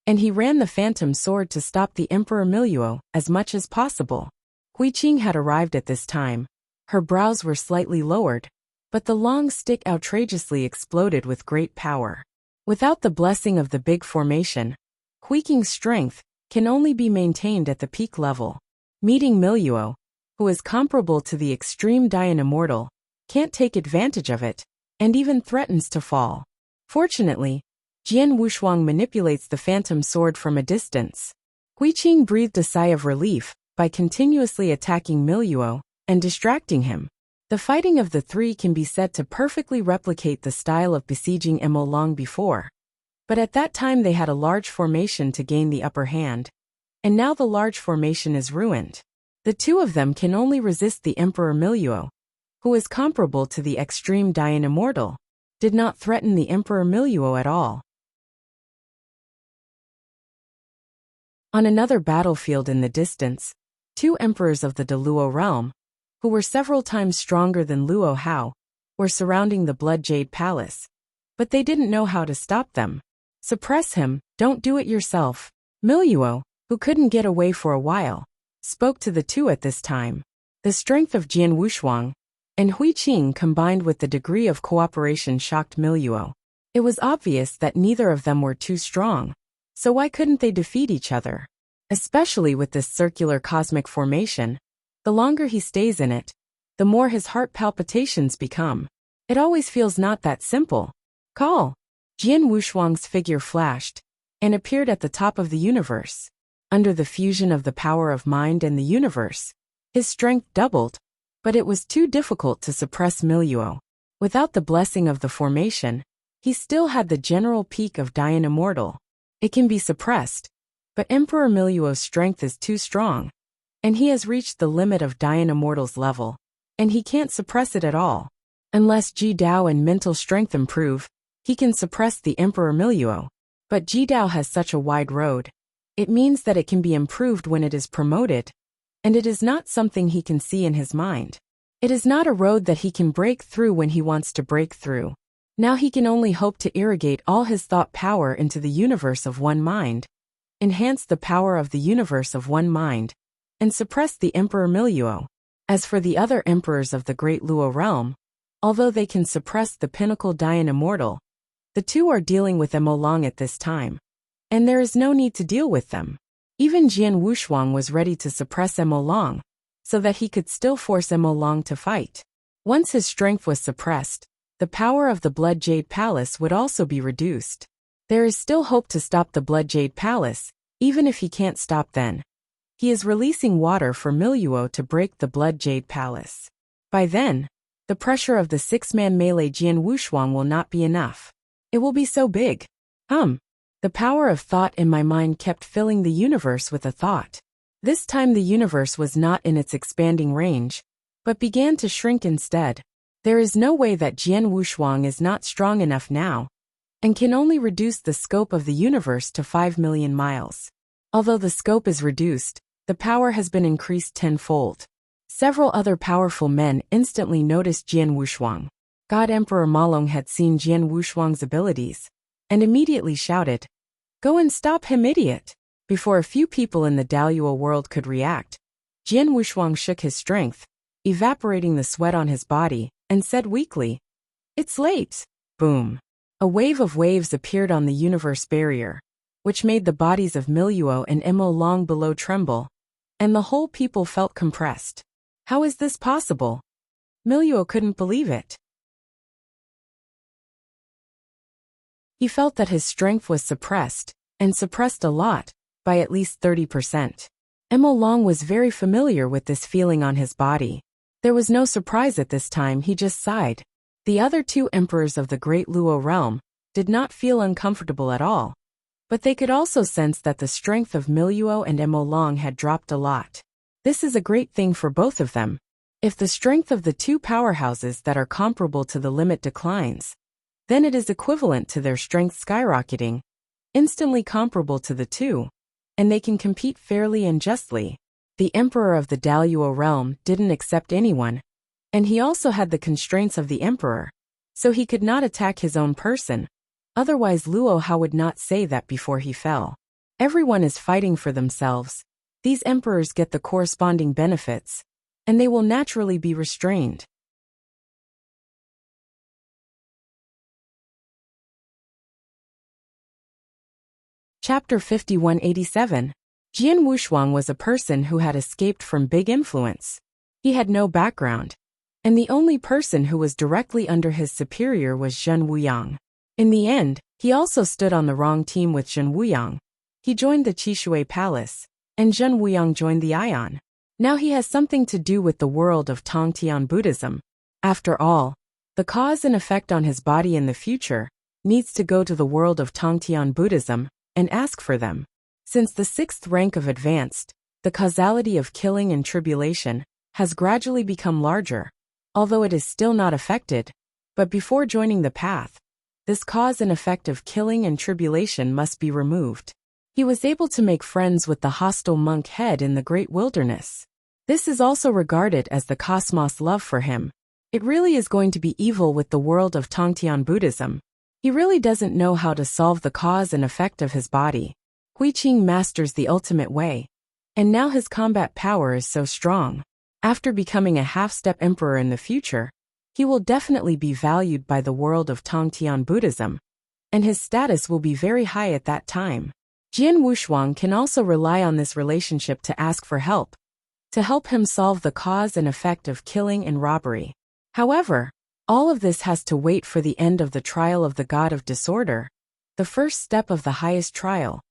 and he ran the phantom sword to stop the Emperor Miluo as much as possible. Huiqing had arrived at this time. Her brows were slightly lowered, but the long stick outrageously exploded with great power. Without the blessing of the big formation, Huiqing's strength can only be maintained at the peak level. Meeting Miluo, who is comparable to the extreme Dian Immortal, can't take advantage of it, and even threatens to fall. Fortunately, Jian Wushuang manipulates the phantom sword from a distance. Huiqing breathed a sigh of relief by continuously attacking Miluo and distracting him. The fighting of the three can be said to perfectly replicate the style of besieging Emo long before. But at that time they had a large formation to gain the upper hand, and now the large formation is ruined. The two of them can only resist the Emperor Miluo, who is comparable to the extreme Dian Immortal, did not threaten the Emperor Miluo at all. On another battlefield in the distance, two emperors of the Deluo realm, who were several times stronger than Luo Hao, were surrounding the Blood Jade Palace. But they didn't know how to stop them. Suppress him, don't do it yourself. Miluo, who couldn't get away for a while, spoke to the two at this time. The strength of Jian Wushuang and Hui Qing combined with the degree of cooperation shocked Miluo. It was obvious that neither of them were too strong, so why couldn't they defeat each other? Especially with this circular cosmic formation, the longer he stays in it, the more his heart palpitations become. It always feels not that simple. Call! Jian Wushuang's figure flashed and appeared at the top of the universe. Under the fusion of the power of mind and the universe, his strength doubled, but it was too difficult to suppress Miluo. Without the blessing of the formation, he still had the general peak of Dian Immortal. It can be suppressed, but Emperor Miluo's strength is too strong, and he has reached the limit of Dian Immortal's level, and he can't suppress it at all. Unless Ji Dao and mental strength improve, he can suppress the Emperor Miluo. But Ji Dao has such a wide road. It means that it can be improved when it is promoted, and it is not something he can see in his mind. It is not a road that he can break through when he wants to break through. Now he can only hope to irrigate all his thought power into the universe of one mind, enhance the power of the universe of one mind, and suppress the Emperor Miluo. As for the other emperors of the Great Luo realm, although they can suppress the pinnacle Dian Immortal, the two are dealing with Emo Long at this time, and there is no need to deal with them. Even Jian Wushuang was ready to suppress Emo Long, so that he could still force Emo Long to fight. Once his strength was suppressed, the power of the Blood Jade Palace would also be reduced. There is still hope to stop the Blood Jade Palace, even if he can't stop then. He is releasing water for Miluo to break the Blood Jade Palace. By then, the pressure of the six-man melee Jian Wushuang will not be enough. It will be so big. The power of thought in my mind kept filling the universe with a thought. This time the universe was not in its expanding range, but began to shrink instead. There is no way that Jian Wushuang is not strong enough now, and can only reduce the scope of the universe to 5 million miles. Although the scope is reduced, the power has been increased tenfold. Several other powerful men instantly noticed Jian Wushuang. God Emperor Malong had seen Jian Wushuang's abilities, and immediately shouted, "Go and stop him, idiot!" Before a few people in the Daluo world could react, Jian Wushuang shook his strength, evaporating the sweat on his body, and said weakly, "It's late." Boom. A wave of waves appeared on the universe barrier, which made the bodies of Miluo and Emo Long below tremble, and the whole people felt compressed. How is this possible? Miluo couldn't believe it. He felt that his strength was suppressed, and suppressed a lot, by at least 30%. Emo Long was very familiar with this feeling on his body. There was no surprise at this time, he just sighed. The other two emperors of the Great Luo realm did not feel uncomfortable at all, but they could also sense that the strength of Miluo and Emo Long had dropped a lot. This is a great thing for both of them. If the strength of the two powerhouses that are comparable to the limit declines, then it is equivalent to their strength skyrocketing, instantly comparable to the two, and they can compete fairly and justly. The emperor of the Daluo realm didn't accept anyone, and he also had the constraints of the emperor, so he could not attack his own person. Otherwise Luo Hao would not say that before he fell. Everyone is fighting for themselves. These emperors get the corresponding benefits, and they will naturally be restrained. Chapter 5187. Jian Wushuang was a person who had escaped from big influence. He had no background, and the only person who was directly under his superior was Zhen Wuyang. In the end, he also stood on the wrong team with Zhen Wuyang. He joined the Qishui Palace, and Zhen Wuyang joined the Ion. Now he has something to do with the world of Tongtian Buddhism, After all, the cause and effect on his body in the future needs to go to the world of Tongtian Buddhism and ask for them. Since the 6th rank of advanced, the causality of killing and tribulation has gradually become larger, although it is still not affected. But before joining the path, this cause and effect of killing and tribulation must be removed. He was able to make friends with the hostile monk head in the great wilderness. This is also regarded as the cosmos' love for him. It really is going to be evil with the world of Tongtian Buddhism. He really doesn't know how to solve the cause and effect of his body. Huiqing masters the ultimate way, and now his combat power is so strong. After becoming a half-step emperor in the future, he will definitely be valued by the world of Tongtian Buddhism, and his status will be very high at that time. Jian Wushuang can also rely on this relationship to ask for help, to help him solve the cause and effect of killing and robbery. However, all of this has to wait for the end of the trial of the God of Disorder, the first step of the highest trial.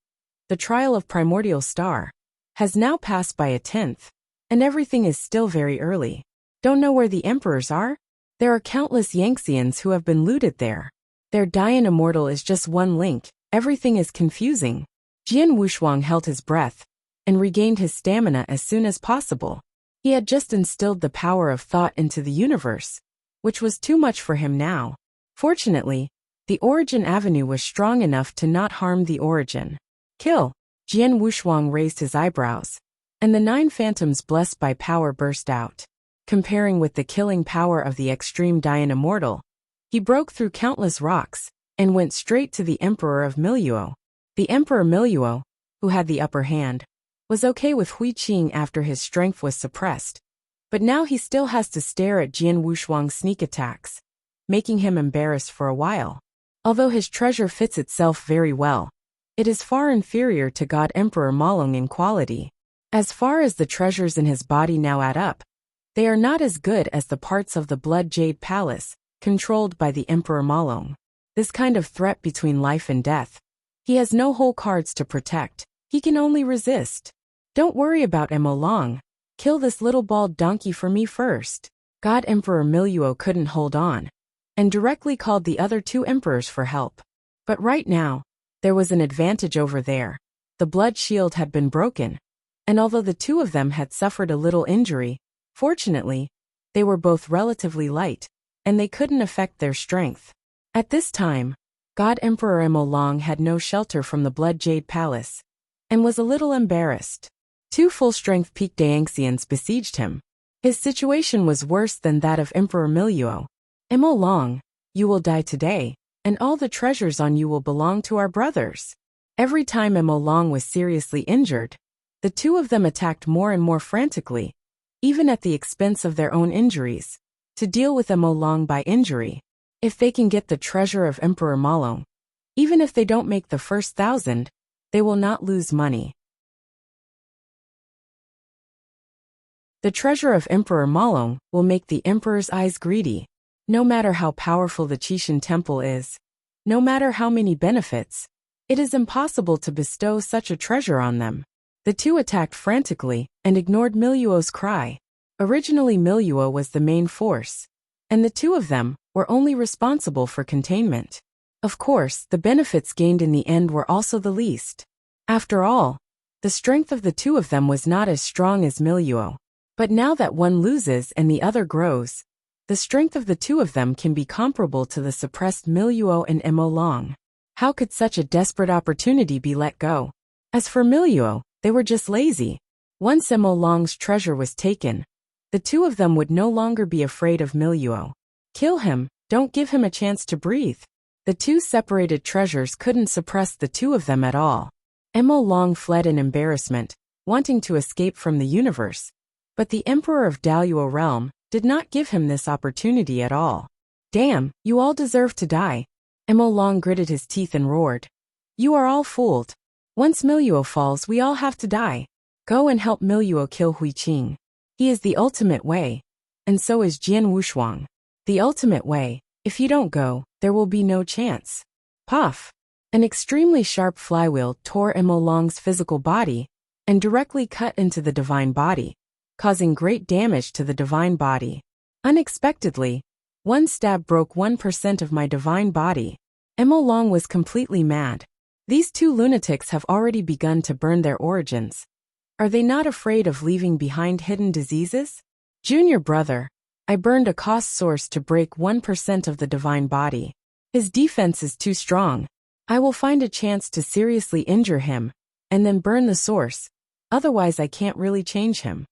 The trial of Primordial Star has now passed by a 10th, and everything is still very early. Don't know where the emperors are? There are countless Yangtzeans who have been looted there. Their Dian Immortal is just one link, everything is confusing. Jian Wushuang held his breath and regained his stamina as soon as possible. He had just instilled the power of thought into the universe, which was too much for him now. Fortunately, the Origin Avenue was strong enough to not harm the Origin. Kill! Jian Wushuang raised his eyebrows, and the 9 phantoms blessed by power burst out. Comparing with the killing power of the extreme Dian Immortal, he broke through countless rocks and went straight to the Emperor of Miluo. The Emperor Miluo, who had the upper hand, was okay with Huiqing after his strength was suppressed, but now he still has to stare at Jian Wushuang's sneak attacks, making him embarrassed for a while. Although his treasure fits itself very well, it is far inferior to God Emperor Malong in quality. As far as the treasures in his body now add up, they are not as good as the parts of the Blood Jade Palace, controlled by the Emperor Malong. This kind of threat between life and death. He has no whole cards to protect, he can only resist. Don't worry about Mo Long. Kill this little bald donkey for me first. God Emperor Miluo couldn't hold on, and directly called the other 2 emperors for help. But right now, there was an advantage over there. The blood shield had been broken, and although the 2 of them had suffered a little injury, fortunately, they were both relatively light, and they couldn't affect their strength. At this time, God Emperor Mo Long had no shelter from the Blood Jade Palace, and was a little embarrassed. 2 full-strength peak Yangtzeans besieged him. His situation was worse than that of Emperor Miluo. Mo Long, you will die today, and all the treasures on you will belong to our brothers. Every time Mo Long was seriously injured, the 2 of them attacked more and more frantically, even at the expense of their own injuries, to deal with Mo Long by injury. If they can get the treasure of Emperor Malong, even if they don't make the first 1,000, they will not lose money. The treasure of Emperor Malong will make the emperor's eyes greedy. No matter how powerful the Qishan temple is, no matter how many benefits, it is impossible to bestow such a treasure on them. The 2 attacked frantically and ignored Miluo's cry. Originally Miluo was the main force, and the 2 of them were only responsible for containment. Of course, the benefits gained in the end were also the least. After all, the strength of the 2 of them was not as strong as Miluo. But now that one loses and the other grows, the strength of the 2 of them can be comparable to the suppressed Miluo and Mo Long. How could such a desperate opportunity be let go? As for Miluo, they were just lazy. Once Mo Long's treasure was taken, the 2 of them would no longer be afraid of Miluo. Kill him, don't give him a chance to breathe. The 2 separated treasures couldn't suppress the 2 of them at all. Mo Long fled in embarrassment, wanting to escape from the universe. But the Emperor of Daluo Realm did not give him this opportunity at all. Damn, you all deserve to die. Mo Long gritted his teeth and roared. You are all fooled. Once Miluo falls, we all have to die. Go and help Miluo kill Huiqing. He is the ultimate way, and so is Jian Wushuang. The ultimate way. If you don't go, there will be no chance. Puff! An extremely sharp flywheel tore Mo Long's physical body and directly cut into the divine body, causing great damage to the divine body. Unexpectedly, One stab broke 1% of my divine body. Emo Long was completely mad. These two lunatics have already begun to burn their origins. Are they not afraid of leaving behind hidden diseases? Junior brother, I burned a cost source to break 1% of the divine body. His defense is too strong. I will find a chance to seriously injure him, and then burn the source, otherwise I can't really change him.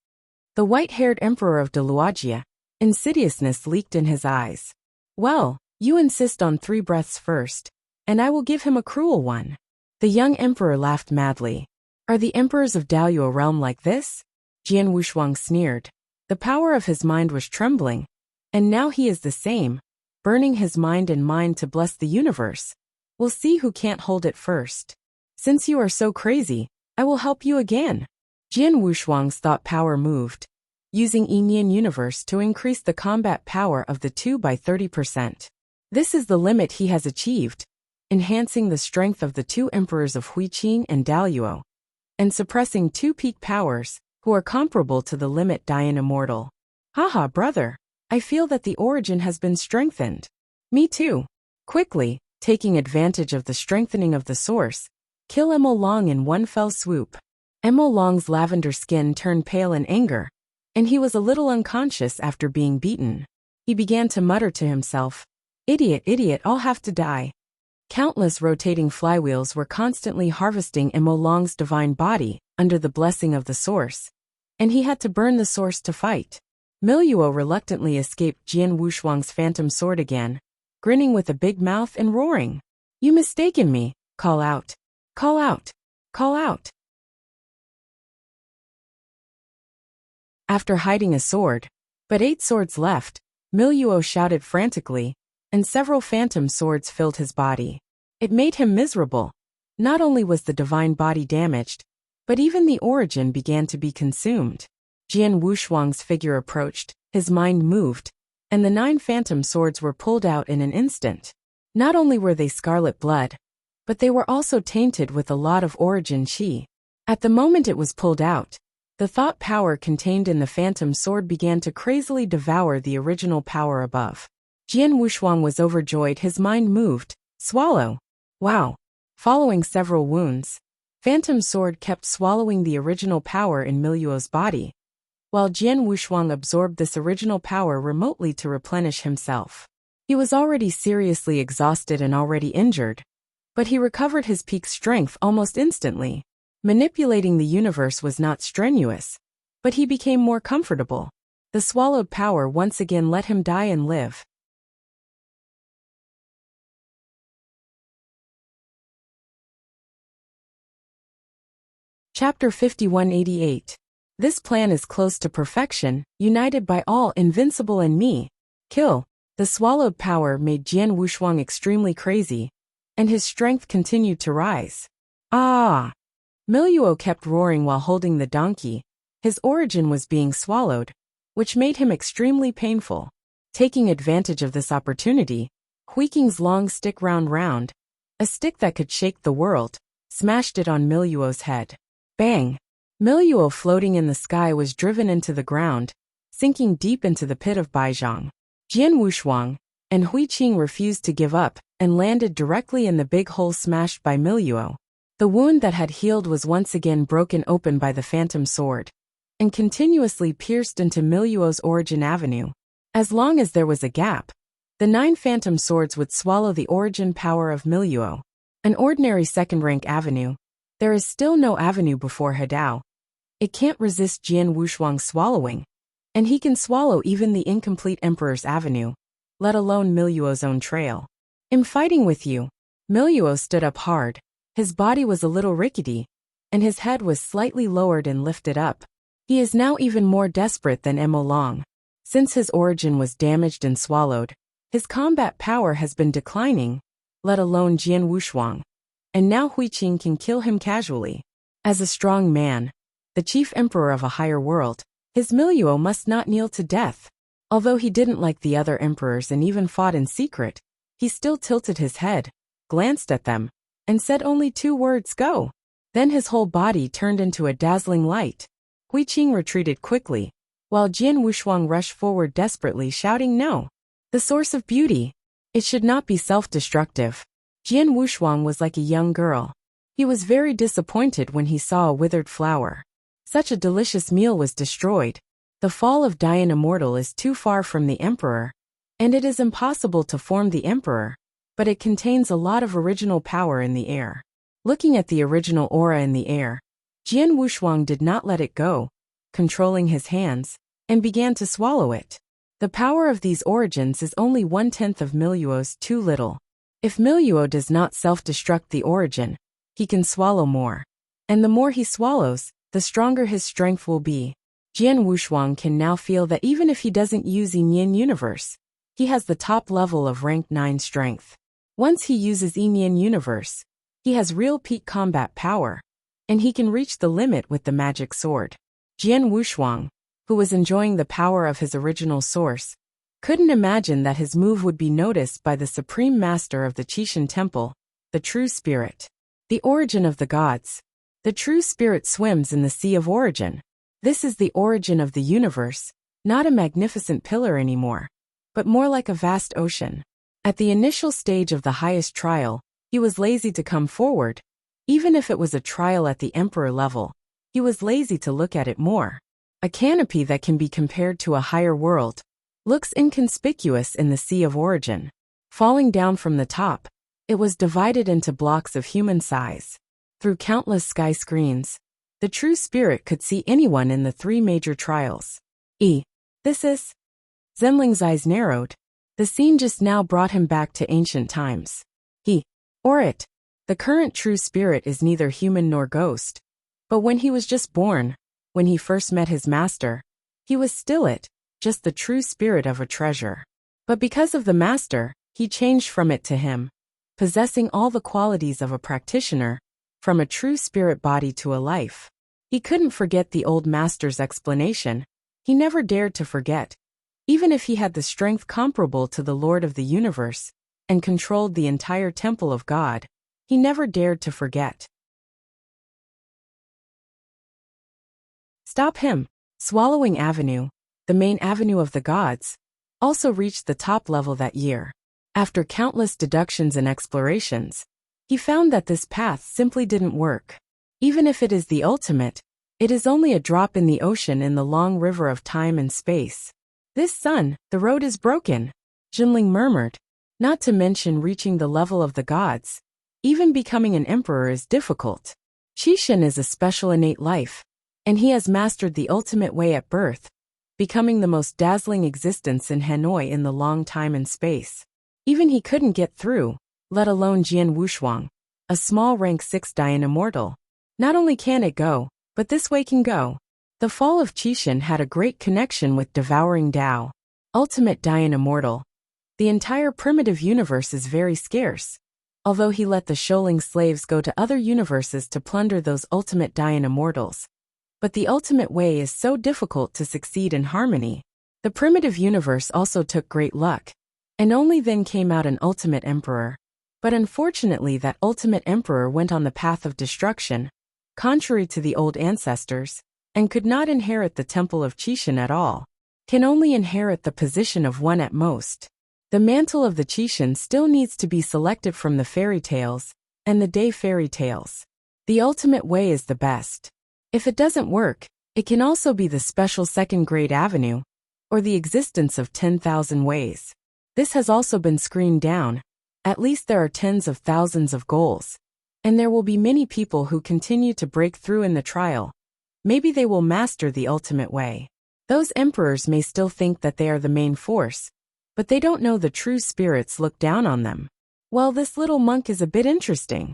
The white-haired emperor of Wuxia, insidiousness leaked in his eyes. Well, you insist on 3 breaths first, and I will give him a cruel one. The young emperor laughed madly. Are the emperors of Daoyuo realm like this? Jian Wushuang sneered. The power of his mind was trembling, and now he is the same, burning his mind and mind to bless the universe. We'll see who can't hold it first. Since you are so crazy, I will help you again. Jian Wushuang's thought power moved, using Yinyan universe to increase the combat power of the two by 30%. This is the limit he has achieved, enhancing the strength of the two emperors of Huiqing and Daoyuo, and suppressing 2 peak powers, who are comparable to the limit Dian Immortal. Haha, brother, I feel that the origin has been strengthened. Me too. Quickly, taking advantage of the strengthening of the source, kill Emo Long in one fell swoop. Emo Long's lavender skin turned pale in anger, and he was a little unconscious after being beaten. He began to mutter to himself, "Idiot, idiot, I'll have to die." Countless rotating flywheels were constantly harvesting Emo Long's divine body under the blessing of the source, and he had to burn the source to fight. Miluo reluctantly escaped Jian Wushuang's phantom sword again, grinning with a big mouth and roaring. "You mistaken me, call out. Call out. Call out." After hiding a sword, but 8 swords left, Miluo shouted frantically, and several phantom swords filled his body. It made him miserable. Not only was the divine body damaged, but even the origin began to be consumed. Jian Wushuang's figure approached, his mind moved, and the 9 phantom swords were pulled out in an instant. Not only were they scarlet blood, but they were also tainted with a lot of origin qi. At the moment it was pulled out, the thought power contained in the phantom sword began to crazily devour the original power above. Jian Wushuang was overjoyed, his mind moved. Swallow. Wow. Following several wounds, phantom sword kept swallowing the original power in Miluo's body, while Jian Wushuang absorbed this original power remotely to replenish himself. He was already seriously exhausted and already injured, but he recovered his peak strength almost instantly. Manipulating the universe was not strenuous, but he became more comfortable. The swallowed power once again let him die and live. Chapter 5188. This plan is close to perfection, united by all invincible and me. Kill. The swallowed power made Jian Wushuang extremely crazy, and his strength continued to rise. Ah! Miluo kept roaring while holding the donkey. His origin was being swallowed, which made him extremely painful. Taking advantage of this opportunity, Huiqing's long stick round, a stick that could shake the world, smashed it on Miluo's head. Bang! Miluo floating in the sky was driven into the ground, sinking deep into the pit of Baizhang. Jian Wushuang and Huiqing refused to give up and landed directly in the big hole smashed by Miluo. The wound that had healed was once again broken open by the phantom sword, and continuously pierced into Miluo's origin avenue. As long as there was a gap, the 9 phantom swords would swallow the origin power of Miluo. An ordinary second-rank avenue. There is still no avenue before Hadao. It can't resist Jian Wushuang's swallowing, and he can swallow even the incomplete Emperor's avenue, let alone Miluo's own trail. "I'm fighting with you." Miluo stood up hard. His body was a little rickety, and his head was slightly lowered and lifted up. He is now even more desperate than Emo Long. Since his origin was damaged and swallowed, his combat power has been declining, let alone Jian Wushuang, and now Huiqing can kill him casually. As a strong man, the chief emperor of a higher world, his Miluo must not kneel to death. Although he didn't like the other emperors and even fought in secret, he still tilted his head, glanced at them, and said only 2 words, "Go." Then his whole body turned into a dazzling light. Huiqing retreated quickly, while Jian Wushuang rushed forward desperately, shouting, "No." the source of beauty. It should not be self-destructive. Jian Wushuang was like a young girl. He was very disappointed when he saw a withered flower. Such a delicious meal was destroyed. The fall of Dian Immortal is too far from the emperor, and it is impossible to form the emperor, but it contains a lot of original power in the air. Looking at the original aura in the air, Jian Wushuang did not let it go, controlling his hands, and began to swallow it. The power of these origins is only 1/10 of Miluo's, too little. If Miluo does not self-destruct the origin, he can swallow more. And the more he swallows, the stronger his strength will be. Jian Wushuang can now feel that even if he doesn't use Yin Universe, he has the top level of rank 9 strength. Once he uses Yin Universe, he has real peak combat power, and he can reach the limit with the magic sword. Jian Wushuang, who was enjoying the power of his original source, couldn't imagine that his move would be noticed by the supreme master of the Qixin Temple, the true spirit. The origin of the gods. The true spirit swims in the sea of origin. This is the origin of the universe, not a magnificent pillar anymore, but more like a vast ocean. At the initial stage of the highest trial, he was lazy to come forward. Even if it was a trial at the emperor level, he was lazy to look at it more. A canopy that can be compared to a higher world looks inconspicuous in the sea of origin. Falling down from the top, it was divided into blocks of human size. Through countless sky screens, the true spirit could see anyone in the 3 major trials. This is... Zenling's eyes narrowed. The scene just now brought him back to ancient times. The current true spirit is neither human nor ghost. But when he was just born, when he first met his master, he was still just the true spirit of a treasure. But because of the master, he changed from it to him, possessing all the qualities of a practitioner, from a true spirit body to a life. He couldn't forget the old master's explanation. He never dared to forget. Even if he had the strength comparable to the Lord of the universe, and controlled the entire temple of God, he never dared to forget. Stop him. Swallowing Avenue, the main avenue of the gods, also reached the top level that year. After countless deductions and explorations, he found that this path simply didn't work. Even if it is the ultimate, it is only a drop in the ocean in the long river of time and space. This sun, the road is broken, Jinling murmured. Not to mention reaching the level of the gods. Even becoming an emperor is difficult. Qixin is a special innate life, and he has mastered the ultimate way at birth, becoming the most dazzling existence in Hanoi in the long time and space. Even he couldn't get through, let alone Jian Wushuang, a small rank 6 Dian Immortal. Not only can it go, but this way can go. The fall of Qixin had a great connection with devouring Tao, ultimate Dian Immortal. The entire primitive universe is very scarce. Although he let the Sholing slaves go to other universes to plunder those ultimate Dian Immortals. But the ultimate way is so difficult to succeed in harmony. The primitive universe also took great luck, and only then came out an ultimate emperor. But unfortunately that ultimate emperor went on the path of destruction, contrary to the old ancestors, and could not inherit the temple of Qixin at all. Can only inherit the position of one at most. The mantle of the Qixin still needs to be selected from the fairy tales, and the day fairy tales. The ultimate way is the best. If it doesn't work, it can also be the special second-grade avenue, or the existence of 10,000 ways. This has also been screened down. At least there are tens of thousands of goals. And there will be many people who continue to break through in the trial. Maybe they will master the ultimate way. Those emperors may still think that they are the main force, but they don't know the true spirits look down on them. Well, this little monk is a bit interesting.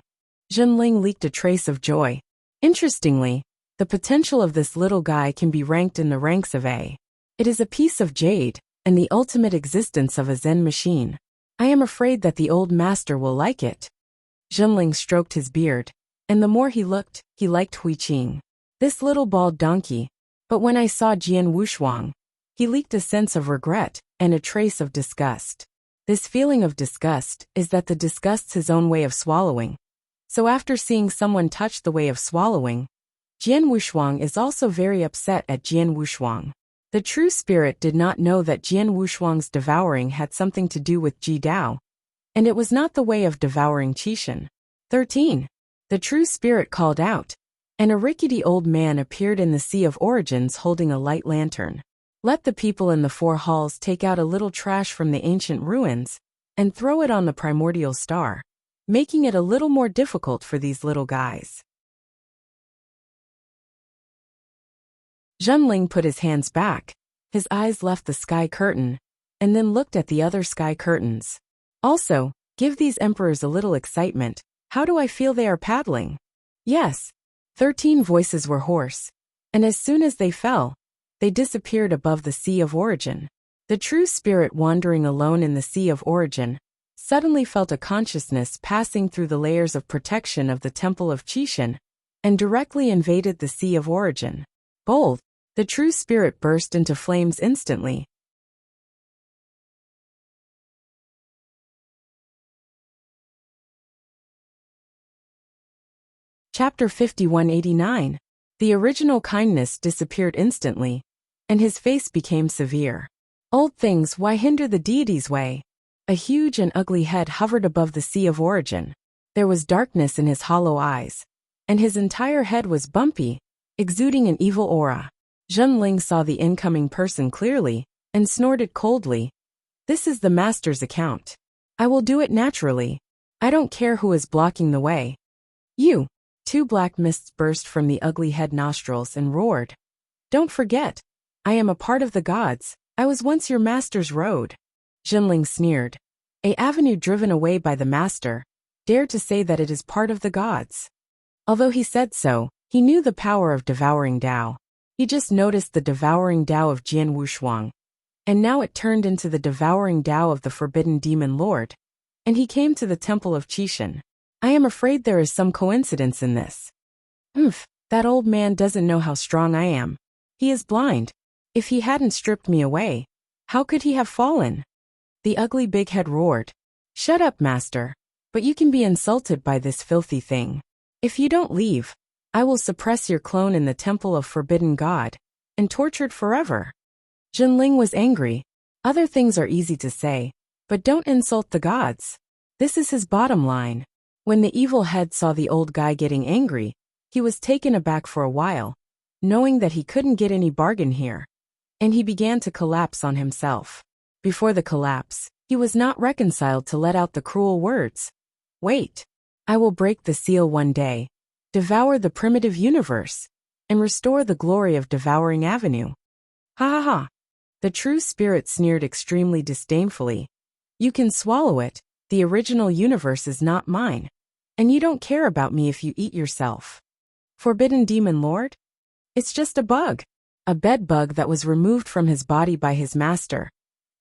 Zhenling leaked a trace of joy. Interestingly, the potential of this little guy can be ranked in the ranks of A. It is a piece of jade, and the ultimate existence of a Zen machine. I am afraid that the old master will like it. Zhenling stroked his beard, and the more he looked, he liked Huiqing. This little bald donkey. But when I saw Jian Wushuang, he leaked a sense of regret, and a trace of disgust. This feeling of disgust is that the disgusts his own way of swallowing. So after seeing someone touch the way of swallowing, Jian Wushuang is also very upset at Jian Wushuang. The true spirit did not know that Jian Wushuang's devouring had something to do with Ji Dao, and it was not the way of devouring Qishan. 13. The true spirit called out, and a rickety old man appeared in the Sea of Origins holding a light lantern. Let the people in the 4 halls take out a little trash from the ancient ruins and throw it on the primordial star, making it a little more difficult for these little guys. Zhenling put his hands back, his eyes left the sky curtain, and then looked at the other sky curtains. Also, give these emperors a little excitement. How do I feel they are paddling? Yes. 13 voices were hoarse, and as soon as they fell, they disappeared above the Sea of Origin. The true spirit wandering alone in the Sea of Origin suddenly felt a consciousness passing through the layers of protection of the Temple of Qishan and directly invaded the Sea of Origin. Bold! The true spirit burst into flames instantly. Chapter 5189. The original kindness disappeared instantly, and his face became severe. Old things, why hinder the deity's way? A huge and ugly head hovered above the Sea of Origin. There was darkness in his hollow eyes, and his entire head was bumpy, exuding an evil aura. Zhenling saw the incoming person clearly, and snorted coldly. This is the master's account. I will do it naturally. I don't care who is blocking the way. You! 2 black mists burst from the ugly head nostrils and roared. Don't forget, I am a part of the gods. I was once your master's road. Zhenling sneered. A avenue driven away by the master, dared to say that it is part of the gods. Although he said so, he knew the power of devouring Dao. He just noticed the devouring Dao of Jian Wushuang, and now it turned into the devouring Dao of the Forbidden Demon Lord, and he came to the Temple of Qishan. I am afraid there is some coincidence in this. That old man doesn't know how strong I am. He is blind. If he hadn't stripped me away, how could he have fallen? The ugly big head roared. Shut up, master. But you can be insulted by this filthy thing. If you don't leave, I will suppress your clone in the Temple of Forbidden God, and tortured forever. Zhenling was angry. Other things are easy to say, but don't insult the gods. This is his bottom line. When the evil head saw the old guy getting angry, he was taken aback for a while, knowing that he couldn't get any bargain here, and he began to collapse on himself. Before the collapse, he was not reconciled to let out the cruel words. Wait. I will break the seal one day, devour the primitive universe, and restore the glory of Devouring Avenue. Ha ha ha. The true spirit sneered extremely disdainfully. You can swallow it, the original universe is not mine, and you don't care about me if you eat yourself. Forbidden Demon Lord? It's just a bug. A bed bug that was removed from his body by his master.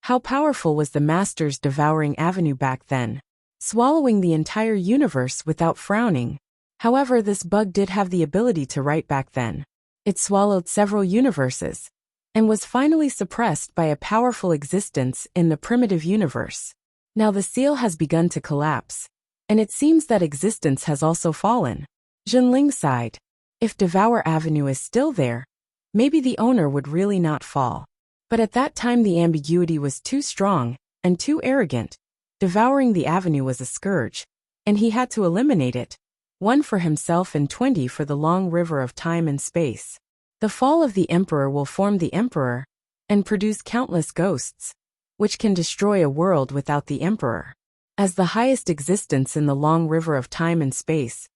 How powerful was the master's Devouring Avenue back then? Swallowing the entire universe without frowning. However, this bug did have the ability to write back then. It swallowed several universes, and was finally suppressed by a powerful existence in the primitive universe. Now the seal has begun to collapse, and it seems that existence has also fallen. Zhenling sighed. If Devour Avenue is still there, maybe the owner would really not fall. But at that time the ambiguity was too strong, and too arrogant. Devouring the avenue was a scourge, and he had to eliminate it. 1 for himself and 20 for the long river of time and space. The fall of the emperor will form the emperor, and produce countless ghosts, which can destroy a world without the emperor. As the highest existence in the long river of time and space,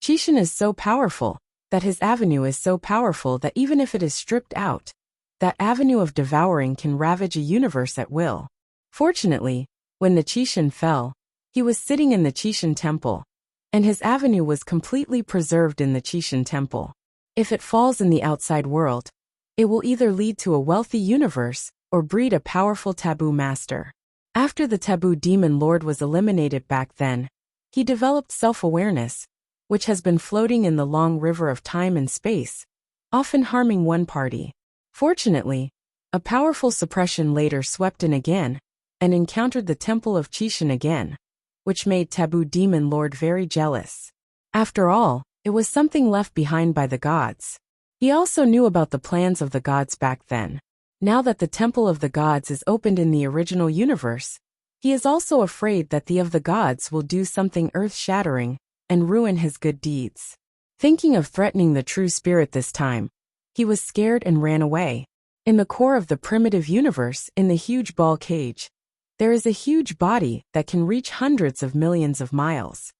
Qishan is so powerful, that his avenue is so powerful that even if it is stripped out, that avenue of devouring can ravage a universe at will. Fortunately, when the Qishan fell, he was sitting in the Qishan temple, and his avenue was completely preserved in the Qishan temple. If it falls in the outside world, it will either lead to a wealthy universe, or breed a powerful taboo master. After the taboo demon lord was eliminated back then, he developed self-awareness, which has been floating in the long river of time and space, often harming one party. Fortunately, a powerful suppression later swept in again, and encountered the Temple of Qishan again, which made Taboo Demon Lord very jealous. After all, it was something left behind by the gods. He also knew about the plans of the gods back then. Now that the Temple of the Gods is opened in the original universe, he is also afraid that the of the gods will do something earth-shattering and ruin his good deeds. Thinking of threatening the true spirit this time, he was scared and ran away. In the core of the primitive universe, in the huge ball cage, there is a huge body that can reach hundreds of millions of miles.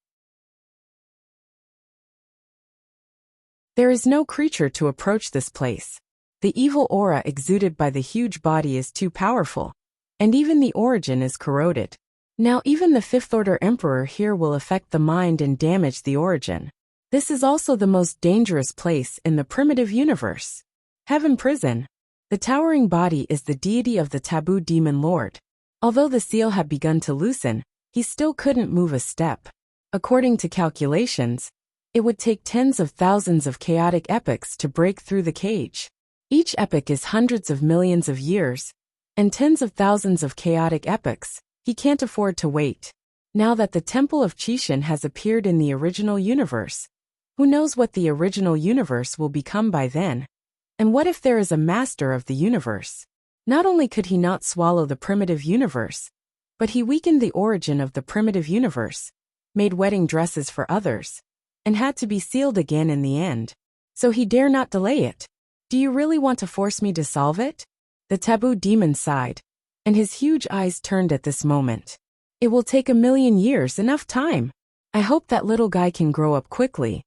There is no creature to approach this place. The evil aura exuded by the huge body is too powerful, and even the origin is corroded. Now even the Fifth Order Emperor here will affect the mind and damage the origin. This is also the most dangerous place in the primitive universe. Heaven Prison. The towering body is the deity of the taboo demon lord. Although the seal had begun to loosen, he still couldn't move a step. According to calculations, it would take tens of thousands of chaotic epochs to break through the cage. Each epoch is hundreds of millions of years, and tens of thousands of chaotic epochs. He can't afford to wait. Now that the Temple of Chishin has appeared in the original universe, who knows what the original universe will become by then? And what if there is a master of the universe? Not only could he not swallow the primitive universe, but he weakened the origin of the primitive universe, made wedding dresses for others, and had to be sealed again in the end. So he dare not delay it. Do you really want to force me to solve it? The taboo demon sighed, and his huge eyes turned at this moment. It will take 1,000,000 years, enough time. I hope that little guy can grow up quickly.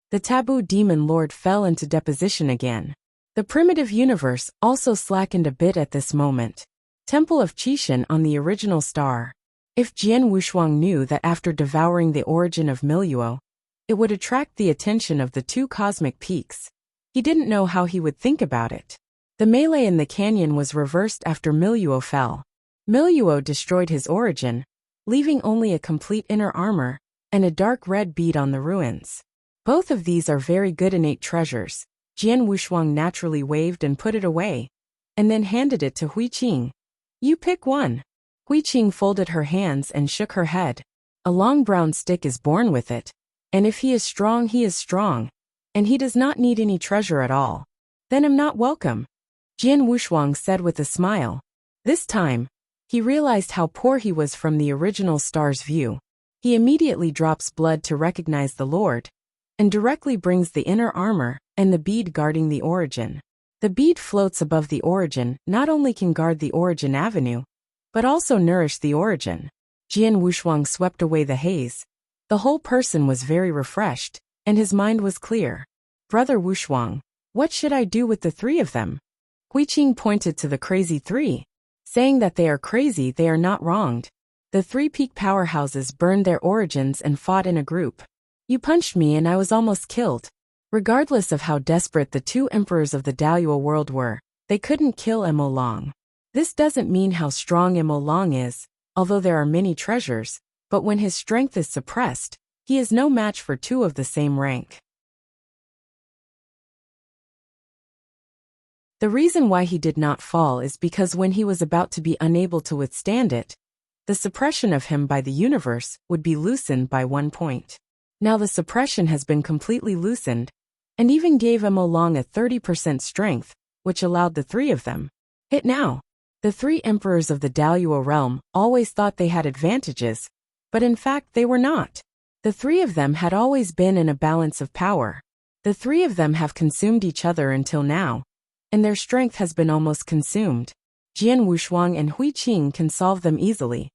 The taboo demon lord fell into deposition again. The primitive universe also slackened a bit at this moment. Temple of Chishin on the original star. If Jian Wushuang knew that after devouring the origin of Miluo, it would attract the attention of the two cosmic peaks, he didn't know how he would think about it. The melee in the canyon was reversed after Miluo fell. Miluo destroyed his origin, leaving only a complete inner armor and a dark red bead on the ruins. Both of these are very good innate treasures. Jian Wushuang naturally waved and put it away, and then handed it to Hui Qing. You pick one. Hui Qing folded her hands and shook her head. A long brown stick is born with it, and if he is strong, and he does not need any treasure at all. Then I'm not welcome, Jian Wushuang said with a smile. This time, he realized how poor he was from the original star's view. He immediately drops blood to recognize the Lord, and directly brings the inner armor and the bead guarding the origin. The bead floats above the origin, not only can guard the origin avenue, but also nourish the origin. Jian Wushuang swept away the haze. The whole person was very refreshed, and his mind was clear. Brother Wushuang, what should I do with the three of them? Hui Qing pointed to the crazy three, saying that they are crazy, they are not wronged. The three peak powerhouses burned their origins and fought in a group. You punched me and I was almost killed. Regardless of how desperate the two emperors of the Daluo world were, they couldn't kill Mo Long. This doesn't mean how strong Mo Long is, although there are many treasures, but when his strength is suppressed, he is no match for two of the same rank. The reason why he did not fall is because when he was about to be unable to withstand it, the suppression of him by the universe would be loosened by 1 point. Now the suppression has been completely loosened, and even gave Mo Long a 30% strength, which allowed the three of them. Hit now. The three emperors of the Daluo realm always thought they had advantages, but in fact they were not. The three of them had always been in a balance of power. The three of them have consumed each other until now, and their strength has been almost consumed. Jian Wushuang and Hui Qing can solve them easily.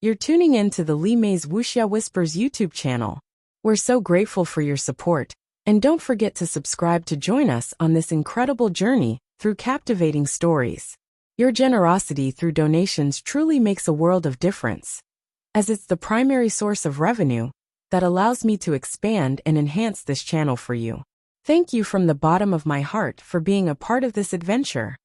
You're tuning in to the Li Mei's Wuxia Whispers YouTube channel. We're so grateful for your support, and don't forget to subscribe to join us on this incredible journey through captivating stories. Your generosity through donations truly makes a world of difference, as it's the primary source of revenue that allows me to expand and enhance this channel for you. Thank you from the bottom of my heart for being a part of this adventure.